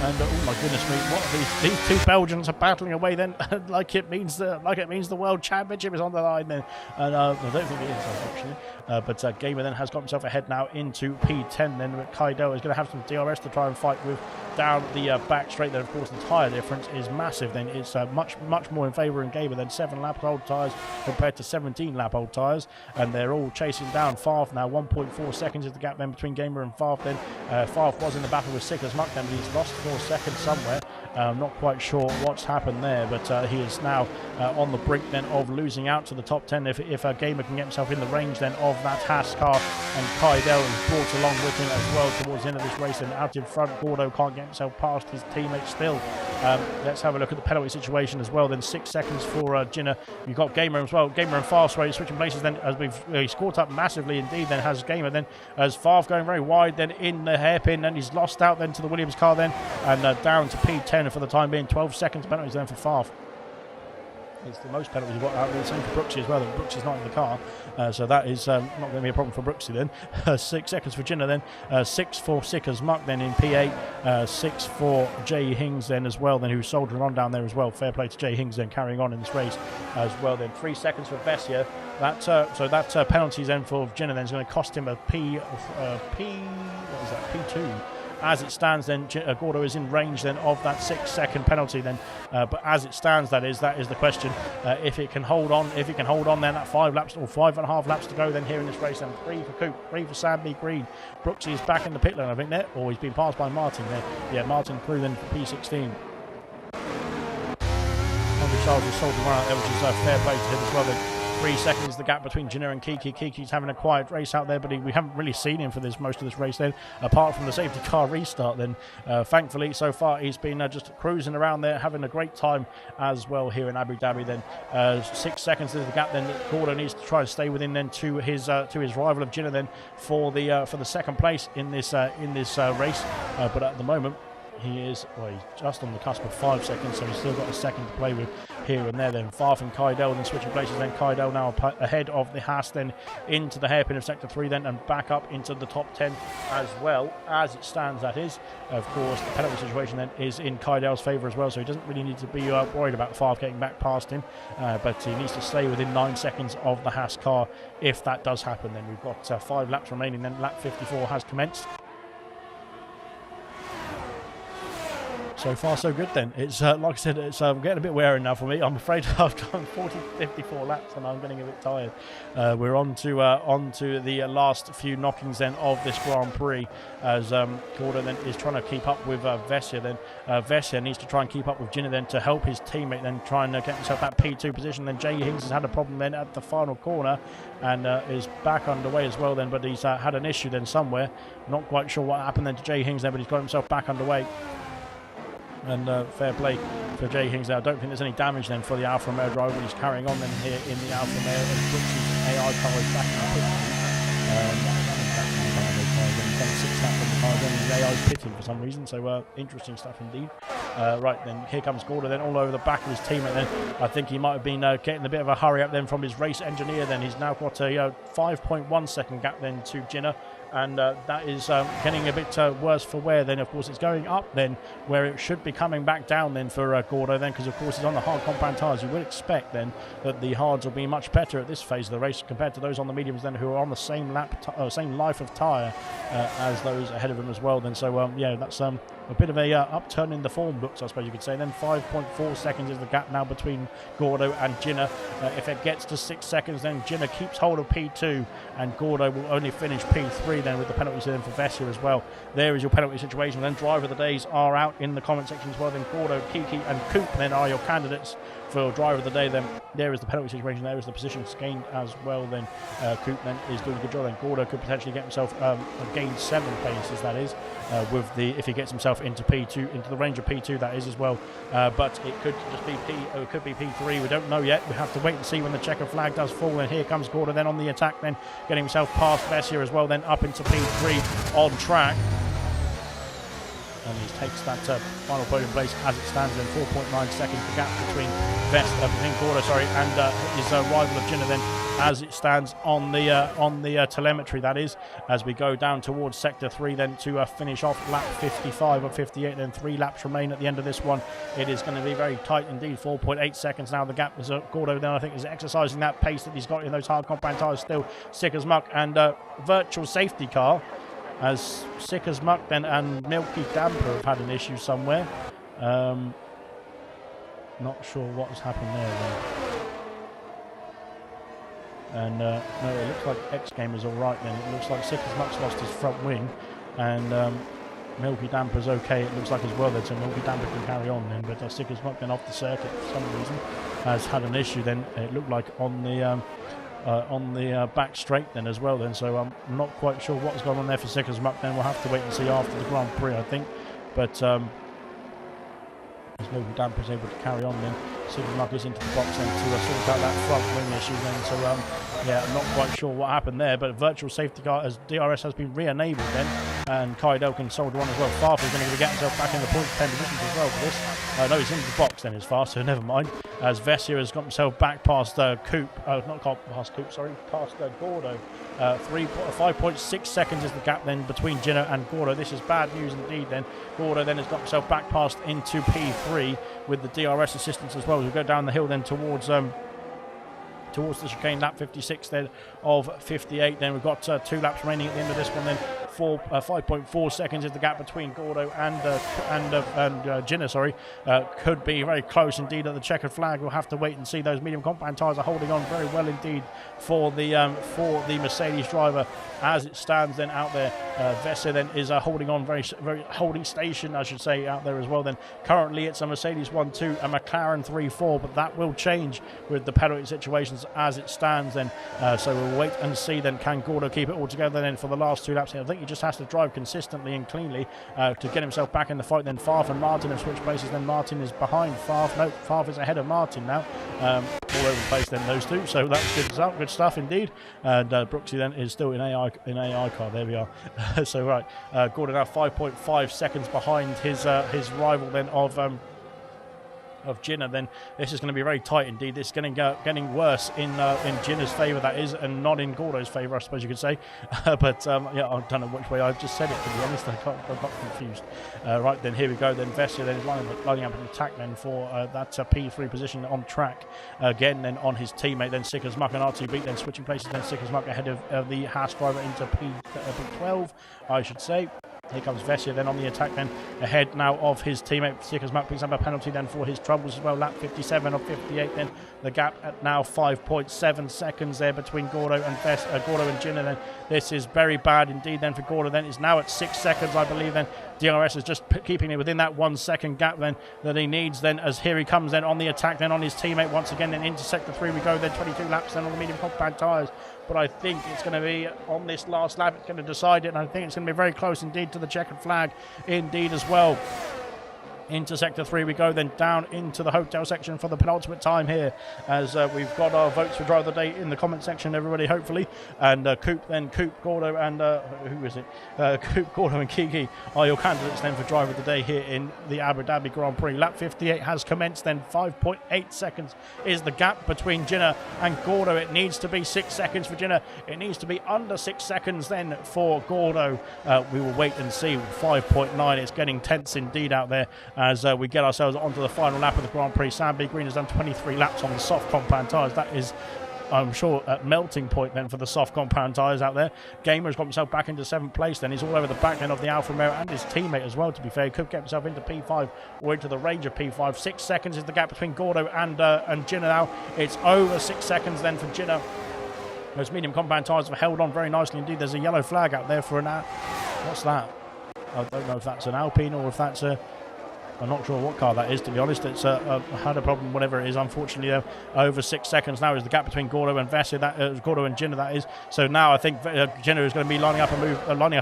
[SPEAKER 2] And oh my goodness me, what these two Belgians are battling away then like it means the World Championship is on the line then. And I don't think it is, unfortunately. But Gamer then has got himself ahead now into P10 then. But Kaidell is going to have some DRS to try and fight with down the back straight. Then of course the tyre difference is massive then. It's much more in favour of Gamer than 7 lap old tyres compared to 17 lap old tyres. And they're all chasing down Favre now. 1.4 seconds is the gap then between Gamer and Favre then. Favre was in the battle with Sick as much then, but he's lost 4 seconds somewhere. Not quite sure what's happened there, but he is now on the brink then of losing out to the top 10. If a gamer can get himself in the range then of that Haas car, and Kaidel is brought along with him as well towards the end of this race, and out in front, Gordo can't get himself past his teammate still. Let's have a look at the penalty situation as well. Then 6 seconds for Jinner. You've got Gamer as well. Gamer and Fastway switching places then as he's caught up massively indeed. Then has Gamer then as Farf going very wide then in the hairpin, and he's lost out then to the Williams car then, and down to P10 for the time being. 12 seconds penalties then for Farf. It's the most penalties you've got out there. Same for Brooksy as well. Then Brooksy's not in the car, so that is not going to be a problem for Brooksy then. 6 seconds for Jinner then. 6 for Sickers Muck then in P8. 6 for Jay Hings then as well, then who's soldiering on down there as well. Fair play to Jay Hings then carrying on in this race as well. Then 3 seconds for Vessia. So that penalty then for Jinner then is going to cost him a P2. As it stands then, Gordo is in range then of that 6 second penalty then, but as it stands, that is the question. If it can hold on, then that 5 laps or 5.5 laps to go then here in this race, then 3 for Coop, 3 for Sandy Green. Brooksy is back in the pit lane, I think there, or he's been passed by Martin there. Yeah, Martin through then for P16. Charles is sold around there, which is a fair play to him as well then. 3 seconds the gap between Jinner and Kiki. Kiki's having a quiet race out there, but we haven't really seen him for most of this race then, apart from the safety car restart then. Thankfully, so far he's been just cruising around there, having a great time as well here in Abu Dhabi then. 6 seconds is the gap then. Gordo needs to try to stay within then to his rival of Jinner then for the second place in this race. But at the moment, he's just on the cusp of 5 seconds, so he's still got a second to play with here and there then. Farf and Kaidel then switching places then. Kaidel now ahead of the Haas then into the hairpin of sector 3 then, and back up into the top 10 as well. As it stands, that is. Of course, the penalty situation then is in Kaidel's favour as well, so he doesn't really need to be worried about Farf getting back past him, but he needs to stay within 9 seconds of the Haas car. If that does happen, then we've got 5 laps remaining then. Lap 54 has commenced. So far, so good then. It's like I said, it's getting a bit wearing now for me. I'm afraid I've done 54 laps and I'm getting a bit tired. We're on to the last few knockings then of this Grand Prix, as Gordo then is trying to keep up with Vessia then. Vessia needs to try and keep up with Jinner then to help his teammate then try and get himself that P2 position. Then Jay Hings has had a problem then at the final corner and is back underway as well then, but he's had an issue then somewhere. Not quite sure what happened then to Jay Hings there, but he's got himself back underway. And fair play for Jay Hings there. I don't think there's any damage then for the Alfa Romeo driver, but he's carrying on then here in the Alfa Romeo, and Brooksy's AI car is back in the pit. He's done 6 laps on the car, then his AI's pitting for some reason, so interesting stuff indeed. Right then, here comes Gordo then all over the back of his team, and then I think he might have been getting a bit of a hurry up then from his race engineer. Then he's now got a 5.1 second gap then to Jinner. And that is getting a bit worse for wear. Then, of course, it's going up then, where it should be coming back down then for Gordo then, because, of course, he's on the hard compound tyres. You would expect then that the hards will be much better at this phase of the race compared to those on the mediums then, who are on the same same life of tyre as those ahead of them as well. Then, so yeah, that's a bit of a upturn in the form books, I suppose you could say. Then 5.4 seconds is the gap now between Gordo and Jinner. If it gets to 6 seconds, then Jinner keeps hold of P2, and Gordo will only finish P3 then, with the penalties then for Vessia as well. There is your penalty situation. Then driver of the days are out in the comment section as well. Then Gordo, Kiki and Coop then are your candidates for driver of the day. Then there is the penalty situation. There is the positions gained as well. Then Coop then is doing a good job. Then Gordo could potentially get himself gain 7 places, that is, with if he gets himself into P2, into the range of P2, that is as well. But it could just be it could be P3. We don't know yet. We have to wait and see when the checker flag does fall. And here comes Gordo then on the attack, then getting himself past Vessia as well. Then up into P3 on track. And he takes that final podium place as it stands in 4.9 seconds. The gap between Gordo, and his rival of Jinner then, as it stands on the telemetry, that is, as we go down towards sector 3 then to finish off lap 55 or 58. Then 3 laps remain at the end of this one. It is going to be very tight indeed. 4.8 seconds now. The gap is Gordo then, I think, is exercising that pace that he's got in those hard compound tyres still. Sick as muck, and virtual safety car, as Sick as Muck then and Milky Damper have had an issue somewhere. Not sure what has happened there then. And no, it looks like X Game is alright then. It looks like Sick as Muck's lost his front wing, and Milky Damper's okay, it looks like as well then, so Milky Damper can carry on then, but Sicker's Muck then off the circuit for some reason has had an issue then, it looked like on the back straight then as well then, so I'm not quite sure what's going on there for Sicker's Muck then. We'll have to wait and see after the Grand Prix, I think, but as Milky Damper is able to carry on then, Sicker's Muck is into the box then to sort out that front wing issue then, so yeah, I'm not quite sure what happened there, but virtual safety car as DRS has been re-enabled then, and Kaidel can soldier on as well. Farf is going to get himself back in the points 10 positions as well for this. No, he's into the box then as far, so never mind. As Vessier has got himself back past Coop, past Gordo. 5.6 seconds is the gap then between Gino and Gordo. This is bad news indeed then. Gordo then has got himself back past into P3 with the DRS assistance as well. As we go down the hill then towards the chicane, lap 56 then of 58. Then we've got 2 laps remaining at the end of this one then. 5.4 seconds is the gap between Gordo and Ginner, could be very close indeed at the checkered flag. We'll have to wait and see. Those medium compound tyres are holding on very well indeed for the Mercedes driver as it stands then out there. Vessier then is holding on very holding station, I should say, out there as well then. Currently it's a Mercedes 1-2, a McLaren 3-4, but that will change with the penalty situations as it stands then. So we'll wait and see then, can Gordo keep it all together then for the last 2 laps here. I think he just has to drive consistently and cleanly to get himself back in the fight. Then Farf and Martin have switched places. Then Martin is behind Farf. No, Farf is ahead of Martin now. All over the place then, those two. So that's good stuff indeed. And Brooksy then is still in AI car. There we are. So right, Gordon now 5.5 seconds behind his rival then of Ginner. Then this is going to be very tight indeed. This is getting worse in Ginner's favour, that is, and not in Gordo's favour, I suppose you could say. But yeah, I don't know which way I just said it, to be honest. I got confused. Right then, here we go. Then Vessier then is lining up an attack then for that P3 position on track again. Then on his teammate then Sicker's Muck and RTB then switching places. Then Sicker's Muck ahead of the Haas driver into P12, I should say. Here comes Vessier then on the attack then ahead now of his teammate. Sicker's Muck picks up a penalty then for his troubles as well. Lap 57 of 58 then. The gap at now 5.7 seconds there between Gordo and Gordo and Ginner then. This is very bad indeed then for Gordo then. It's now at 6 seconds, I believe then. DRS is just keeping it within that 1 second gap then that he needs then, as here he comes then on the attack then on his teammate once again. Then into sector 3 we go then, 22 laps then on the medium compound tyres. But I think it's going to be on this last lap, it's going to decide it, and I think it's going to be very close indeed to the checkered flag indeed as well. Into sector 3 we go, then down into the hotel section for the penultimate time here, as we've got our votes for driver of the day in the comment section, everybody, hopefully. And Coop, Gordo, and who is it? Coop, Gordo, and Kiki are your candidates then for driver of the day here in the Abu Dhabi Grand Prix. Lap 58 has commenced then. 5.8 seconds is the gap between Ginner and Gordo. It needs to be 6 seconds for Ginner. It needs to be under 6 seconds then for Gordo. We will wait and see. 5.9. It's getting tense indeed out there as we get ourselves onto the final lap of the Grand Prix. Sam B. Green has done 23 laps on the soft compound tyres. That is, I'm sure, at melting point then for the soft compound tyres out there. Gamer's got himself back into 7th place then. He's all over the back end of the Alfa Romeo and his teammate as well, to be fair. He could get himself into P5 or into the range of P5. 6 seconds is the gap between Gordo and Ginner now. It's over 6 seconds then for Ginner. Those medium compound tyres have held on very nicely indeed. There's a yellow flag out there for an... What's that? I don't know if that's an Alpine or if that's a... I'm not sure what car that is, to be honest. It's had a problem, whatever it is. Unfortunately, over 6 seconds now is the gap between Gordo and Vessier. Gordo and Ginner, that is. So now I think Ginner is going to be lining up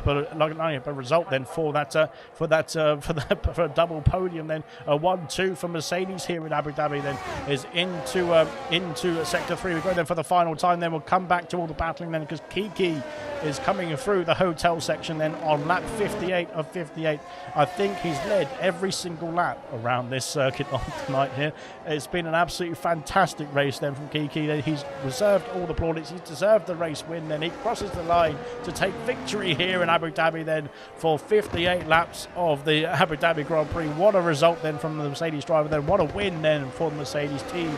[SPEAKER 2] a result then for a double podium then. A 1-2 for Mercedes here in Abu Dhabi then is into sector 3. We go then for the final time. Then we'll come back to all the battling then, because Kiki is coming through the hotel section then on lap 58 of 58. I think he's led every single lap around this circuit on tonight here. It's been an absolutely fantastic race then from Kiki. He's reserved all the plaudits. He's deserved the race win then. He crosses the line to take victory here in Abu Dhabi then for 58 laps of the Abu Dhabi Grand Prix. What a result then from the Mercedes driver then. What a win then for the Mercedes team.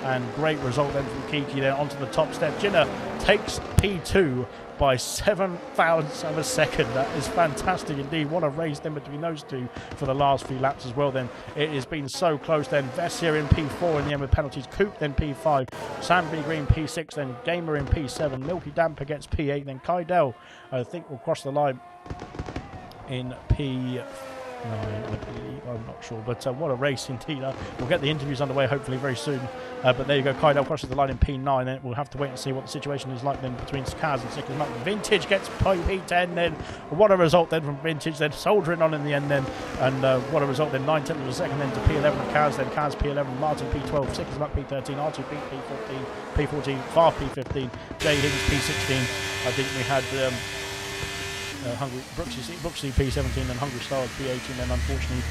[SPEAKER 2] And great result then from Kiki then onto the top step. Ginner takes P2 by 7,000ths of a second. That is fantastic indeed. What a race then between those two for the last few laps as well then. It has been so close then. Vessier in P4 in the end with penalties. Coop then P5. Sam B. Green P6 then. Gamer in P7. Milky Damper gets P8 then. Kaidel, I think, will cross the line in P9, I believe. I'm not sure, but what a race indeed. We'll get the interviews underway hopefully very soon. But there you go, Kydell crosses the line in P9, then we'll have to wait and see what the situation is like then between Kaz and Sickers Muck. Vintage gets P10 then. What a result then from Vintage, then soldiering on in the end then. And what a result then, 9 tenths of a second then to P11 of Kaz, then Kaz P11, Martin P12, Sickers Muck P13, R2 P14, P14, Far P15, Jay Higgins P16. I think we had Hungry Brooksy P17 and Hungry Stars P18, then unfortunately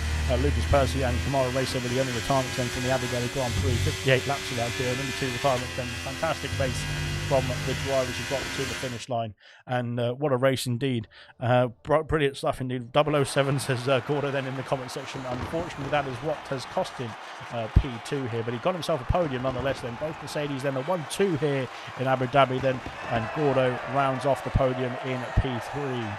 [SPEAKER 2] Lucas Percy and Kamara Racer were the only retirements then from the Abu Dhabi Grand Prix. 58 laps without gear, only 2 retirements then. Fantastic race from the drivers who got to the finish line, and what a race indeed. Brilliant stuff indeed. 007 says Gordo then in the comment section. Unfortunately that is what has cost him P2 here, but he got himself a podium nonetheless then. Both Mercedes then a 1-2 here in Abu Dhabi then, and Gordo rounds off the podium in P3.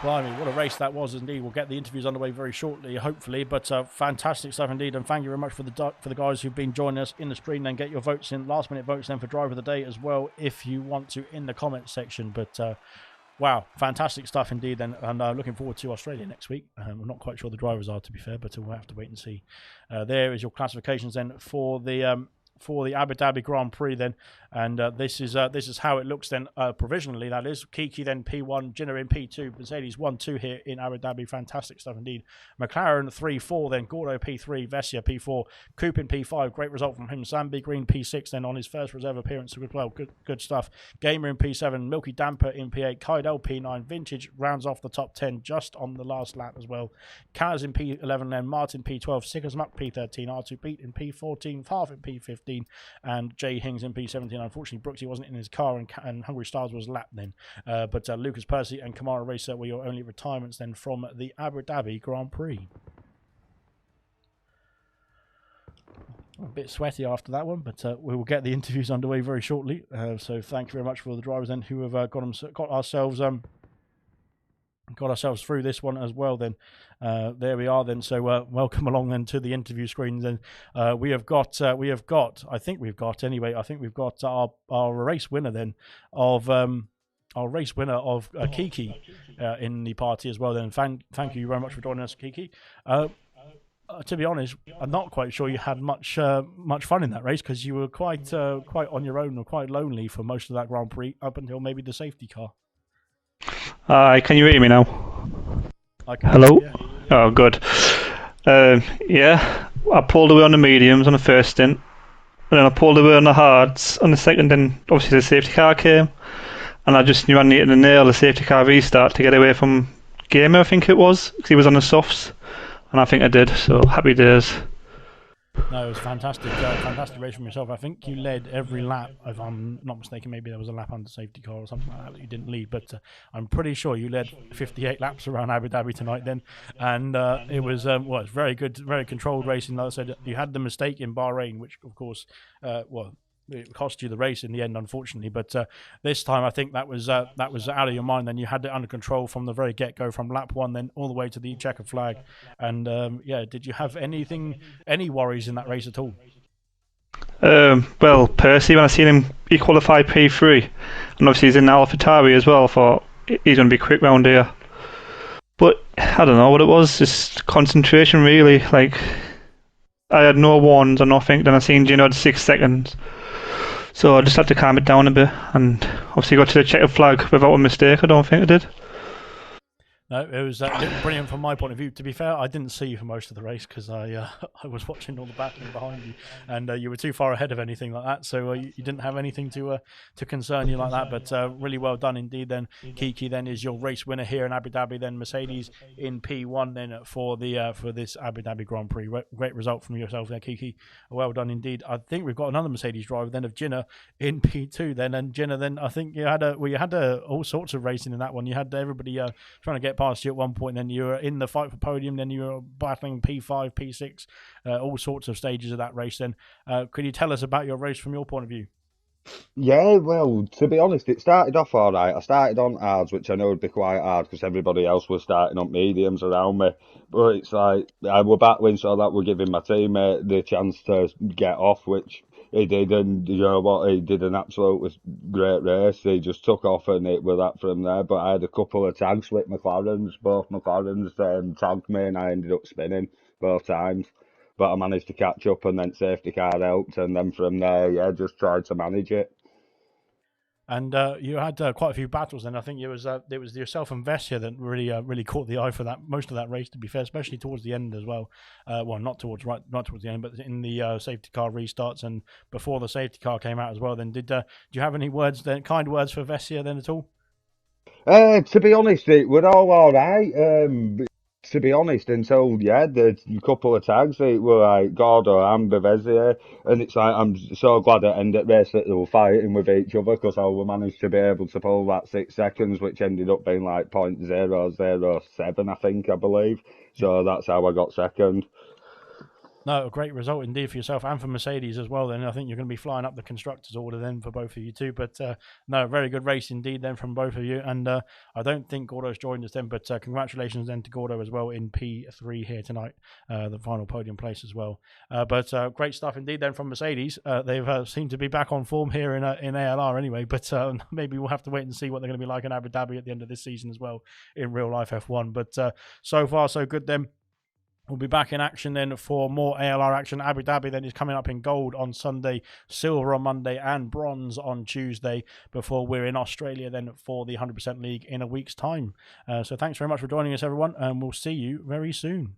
[SPEAKER 2] Blimey, what a race that was indeed. We'll get the interviews underway very shortly, hopefully, but fantastic stuff indeed, and thank you very much for the guys who've been joining us in the stream. Then get your votes in, last minute votes then for driver of the day as well if you want to in the comment section. But wow, fantastic stuff indeed then, and looking forward to Australia next week. I'm not quite sure the drivers are, to be fair, but we'll have to wait and see. There is your classifications then for the Abu Dhabi Grand Prix then, and this is how it looks then provisionally. That is Kiki then P1, Jinner in P2, Mercedes 1-2 here in Abu Dhabi. Fantastic stuff indeed. McLaren 3-4 then, Gordo P3, Vessia P4, Coupe in P5. Great result from him. Sambi Green P6 then on his first reserve appearance as well. Good stuff. Gamer in P7, Milky Damper in P8, Kydell P9. Vintage rounds off the top 10 just on the last lap as well. Kaz in P11 then, Martin P12, Sickers Muck P13, R2 Beat in P14, Farf in P15, and Jay Hings in P17. Unfortunately, Brooksy wasn't in his car, and Hungry Stars was lapped then. But Lucas Percy and Kamara Racer were your only retirements then from the Abu Dhabi Grand Prix. A bit sweaty after that one, but we will get the interviews underway very shortly. So thank you very much for the drivers then who have got ourselves through this one as well then. There we are then, so welcome along then to the interview screen then. we have got our race winner then of Kiki in the party as well then. Thank you very much for joining us, Kiki. To be honest, I'm not quite sure you had much fun in that race, because you were quite on your own or quite lonely for most of that Grand Prix up until maybe the safety car.
[SPEAKER 3] Can you hear me now? Hello? Oh, good. Yeah, I pulled away on the mediums on the first stint, and then I pulled away on the hards on the second, and obviously the safety car came, and I just knew I needed to nail the safety car restart to get away from Gamer, I think it was, because he was on the softs, and I think I did, so happy days.
[SPEAKER 2] No, it was fantastic. Fantastic race from yourself. I think you led every lap, if I'm not mistaken. Maybe there was a lap under safety car or something like that you didn't lead, but I'm pretty sure you led 58 laps around Abu Dhabi tonight then, and it was it's very good, very controlled racing. Like I said, you had the mistake in Bahrain, which of course it cost you the race in the end, unfortunately. But this time, I think that was out of your mind. Then you had it under control from the very get-go, from lap 1, then all the way to the checker flag. And did you have any worries in that race at all?
[SPEAKER 3] Well, Percy, when I seen him, he qualified P3, and obviously he's in AlphaTauri as well. I thought he's going to be quick round here. But I don't know what it was, just concentration really. Like, I had no warns or nothing. Then I seen Gino had 6 seconds. So I just had to calm it down a bit, and obviously got to the checker flag without a mistake. I don't think I did.
[SPEAKER 2] No, it was brilliant from my point of view. To be fair, I didn't see you for most of the race because I was watching all the battling behind you, and you were too far ahead of anything like that, so you didn't have anything to concern you like that. But really well done indeed. Then Kiki then is your race winner here in Abu Dhabi. Then Mercedes in P1 then for this Abu Dhabi Grand Prix. Great result from yourself there, Kiki. Well done indeed. I think we've got another Mercedes driver then of Jinner in P2 then, and Jinner then I think you had all sorts of racing in that one. You had everybody trying to get past you at one point, then you were in the fight for podium, then you were battling P5, P6, all sorts of stages of that race then. Could you tell us about your race from your point of view?
[SPEAKER 4] Yeah, well, to be honest, it started off all right. I started on hards, which I know would be quite hard because everybody else was starting on mediums around me. But it's like I were battling so that we're giving my teammate the chance to get off, which he did, and you know what, he did an absolutely great race. He just took off and it was that from there. But I had a couple of tags with McLarens, both McLarens tagged me, and I ended up spinning both times. But I managed to catch up, and then safety car helped, and then from there, yeah, just tried to manage it.
[SPEAKER 2] And you had quite a few battles then. I think it was yourself and Vessia that really caught the eye for that most of that race, to be fair, especially towards the end as well. Well, not towards the end, but in the safety car restarts and before the safety car came out as well. Then do you have any kind words for Vessia then at all?
[SPEAKER 4] To be honest, it were all right. To be honest, until the couple of tags, it were like Gordo and Bevezier, and it's like I'm so glad at end of race that they were fighting with each other because I managed to be able to pull that 6 seconds, which ended up being like 0.007, I believe. So that's how I got second.
[SPEAKER 2] No, a great result indeed for yourself and for Mercedes as well. Then I think you're going to be flying up the constructors order then for both of you too. But no, very good race indeed then from both of you. And I don't think Gordo's joined us then, but congratulations then to Gordo as well in P3 here tonight, the final podium place as well. But great stuff indeed then from Mercedes. They've seemed to be back on form here in ALR anyway. But maybe we'll have to wait and see what they're going to be like in Abu Dhabi at the end of this season as well in real life F1. But so far so good then. We'll be back in action then for more ALR action. Abu Dhabi then is coming up in gold on Sunday, silver on Monday, and bronze on Tuesday before we're in Australia then for the 100% League in a week's time. So thanks very much for joining us, everyone, and we'll see you very soon.